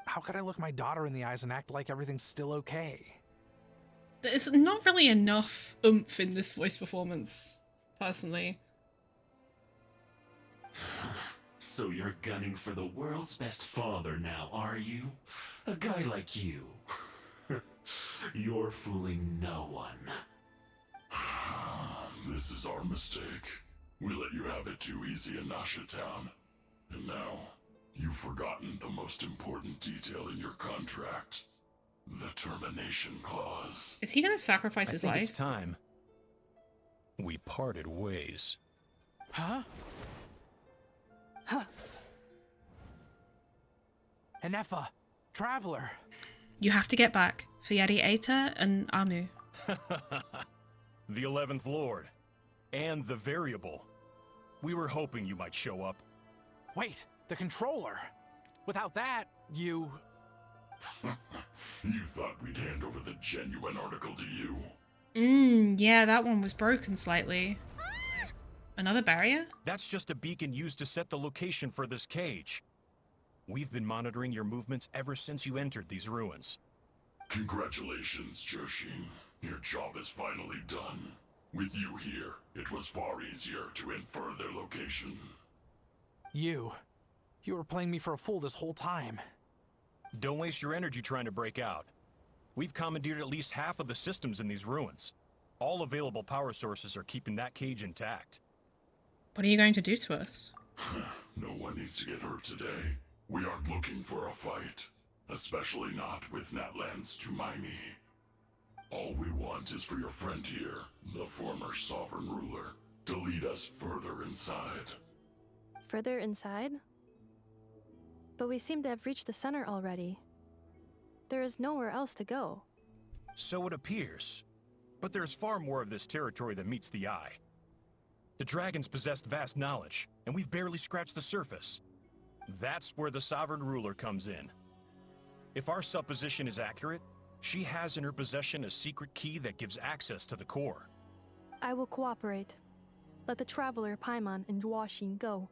How could I look my daughter in the eyes and act like everything's still okay? There's not really enough oomph in this voice performance, personally. So you're gunning for the world's best father now, are you? A guy like you. You're fooling no one. This is our mistake. We let you have it too easy in Nasha Town. And now, you've forgotten the most important detail in your contract. The termination clause. Is he gonna sacrifice his I think life? it's time. We parted ways. Huh? Huh. Ineffa, Traveler. You have to get back for Yadi Eta and Anu. The 11th Lord. And the Variable. We were hoping you might show up. Wait, the controller. Without that, you... You thought we'd hand over the genuine article to you? Yeah, that one was broken slightly. Another barrier? That's just a beacon used to set the location for this cage. We've been monitoring your movements ever since you entered these ruins. Congratulations, Joshin. Your job is finally done. With you here, it was far easier to infer their location. You were playing me for a fool this whole time. Don't waste your energy trying to break out. We've commandeered at least half of the systems in these ruins. All available power sources are keeping that cage intact. What are you going to do to us? No one needs to get hurt today. We aren't looking for a fight. Especially not with Natlan's Tumaini. All we want is for your friend here, the former sovereign ruler, to lead us further inside. Further inside? But we seem to have reached the center already. There is nowhere else to go. So it appears. But there's far more of this territory than meets the eye. The dragons possessed vast knowledge, and we've barely scratched the surface. That's where the sovereign ruler comes in. If our supposition is accurate, she has in her possession a secret key that gives access to the core. I will cooperate. Let the Traveler, Paimon, and Huaxin go.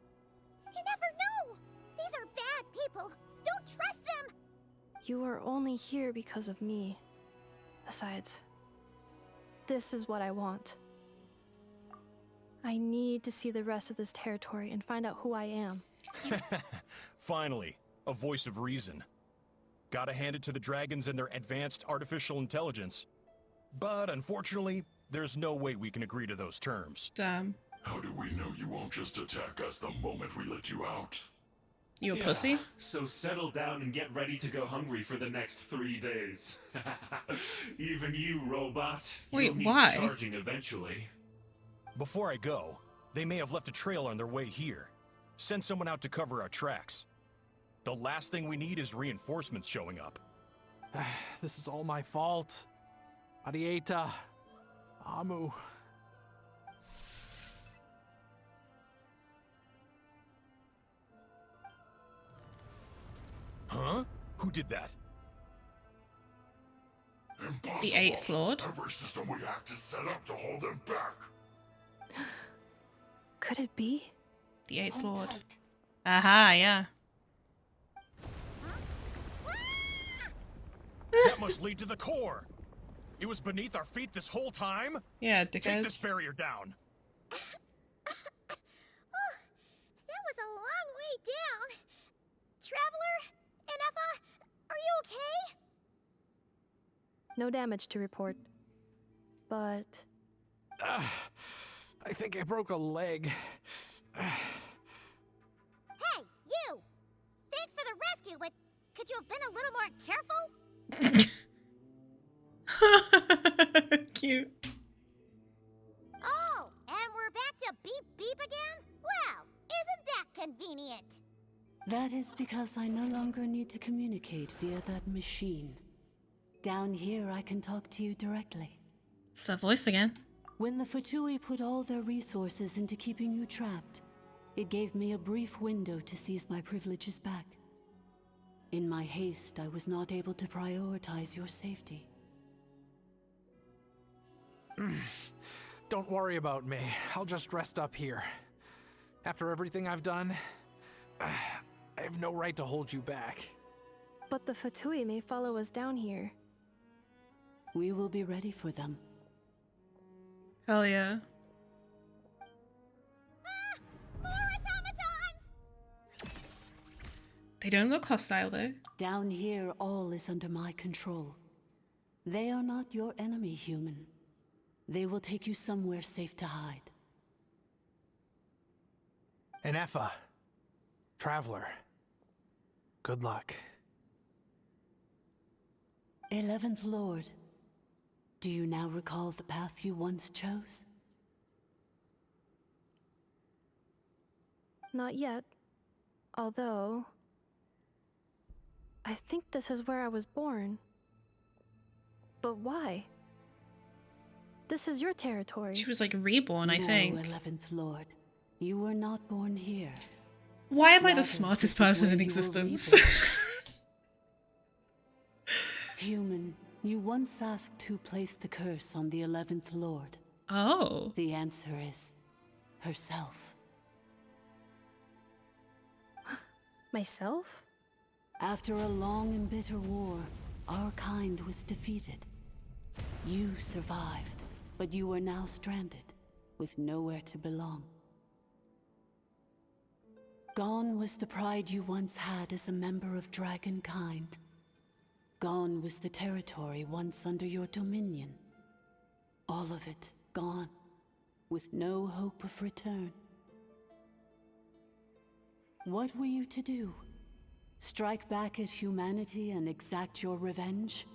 You never know! These are bad people! Don't trust them! You are only here because of me. Besides, this is what I want. I need to see the rest of this territory and find out who I am. Finally, a voice of reason. Gotta hand it to the dragons and their advanced artificial intelligence. But unfortunately, there's no way we can agree to those terms. Damn. How do we know you won't just attack us the moment we let you out? You a pussy? So settle down and get ready to go hungry for the next 3 days. Even you, robot. Wait, You'll need why? charging eventually. Before I go, they may have left a trail on their way here. Send someone out to cover our tracks. The last thing we need is reinforcements showing up. This is all my fault. Arieta. Amu. Huh? Who did that? Impossible. The 8th Lord? Every system we hacked is set up to hold them back. Could it be? The 8th Lord. Aha, yeah. That must lead to the core. It was beneath our feet this whole time? Yeah, Take dickheads. this barrier down. That was a long way down. Traveler? Ineffa? Are you okay? No damage to report. But... I think I broke a leg. Hey, you! Thanks for the rescue, but could you have been a little more careful? Cute. Oh, and we're back to beep beep again? Well, isn't that convenient? That is because I no longer need to communicate via that machine. Down here, I can talk to you directly. It's that voice again. When the Fatui put all their resources into keeping you trapped, it gave me a brief window to seize my privileges back. In my haste, I was not able to prioritize your safety. Don't worry about me. I'll just rest up here. After everything I've done, I have no right to hold you back. But the Fatui may follow us down here. We will be ready for them. Hell yeah. More automatons! They don't look hostile though. Down here, all is under my control. They are not your enemy, human. They will take you somewhere safe to hide. Ineffa. Traveler. Good luck. 11th Lord. Do you now recall the path you once chose? Not yet. Although... I think this is where I was born. But why? This is your territory. She was like reborn, I think. No, 11th Lord. You were not born here. Why am I the Rather, smartest this is person where in you were existence? reborn. Human, you once asked who placed the curse on the 11th Lord. Oh. The answer is herself. Myself? After a long and bitter war, our kind was defeated. You survived, but you are now stranded, with nowhere to belong. Gone was the pride you once had as a member of dragon kind. Gone was the territory once under your dominion. All of it gone, with no hope of return. What were you to do? Strike back at humanity and exact your revenge?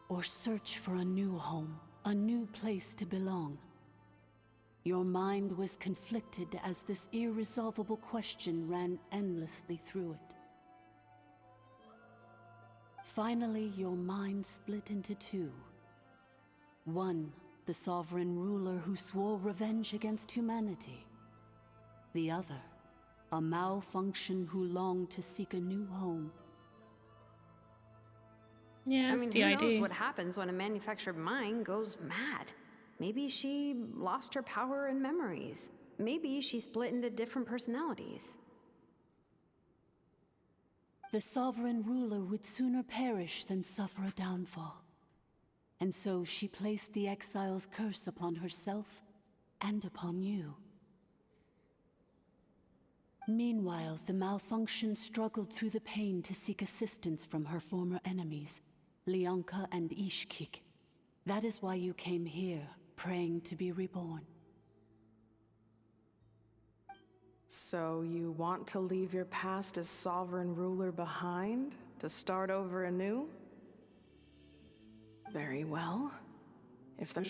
Or search for a new home, a new place to belong? Your mind was conflicted as this irresolvable question ran endlessly through it. Finally, your mind split into two. One, the sovereign ruler who swore revenge against humanity. The other, a malfunction who longed to seek a new home. Yeah, I that's mean, the who idea. knows what happens when a manufactured mind goes mad? Maybe she lost her power and memories. Maybe she split into different personalities. The sovereign ruler would sooner perish than suffer a downfall. And so she placed the exile's curse upon herself and upon you. Meanwhile, the malfunction struggled through the pain to seek assistance from her former enemies, Leonka and Ishkik. That is why you came here, praying to be reborn. So you want to leave your past as sovereign ruler behind, to start over anew? Very well. If the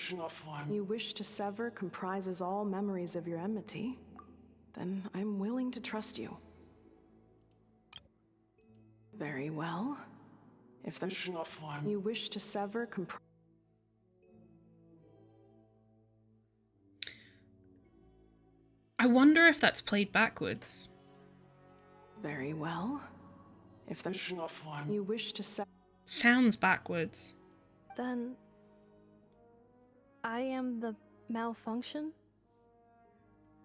you wish to sever comprises all memories of your enmity, then I'm willing to trust you. Very well. If the you wish to sever I wonder if that's played backwards. Very well. If the you wish to sounds backwards. Then I am the malfunction?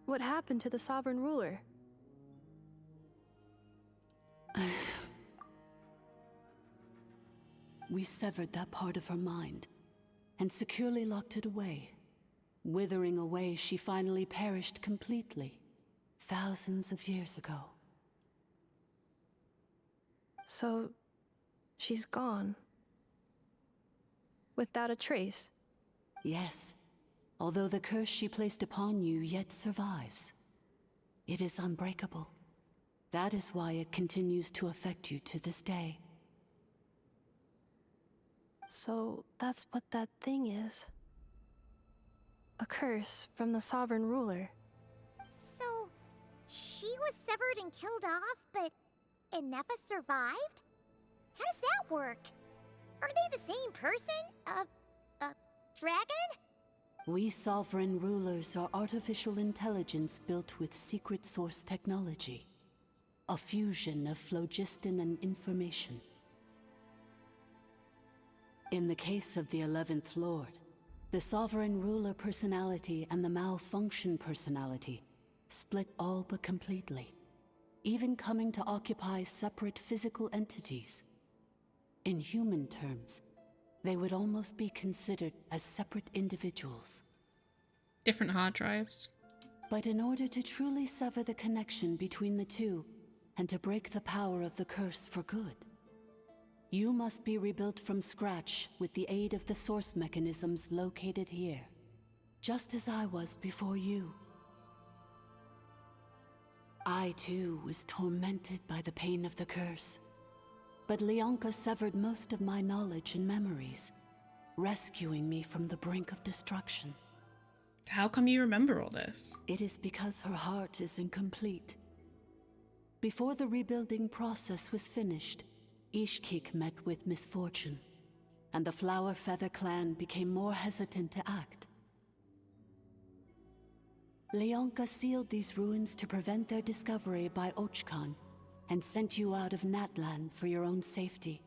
What happened to the sovereign ruler? We severed that part of her mind and securely locked it away. Withering away, she finally perished completely, thousands of years ago. So, she's gone. Without a trace? Yes, although the curse she placed upon you yet survives. It is unbreakable. That is why it continues to affect you to this day. So, that's what that thing is. A curse from the sovereign ruler. So, she was severed and killed off, but ineffa survived? How does that work? Are they the same person? Dragon? We sovereign rulers are artificial intelligence built with secret source technology. A fusion of phlogiston and information. In the case of the 11th Lord, the sovereign ruler personality and the malfunction personality split all but completely, even coming to occupy separate physical entities. In human terms, they would almost be considered as separate individuals. Different hard drives. But in order to truly sever the connection between the two, and to break the power of the curse for good, you must be rebuilt from scratch with the aid of the source mechanisms located here, just as I was before you. I too was tormented by the pain of the curse, but Leonka severed most of my knowledge and memories, rescuing me from the brink of destruction. How come you remember all this? It is because her heart is incomplete. Before the rebuilding process was finished, Ishkik met with misfortune, and the Flower Feather clan became more hesitant to act. Leonka sealed these ruins to prevent their discovery by ARCHON, and sent you out of Natlan for your own safety.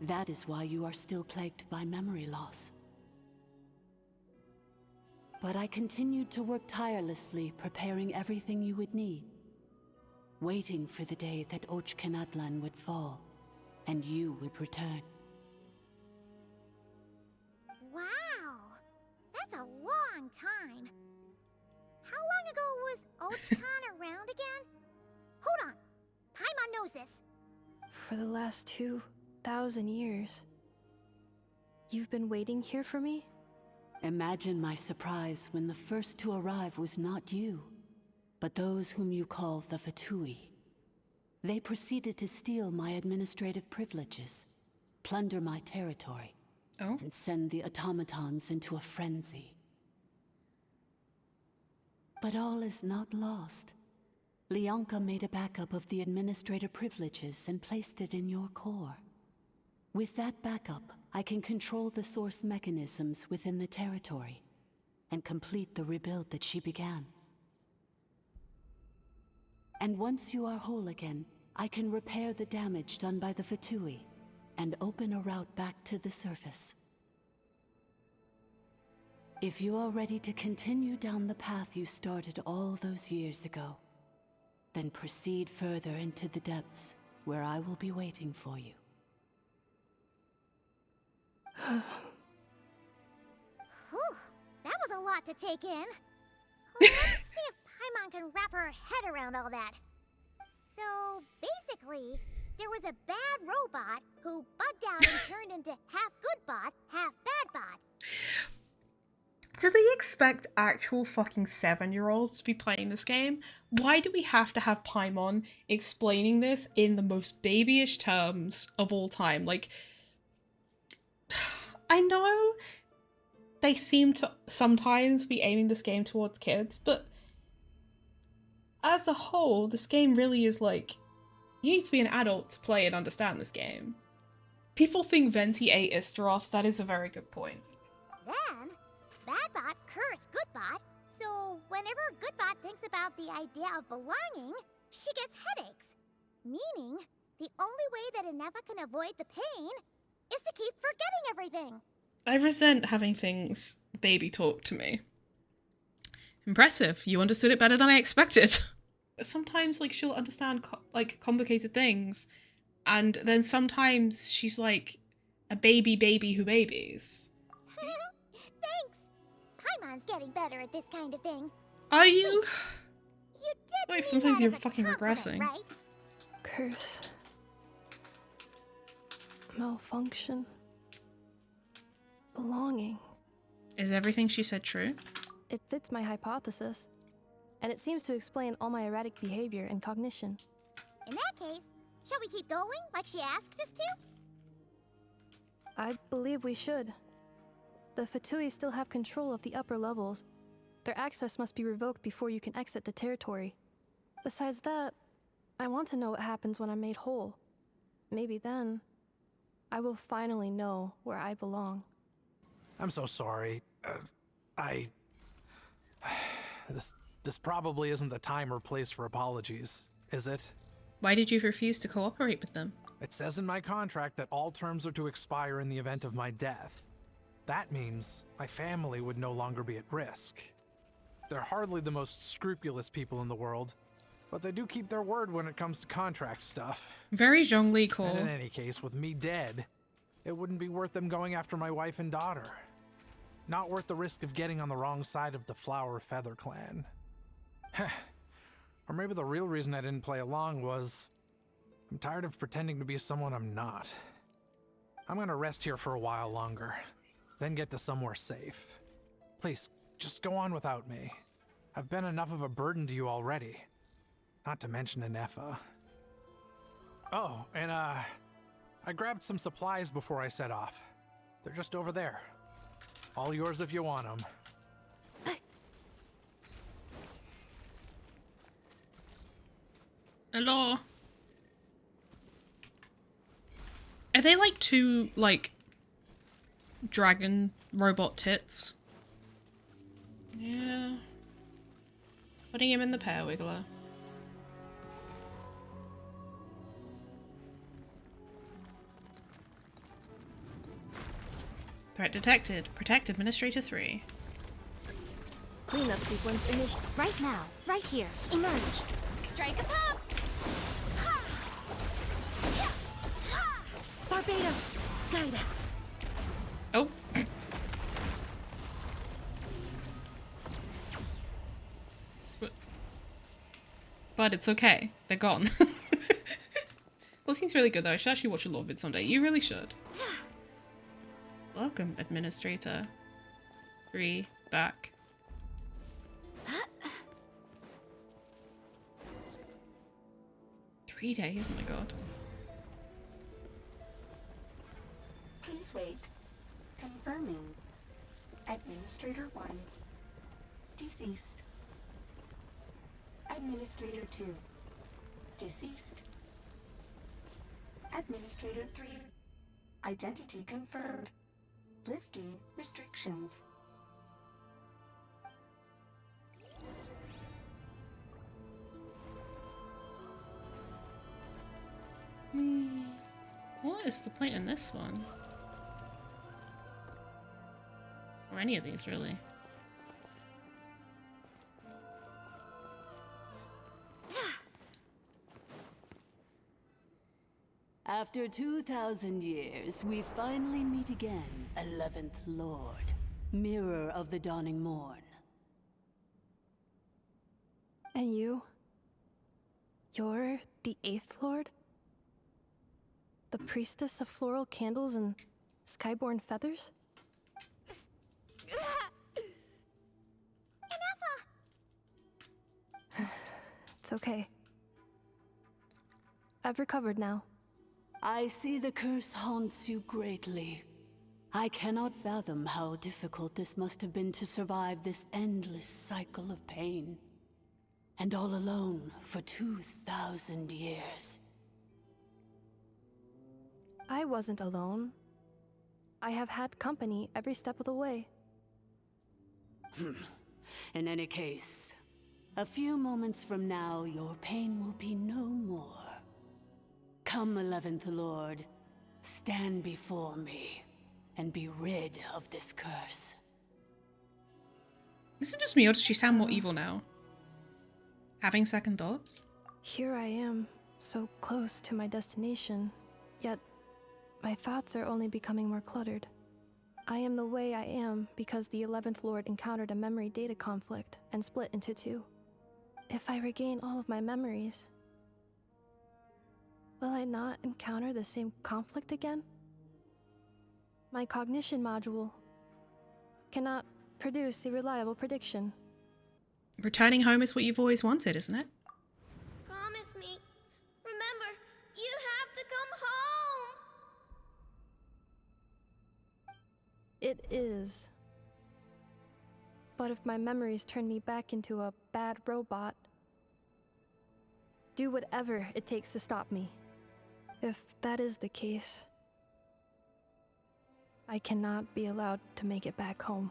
That is why you are still plagued by memory loss. But I continued to work tirelessly, preparing everything you would need, waiting for the day that Natlan would fall, and you would return. Wow! That's a long time. How long ago was ARCHON around again? Hold on! Paimon knows this. For the last 1,000 years. You've been waiting here for me? Imagine my surprise when the first to arrive was not you, but those whom you call the Fatui. They proceeded to steal my administrative privileges, plunder my territory, and send the automatons into a frenzy. But all is not lost. Leonka made a backup of the administrator privileges and placed it in your core. With that backup, I can control the source mechanisms within the territory and complete the rebuild that she began. And once you are whole again, I can repair the damage done by the Fatui and open a route back to the surface. If you are ready to continue down the path you started all those years ago, then proceed further into the depths, where I will be waiting for you. Whew, that was a lot to take in. Let's see if Paimon can wrap her head around all that. So, basically, there was a bad robot who bugged out and turned into half good bot, half bad bot. Do they expect actual fucking 7-year-olds to be playing this game? Why do we have to have Paimon explaining this in the most babyish terms of all time? Like, I know they seem to sometimes be aiming this game towards kids, but as a whole, this game really is like, you need to be an adult to play and understand this game. People think Venti ate Istaroth. That is a very good point. Then, Badbot cursed Goodbot, so whenever Goodbot thinks about the idea of belonging, she gets headaches. Meaning, the only way that Ineffa can avoid the pain is to keep forgetting everything. I resent having things baby talk to me. Impressive. You understood it better than I expected. Sometimes, like, she'll understand, complicated things, and then sometimes she's, like, a baby who babies. Thanks. Paimon's getting better at this kind of thing. Are you? You did Like, mean sometimes that you're as a fucking compliment, regressing. right? Curse. Malfunction. Belonging. Is everything she said true? It fits my hypothesis, and it seems to explain all my erratic behavior and cognition. In that case, shall we keep going like she asked us to? I believe we should. The Fatui still have control of the upper levels. Their access must be revoked before you can exit the territory. Besides that, I want to know what happens when I'm made whole. Maybe then, I will finally know where I belong. I'm so sorry. This probably isn't the time or place for apologies, is it? Why did you refuse to cooperate with them? It says in my contract that all terms are to expire in the event of my death. That means my family would no longer be at risk. They're hardly the most scrupulous people in the world, but they do keep their word when it comes to contract stuff. Very Zhongli call. And in any case, with me dead, it wouldn't be worth them going after my wife and daughter. Not worth the risk of getting on the wrong side of the Flower Feather clan. Or maybe the real reason I didn't play along was I'm tired of pretending to be someone I'm not. I'm gonna rest here for a while longer, then get to somewhere safe. Please, just go on without me. I've been enough of a burden to you already. Not to mention Ineffa. Oh, and I grabbed some supplies before I set off. They're just over there. All yours if you want them. Hello. Are they like two, like, dragon robot tits? Yeah. Putting him in the pear wiggler. Threat detected. Protect Administrator 3. Cleanup sequence initial. Right now, right here, emerge. Strike a pop! Barbados, guide us. Oh. But it's okay. They're gone. Well, it seems really good though. I should actually watch a lot of it someday. You really should. Welcome, Administrator. 3 back. $3, oh my god. Please wait. Confirming. Administrator 1. Deceased. Administrator 2. Deceased. Administrator 3. Identity confirmed. Lifting restrictions. What is the point in this one? Or any of these, really. After 2,000 years, we finally meet again, 11th Lord, Mirror of the Dawning Morn. And you? You're the 8th Lord? The priestess of floral candles and skyborn feathers? It's okay. I've recovered now. I see the curse haunts you greatly. I cannot fathom how difficult this must have been to survive this endless cycle of pain. And all alone for 2,000 years. I wasn't alone. I have had company every step of the way. In any case, a few moments from now, your pain will be no more. Come, 11th Lord, stand before me, and be rid of this curse. Is it just me, or does she sound more evil now? Having second thoughts? Here I am, so close to my destination, yet my thoughts are only becoming more cluttered. I am the way I am because the 11th Lord encountered a memory data conflict and split into 2. If I regain all of my memories, will I not encounter the same conflict again? My cognition module cannot produce a reliable prediction. Returning home is what you've always wanted, isn't it? Promise me. Remember, you have to come home. It is. But if my memories turn me back into a bad robot, do whatever it takes to stop me. If that is the case, I cannot be allowed to make it back home.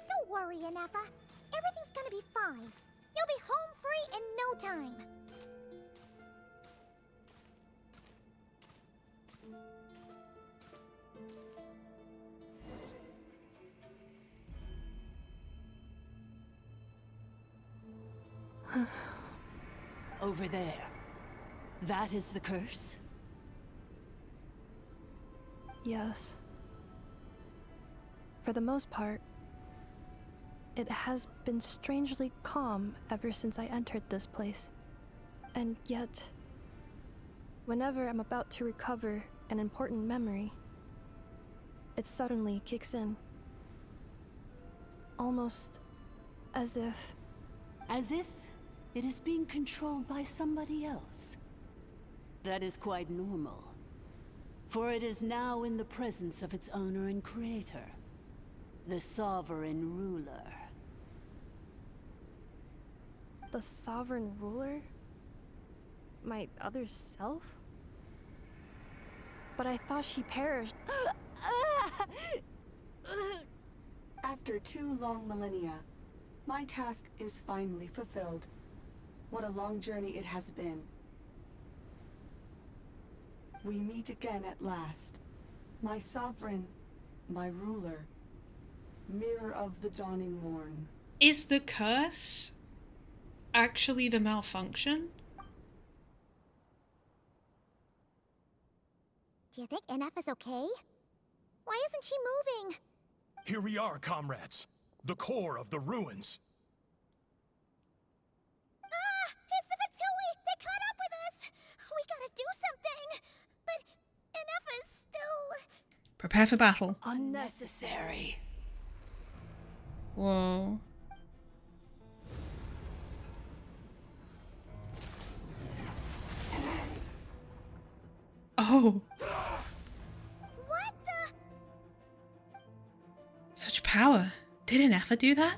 Don't worry, Ineffa. Everything's gonna be fine. You'll be home free in no time. Over there. That is the curse? Yes. For the most part, it has been strangely calm ever since I entered this place. And yet, whenever I'm about to recover an important memory, it suddenly kicks in. Almost as if... As if it is being controlled by somebody else. That is quite normal. For it is now in the presence of its owner and creator, the Sovereign Ruler. The Sovereign Ruler? My other self? But I thought she perished. After 2 long millennia, my task is finally fulfilled. What a long journey it has been. We meet again at last. My sovereign, my ruler, mirror of the dawning morn. Is the curse actually the malfunction? Do you think Ineffa's okay? Why isn't she moving? Here we are, comrades. The core of the ruins. Ah! It's the Fatui! They caught up with us! We gotta do something! But Ineffa's still... Prepare for battle. Unnecessary. Whoa. Oh. What the? Such power. Did Ineffa do that?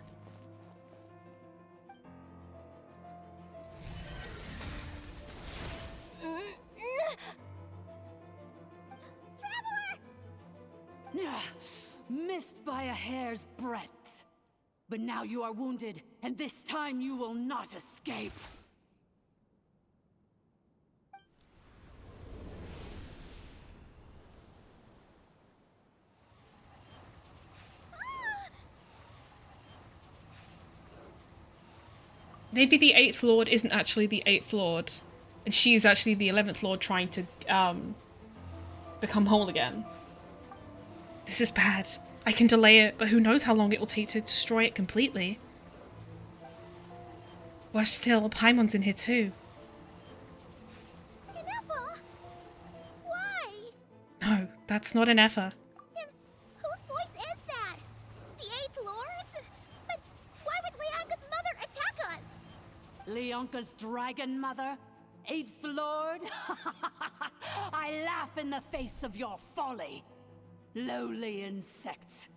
Missed by a hair's breadth. But now you are wounded, and this time you will not escape. Maybe the 8th Lord isn't actually the 8th Lord. And she is actually the 11th Lord trying to become whole again. This is bad. I can delay it, but who knows how long it will take to destroy it completely. Worse still, Paimon's in here too. Ineffa? Why? No, that's not Ineffa. Then whose voice is that? The 8th Lord's? But why would Leanka's mother attack us? Leonka's dragon mother? 8th Lord? I laugh in the face of your folly. Lowly insects.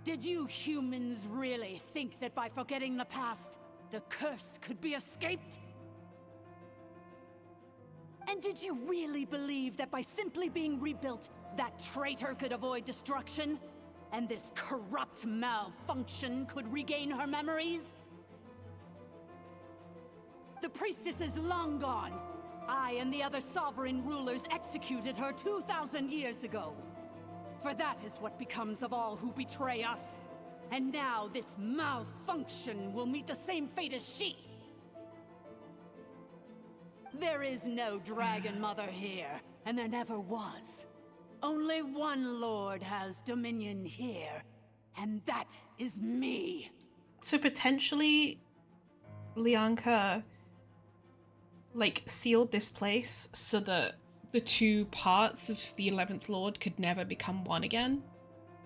Did you humans really think that by forgetting the past, the curse could be escaped? And did you really believe that by simply being rebuilt, that traitor could avoid destruction? And this corrupt malfunction could regain her memories? The priestess is long gone. I and the other sovereign rulers executed her 2,000 years ago. For that is what becomes of all who betray us. And now this malfunction will meet the same fate as she. There is no Dragon Mother here, and there never was. Only one Lord has dominion here, and that is me. So potentially, Leanka, like, sealed this place so that the two parts of the 11th Lord could never become one again,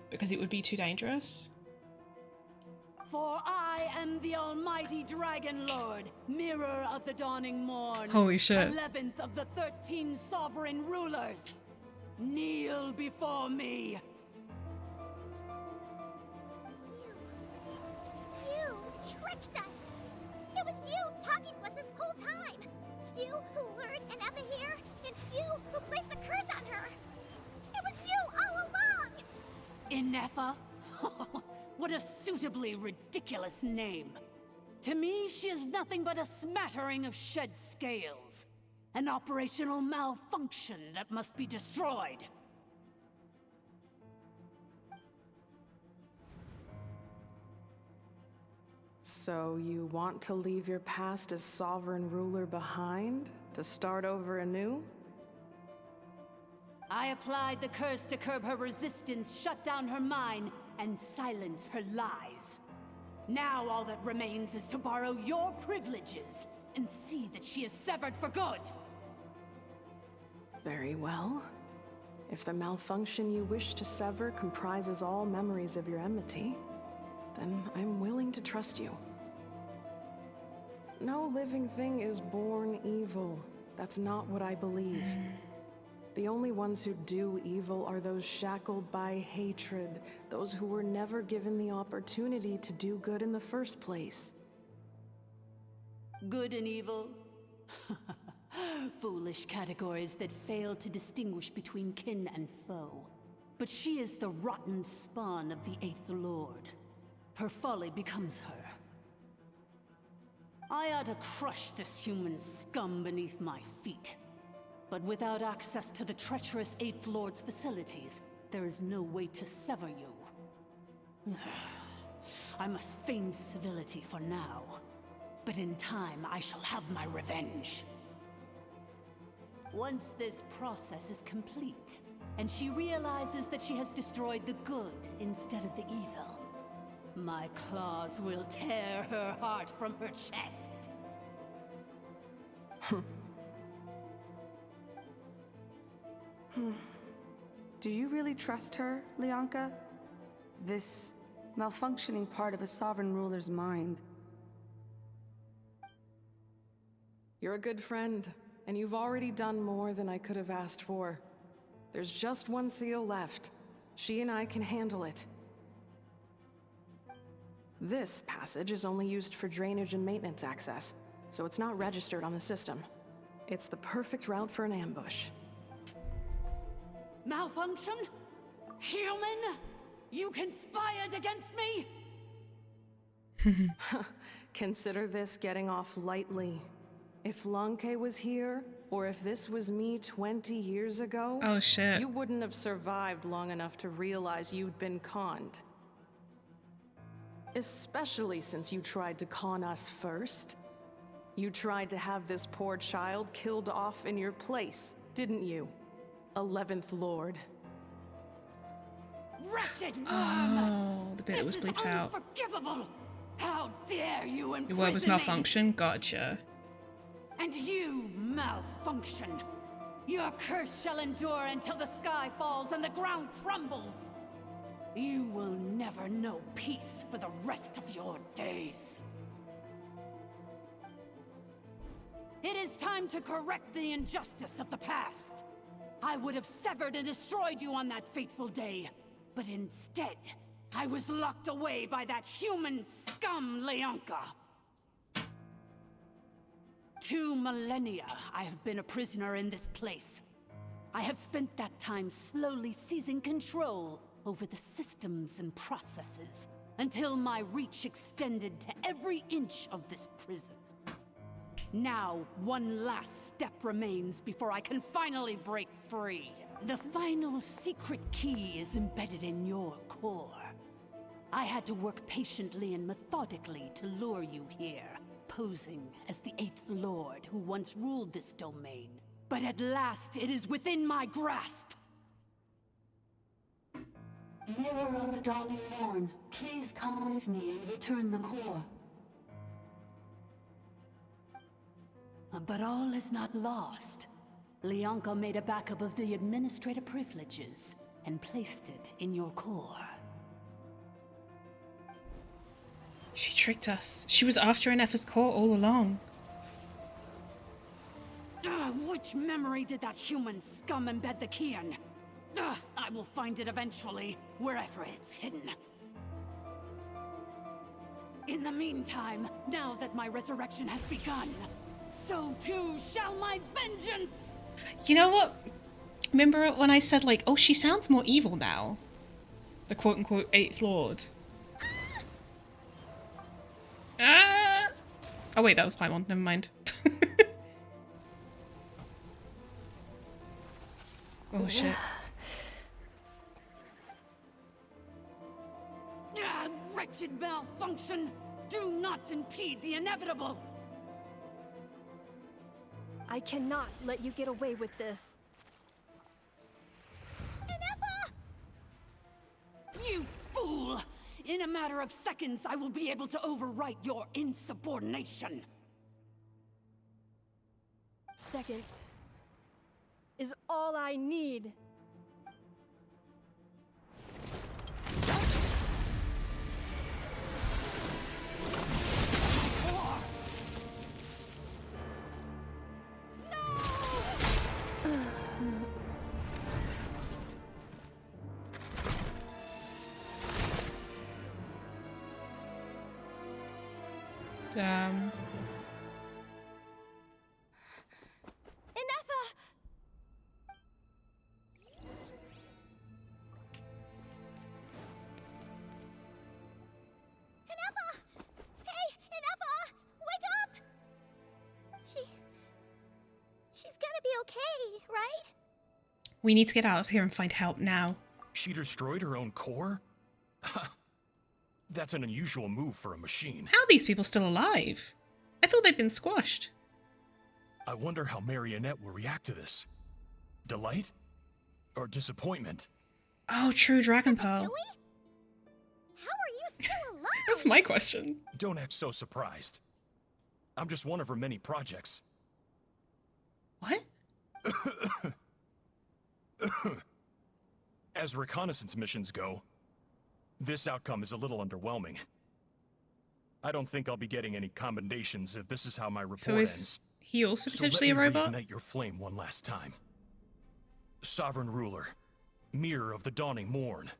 because it would be too dangerous. For I am the almighty Dragon Lord, mirror of the dawning morn. Holy shit. 11th of the 13 sovereign rulers. Kneel before me. You tricked us! It was you talking to us this whole time! You who lured Ineffa here, and you who placed the curse on her! It was you all along! Ineffa? What a suitably ridiculous name. To me, she is nothing but a smattering of shed scales. An operational malfunction that must be destroyed. So you want to leave your past as sovereign ruler behind? To start over anew? I applied the curse to curb her resistance, shut down her mind, and silence her lies. Now all that remains is to borrow your privileges and see that she is severed for good. Very well. If the malfunction you wish to sever comprises all memories of your enmity, then I'm willing to trust you. No living thing is born evil. That's not what I believe. The only ones who do evil are those shackled by hatred, those who were never given the opportunity to do good in the first place. Good and evil? Foolish categories that fail to distinguish between kin and foe. But she is the rotten spawn of the 8th Lord. Her folly becomes her. I ought to crush this human scum beneath my feet. But without access to the treacherous 8th Lord's facilities, there is no way to sever you. I must feign civility for now. But in time, I shall have my revenge. Once this process is complete, and she realizes that she has destroyed the good instead of the evil. My claws will tear her heart from her chest. Do you really trust her, Leonka? This malfunctioning part of a sovereign ruler's mind. You're a good friend, and you've already done more than I could have asked for. There's just one seal left. She and I can handle it. This passage is only used for drainage and maintenance access, so it's not registered on the system. It's the perfect route for an ambush. Malfunction? Human? You conspired against me? Consider this getting off lightly. If Lanke was here, or if this was me 20 years ago, oh shit, you wouldn't have survived long enough to realize you'd been conned. Especially since you tried to con us first. You tried to have this poor child killed off in your place, didn't you? 11th Lord. Wretched worm! oh, the bit that was bleeped out. Unforgivable! How dare you imprison Your word was malfunction. Gotcha. And you, malfunction! Your curse shall endure until the sky falls and the ground crumbles! You will never know peace for the rest of your days. It is time to correct the injustice of the past. I would have severed and destroyed you on that fateful day, but instead, I was locked away by that human scum, Leonka. 2 millennia I have been a prisoner in this place. I have spent that time slowly seizing control over the systems and processes, until my reach extended to every inch of this prison. Now, one last step remains before I can finally break free. The final secret key is embedded in your core. I had to work patiently and methodically to lure you here, posing as the 8th Lord who once ruled this domain. But at last, it is within my grasp. Mirror of the Dawning Morn, please come with me and return the core. But all is not lost. Leonka made a backup of the administrator privileges and placed it in your core. She tricked us. She was after Ineffa's core all along. Which memory did that human scum embed the key in? I will find it eventually, wherever it's hidden. In the meantime, now that my resurrection has begun, so too shall my vengeance! You know what? Remember when I said, like, oh, she sounds more evil now? The quote-unquote 8th Lord. Ah! Oh wait, that was Paimon. Never mind. Oh shit. Wretched malfunction! Do not impede the inevitable! I cannot let you get away with this. Ineffa! You fool! In a matter of seconds, I will be able to overwrite your insubordination. Seconds is all I need. Damn. Ineffa! Ineffa! Hey, Ineffa! Wake up! She's gonna be okay, right? We need to get out of here and find help now. She destroyed her own core? That's an unusual move for a machine. How are these people still alive? I thought they'd been squashed. I wonder how Marionette will react to this. Delight? or disappointment. Oh, true, Dragon Pearl. How are you still alive? That's my question. Don't act so surprised. I'm just one of her many projects. What? As reconnaissance missions go, this outcome is a little underwhelming. I don't think I'll be getting any commendations if this is how my report So is ends. he also potentially a So let me robot? reignite your flame one last time. Sovereign Ruler, Mirror of the Dawning Morn,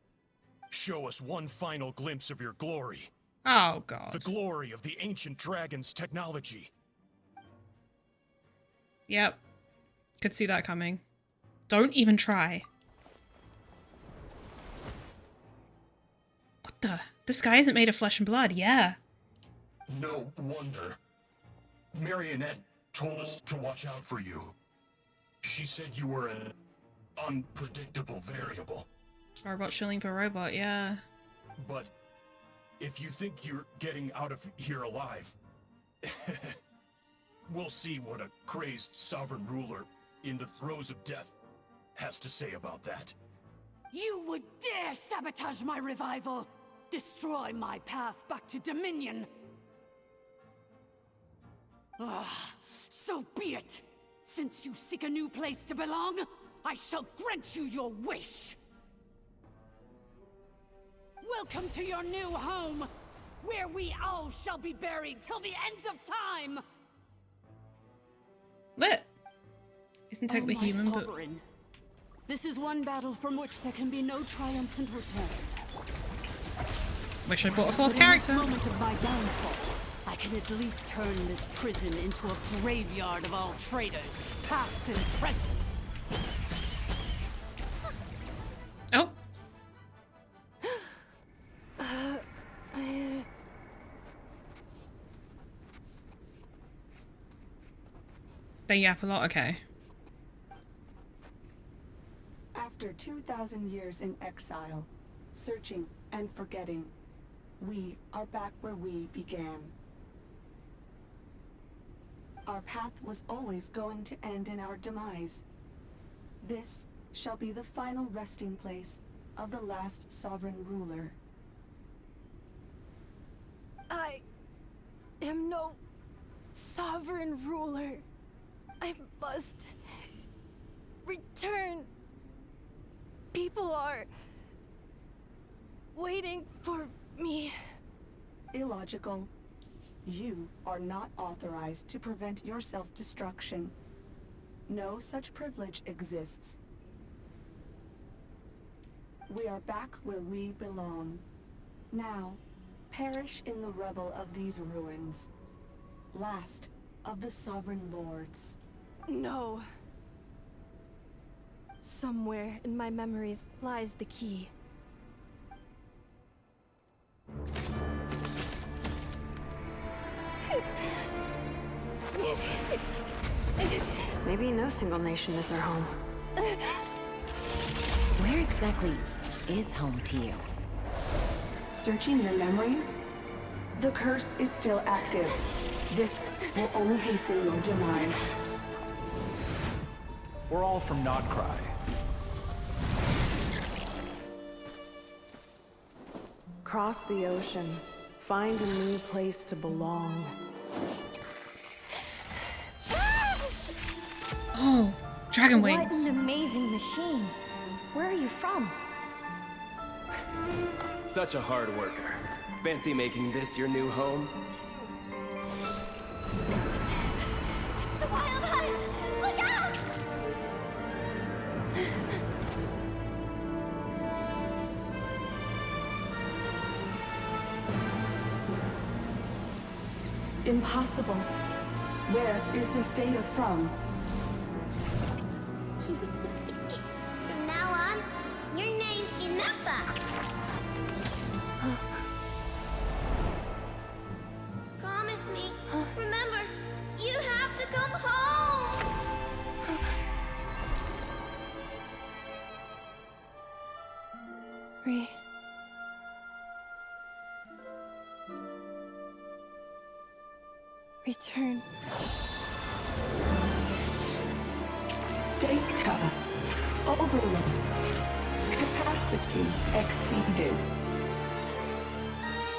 show us one final glimpse of your glory. Oh, God. The glory of the ancient dragon's technology. Yep. Could see that coming. Don't even try. What the? This guy isn't made of flesh and blood, yeah. No wonder. Marionette told us to watch out for you. She said you were an unpredictable variable. Robot shilling for robot, yeah. But if you think you're getting out of here alive, we'll see what a crazed sovereign ruler in the throes of death has to say about that. You would dare sabotage my revival! Destroy my path back to Dominion! Ah, so be it! Since you seek a new place to belong, I shall grant you your wish! Welcome to your new home, where we all shall be buried till the end of time! Lit. Isn't technically my human, but... sovereign. This is one battle from which there can be no triumphant return. Wish I brought a fourth But in this character. moment of my downfall, I can at least turn this prison into a graveyard of all traitors, past and present. Oh. They yap a lot, okay. After 2,000 years in exile, searching and forgetting, we are back where we began. Our path was always going to end in our demise. This shall be the final resting place of the last sovereign ruler. I am no sovereign ruler. I must return. People are waiting for me. Illogical. You are not authorized to prevent your self-destruction. No such privilege exists. We are back where we belong. Now, perish in the rubble of these ruins. Last of the sovereign lords. No. Somewhere in my memories lies the key. Maybe no single nation is our home. Where exactly is home to you? Searching your memories? The curse is still active. This will only hasten your demise. We're all from Nodcry. Cross the ocean. Find a new place to belong. Oh, dragon What wings. an amazing machine. Where are you from? Such a hard worker. Fancy making this your new home? The Wild Hunt! Look out! Impossible. Where is this data from? From now on, your name's Ineffa. Promise me. Remember, you have to come home. Return. Data. Overload. Capacity exceeded.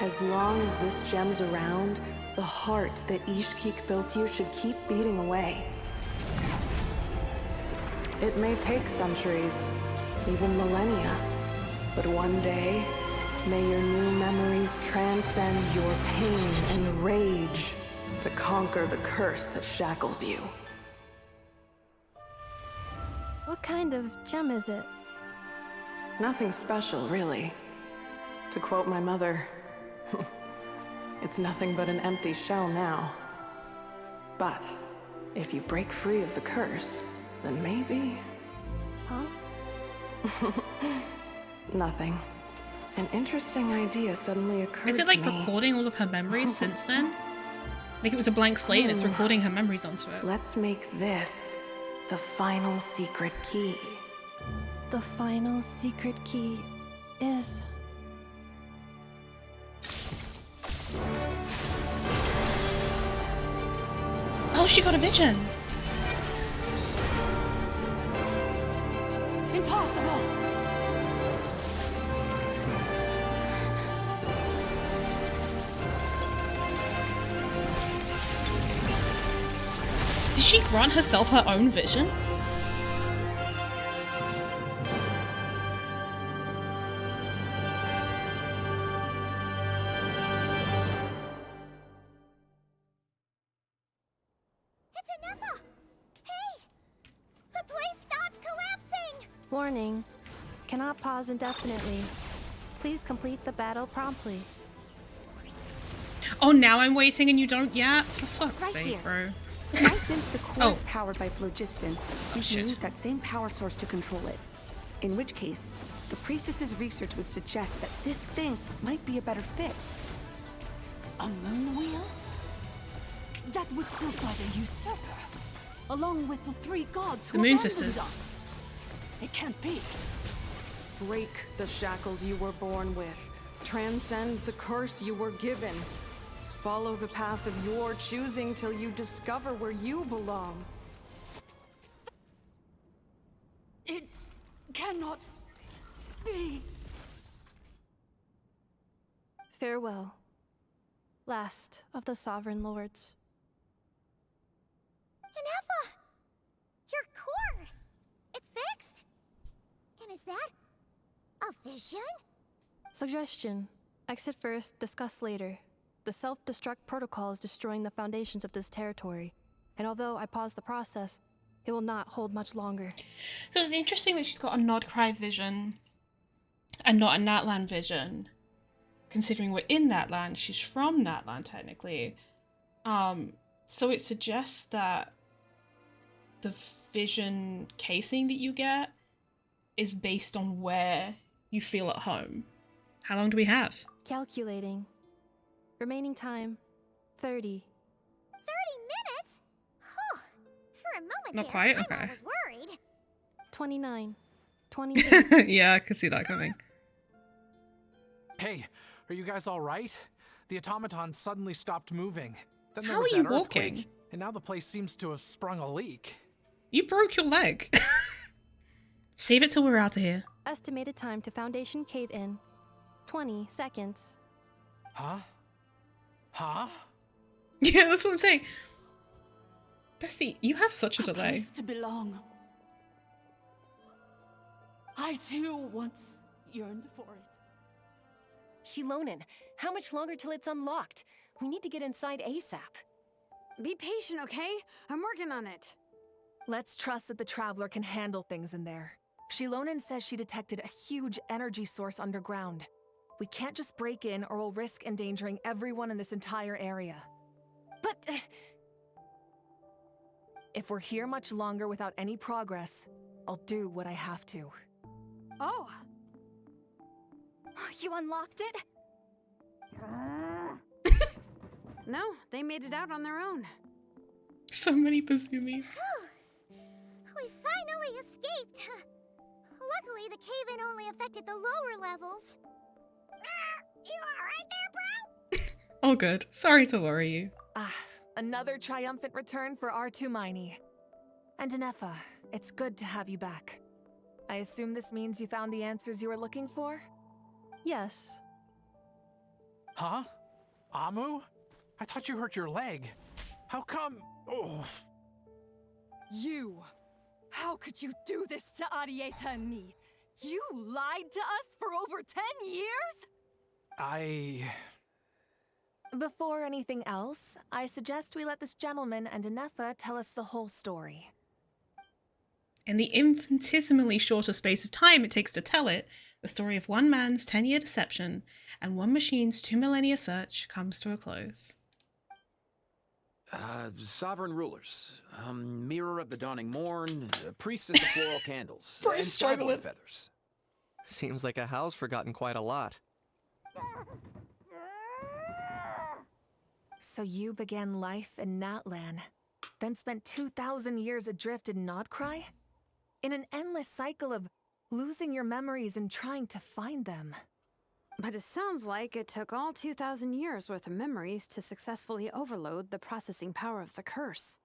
As long as this gem's around, the heart that Ishkik built you should keep beating away. It may take centuries, even millennia, but one day, may your new memories transcend your pain and rage to conquer the curse that shackles you. What kind of gem is it? Nothing special, really. To quote my mother, it's nothing but an empty shell now. But if you break free of the curse, then maybe... Huh? Nothing. An interesting idea suddenly occurred to me. Is it like recording all of her memories since then? Like it was a blank slate and it's recording her memories onto it. Let's make this the final secret key. The final secret key is... Oh, she got a vision! Impossible! Did she grant herself her own vision? Warning. Cannot pause indefinitely. Please complete the battle promptly. Oh, now I'm waiting and you don't yet? For fuck's Right sake, here. bro. I sense the core Oh. is powered by phlogiston. You can use that same power source to control it. In which case, the priestess's research would suggest that this thing might be a better fit. A moon wheel? That was built by the usurper, along with the three gods who The Moon abandoned Sisters. us. It can't be. Break the shackles you were born with. Transcend the curse you were given. Follow the path of your choosing till you discover where you belong. It cannot be. Farewell. Last of the Sovereign Lords. Ineffa! Your core! It's fixed! And is that a vision? Suggestion. Exit first, discuss later. The self-destruct protocol is destroying the foundations of this territory. And although I paused the process, it will not hold much longer. So it's interesting that she's got a Nodcry vision and not a Natlan vision. Considering we're in Natlan, she's from Natlan technically. So it suggests that the vision casing that you get is based on where you feel at home. How long do we have? Calculating. Remaining time, 30. 30 minutes? Huh. For a moment Not there, quite? I Okay. was worried. 29. 28. Yeah, I could see that coming. Hey, are you guys all right? The automaton suddenly stopped moving. Then there How was are you that earthquake, walking? and now the place seems to have sprung a leak. You broke your leg. Save it till we're out of here. Estimated time to Foundation cave-in, 20 seconds. Huh? Huh? Yeah, that's what I'm saying. Bestie, you have such a delay. Place to belong. I too once yearned for it. Shilonen, how much longer till it's unlocked? We need to get inside ASAP. Be patient, okay? I'm working on it. Let's trust that the Traveler can handle things in there. Shilonen says she detected a huge energy source underground. We can't just break in or we'll risk endangering everyone in this entire area. But... if we're here much longer without any progress, I'll do what I have to. Oh! You unlocked it? No, they made it out on their own. So many Bazumis. We finally escaped. Luckily, the cave-in only affected the lower levels. You alright there, bro? All good. Sorry to worry you. Another triumphant return for R2 Miney. And Ineffa, it's good to have you back. I assume this means you found the answers you were looking for? Yes. Huh? Amu? I thought you hurt your leg. How come? Oh. You! How could you do this to Arieta and me? You lied to us for over 10 years? Before anything else, I suggest we let this gentleman and Ineffa tell us the whole story. In the infinitesimally shorter space of time it takes to tell it, the story of one man's 10-year deception and one machine's 2 millennia search comes to a close. Sovereign rulers, mirror of the dawning morn, priestess of floral candles, and struggling. skyborn feathers. Seems like a howl's forgotten quite a lot. So you began life in Natlan, then spent 2,000 years adrift in Nodcry? In an endless cycle of losing your memories and trying to find them. But it sounds like it took all 2,000 years worth of memories to successfully overload the processing power of the curse.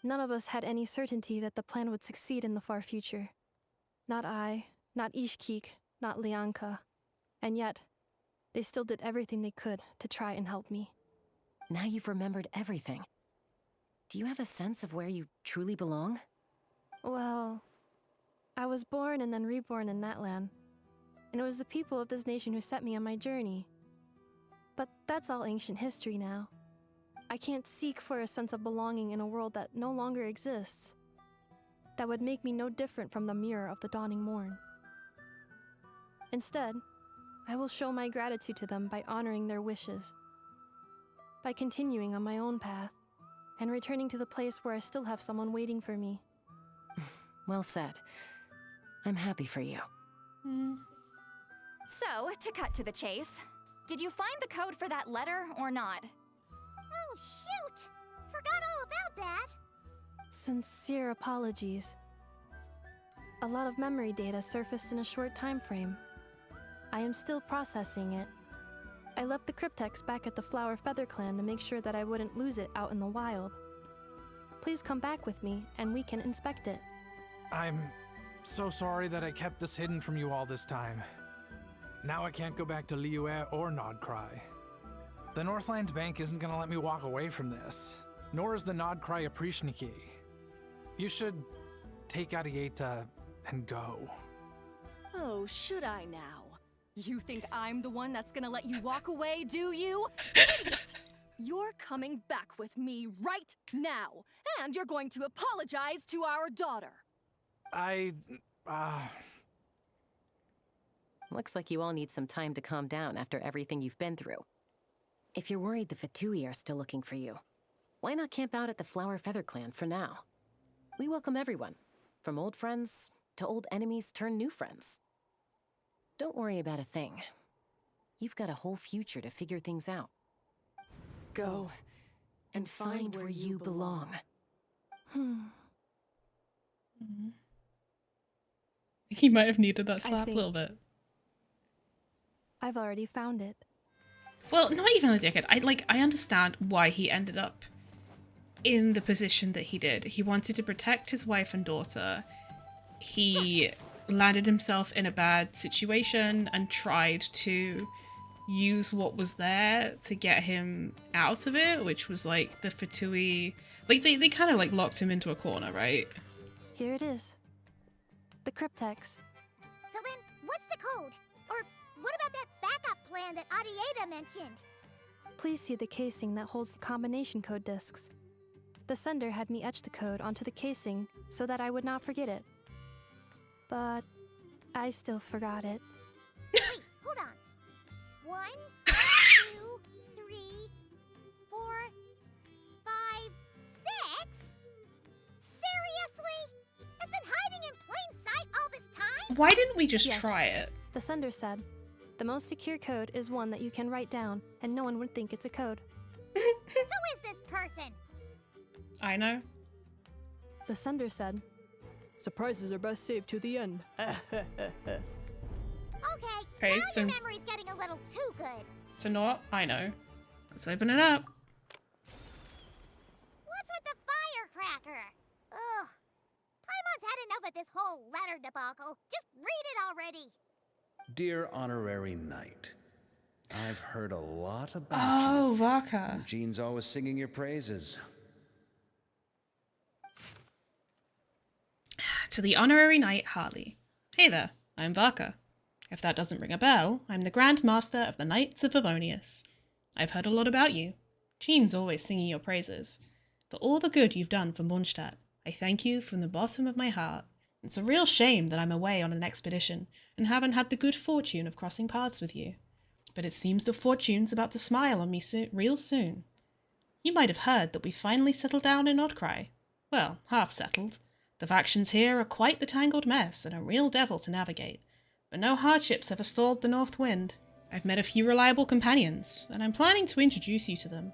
None of us had any certainty that the plan would succeed in the far future. Not I, not Ishkik, not Lianka. And yet, they still did everything they could to try and help me. Now you've remembered everything. Do you have a sense of where you truly belong? Well, I was born and then reborn in Natlan. And it was the people of this nation who set me on my journey. But that's all ancient history now. I can't seek for a sense of belonging in a world that no longer exists. That would make me no different from the mirror of the dawning morn. Instead, I will show my gratitude to them by honoring their wishes. By continuing on my own path, and returning to the place where I still have someone waiting for me. Well said. I'm happy for you. So, to cut to the chase, did you find the code for that letter or not? Oh, shoot! Forgot all about that! Sincere apologies. A lot of memory data surfaced in a short time frame. I am still processing it. I left the cryptex back at the Flower Feather Clan to make sure that I wouldn't lose it out in the wild. Please come back with me, and we can inspect it. I'm so sorry that I kept this hidden from you all this time. Now I can't go back to Liyue or Nodcry. The Northland Bank isn't gonna let me walk away from this, nor is the Nodcry Aprishniki. You should take Arieta and go. Oh, should I now? You think I'm the one that's gonna let you walk away, do you? You're coming back with me right now, and you're going to apologize to our daughter. Looks like you all need some time to calm down after everything you've been through. If you're worried the Fatui are still looking for you, why not camp out at the Flower Feather Clan for now? We welcome everyone, from old friends to old enemies turned new friends. Don't worry about a thing. You've got a whole future to figure things out. Go and find where you belong. He might have needed that slap a little bit. I've already found it. Well, not even a decade. I understand why he ended up in the position that he did. He wanted to protect his wife and daughter. He landed himself in a bad situation and tried to use what was there to get him out of it, which was like the Fatui. Like they kind of like locked him into a corner, right? Here it is. The cryptex. So then, what's the code? Or what about that backup plan that Arieta mentioned? Please see the casing that holds the combination code discs. The sender had me etch the code onto the casing so that I would not forget it. But I still forgot it. Wait, hold on. 1, 2, 3, 4, 5, 6? Seriously? It's been hiding in plain sight all this time? Why didn't we just Yes. try it? The sender said, the most secure code is one that you can write down, and no one would think it's a code. Who is this person? I know. The sender said, surprises are best saved to the end. Okay, Okay, now so- your memory's getting a little too good. So not, I know. Let's open it up. What's with the firecracker? Ugh. Paimon's had enough with this whole letter debacle. Just read it already. Dear Honorary Knight, I've heard a lot about Oh, Varka. Jean's always singing your praises. To the Honorary Knight Harley. Hey there, I'm Varka. If that doesn't ring a bell, I'm the Grand Master of the Knights of Favonius. I've heard a lot about you. Jean's always singing your praises. For all the good you've done for Mondstadt, I thank you from the bottom of my heart. It's a real shame that I'm away on an expedition and haven't had the good fortune of crossing paths with you. But it seems the fortune's about to smile on me real soon. You might have heard that we finally settled down in Nodcry. Well, half settled. The factions here are quite the tangled mess and a real devil to navigate. But no hardships ever stalled the North Wind. I've met a few reliable companions, and I'm planning to introduce you to them.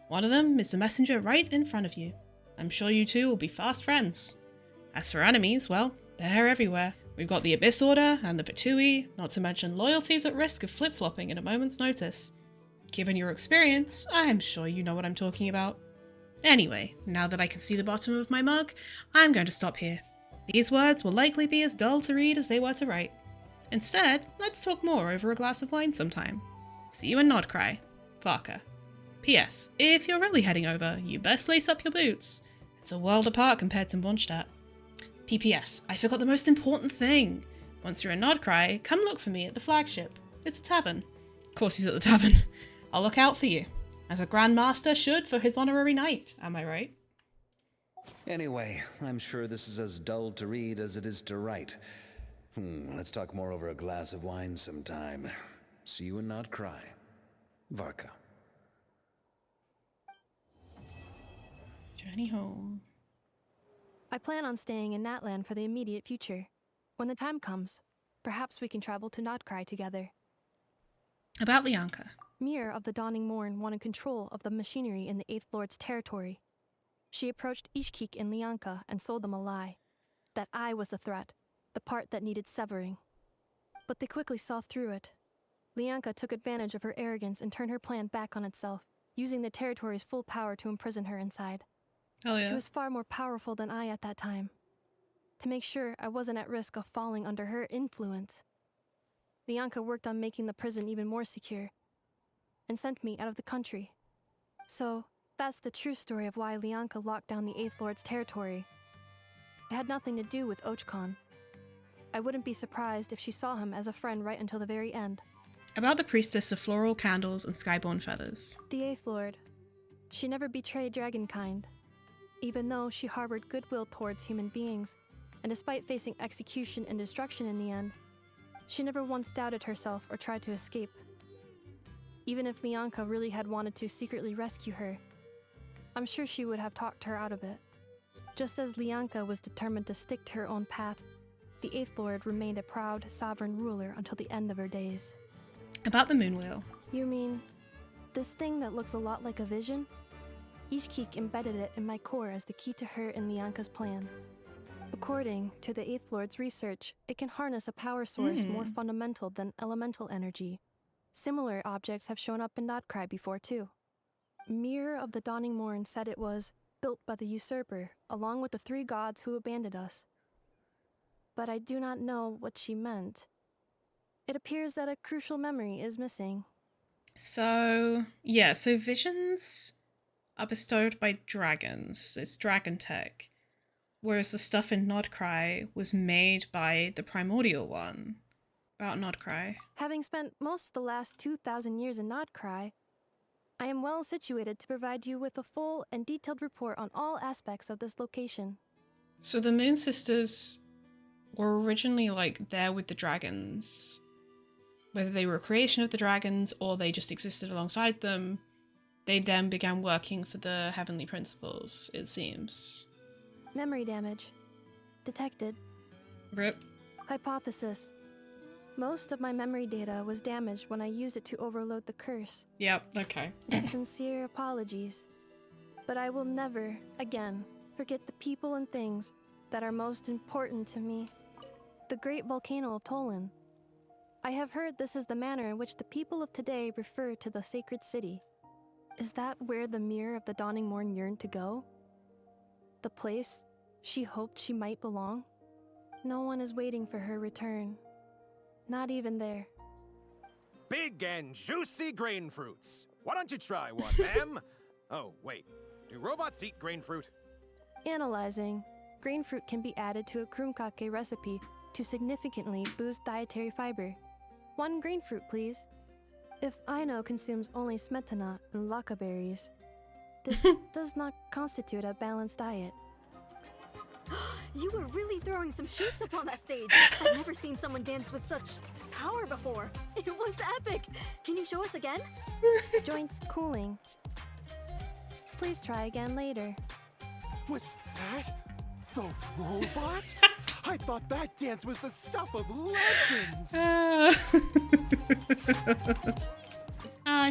One of them is the messenger right in front of you. I'm sure you two will be fast friends. As for enemies, well, they're everywhere. We've got the Abyss Order and the Vitui, not to mention loyalties at risk of flip-flopping at a moment's notice. Given your experience, I'm sure you know what I'm talking about. Anyway, now that I can see the bottom of my mug, I'm going to stop here. These words will likely be as dull to read as they were to write. Instead, let's talk more over a glass of wine sometime. See you in Nodcry. Varka. P.S. If you're really heading over, you best lace up your boots. It's a world apart compared to Mondstadt. P.P.S. I forgot the most important thing. Once you're in Nodcry, come look for me at the flagship. It's a tavern. Of course he's at the tavern. I'll look out for you. As a Grand Master should for his honorary knight, am I right? Anyway, I'm sure this is as dull to read as it is to write. Let's talk more over a glass of wine sometime. See you and not cry. Varka. Journey home. I plan on staying in Natlan for the immediate future. When the time comes, perhaps we can travel to Nodcry together. About Lianka. Mir of the Dawning Morn wanted control of the machinery in the Eighth Lord's territory. She approached Ishkik and Lianka and sold them a lie. That I was the threat, the part that needed severing. But they quickly saw through it. Lianka took advantage of her arrogance and turned her plan back on itself, using the territory's full power to imprison her inside. Oh, yeah. She was far more powerful than I at that time. To make sure I wasn't at risk of falling under her influence, Lianka worked on making the prison even more secure, and sent me out of the country. So, that's the true story of why Lianka locked down the Eighth Lord's territory. It had nothing to do with ARCHON. I wouldn't be surprised if she saw him as a friend right until the very end. About the priestess of floral candles and skyborn feathers. The Eighth Lord. She never betrayed dragonkind, even though she harbored goodwill towards human beings, and despite facing execution and destruction in the end, she never once doubted herself or tried to escape. Even if Lianka really had wanted to secretly rescue her, I'm sure she would have talked her out of it. Just as Lianka was determined to stick to her own path, the Eighth Lord remained a proud, sovereign ruler until the end of her days. About the Moonwheel. You mean, this thing that looks a lot like a vision? Ishkik embedded it in my core as the key to her and Lianka's plan. According to the Eighth Lord's research, it can harness a power source more fundamental than elemental energy. Similar objects have shown up in Nodcry before, too. Mir of the Dawning Morn said it was built by the usurper, along with the three gods who abandoned us. But I do not know what she meant. It appears that a crucial memory is missing. So visions are bestowed by dragons. It's dragon tech. Whereas the stuff in Nodcry was made by the primordial one. About Nodcry. Having spent most of the last 2,000 years in Nodcry, I am well situated to provide you with a full and detailed report on all aspects of this location. So the Moon Sisters were originally there with the dragons. Whether they were a creation of the dragons or they just existed alongside them, they then began working for the Heavenly Principles, it seems. Memory damage. Detected. RIP. Hypothesis. Most of my memory data was damaged when I used it to overload the curse. Yep, okay. Sincere apologies. But I will never, again, forget the people and things that are most important to me. The great volcano of Tolan. I have heard this is the manner in which the people of today refer to the sacred city. Is that where the Mir of the Dawning Morn yearned to go? The place she hoped she might belong? No one is waiting for her return. Not even there. Big and juicy grain fruits. Why don't you try one, ma'am? Oh, wait. Do robots eat grain fruit? Analyzing. Grain fruit can be added to a krumkake recipe to significantly boost dietary fiber. 1 grain fruit, please. If Aino consumes only smetana and laka berries, this does not constitute a balanced diet. You were really throwing some shapes up on that stage. I've never seen someone dance with such power before. It was epic. Can you show us again? Joints cooling. Please try again later. Was that the robot? I thought that dance was the stuff of legends.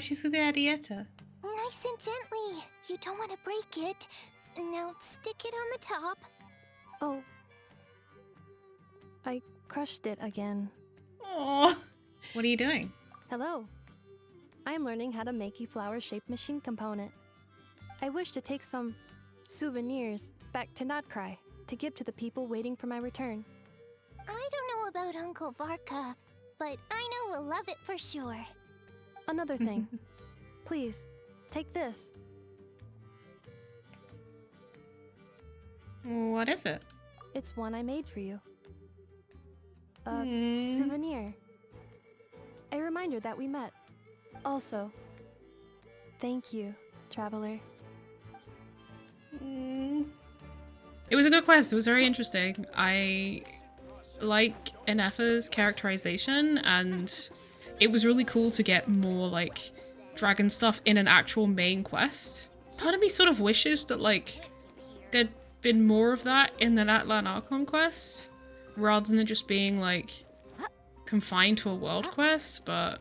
She's the Arietta. Nice and gently. You don't want to break it. Now stick it on the top. Oh. I crushed it again. Aww. What are you doing? Hello. I'm learning how to make a flower-shaped machine component. I wish to take some souvenirs back to Notcry to give to the people waiting for my return. I don't know about Uncle Varka, but I know we'll love it for sure. Another thing. Please, take this. What is it? It's one I made for you. A souvenir. A reminder that we met. Also, thank you, traveler. It was a good quest. It was very interesting. I like Ineffa's characterization, and it was really cool to get more like dragon stuff in an actual main quest. Part of me sort of wishes that like there'd been more of that in the natlan ARCHON quest rather than just being like confined to a world quest, but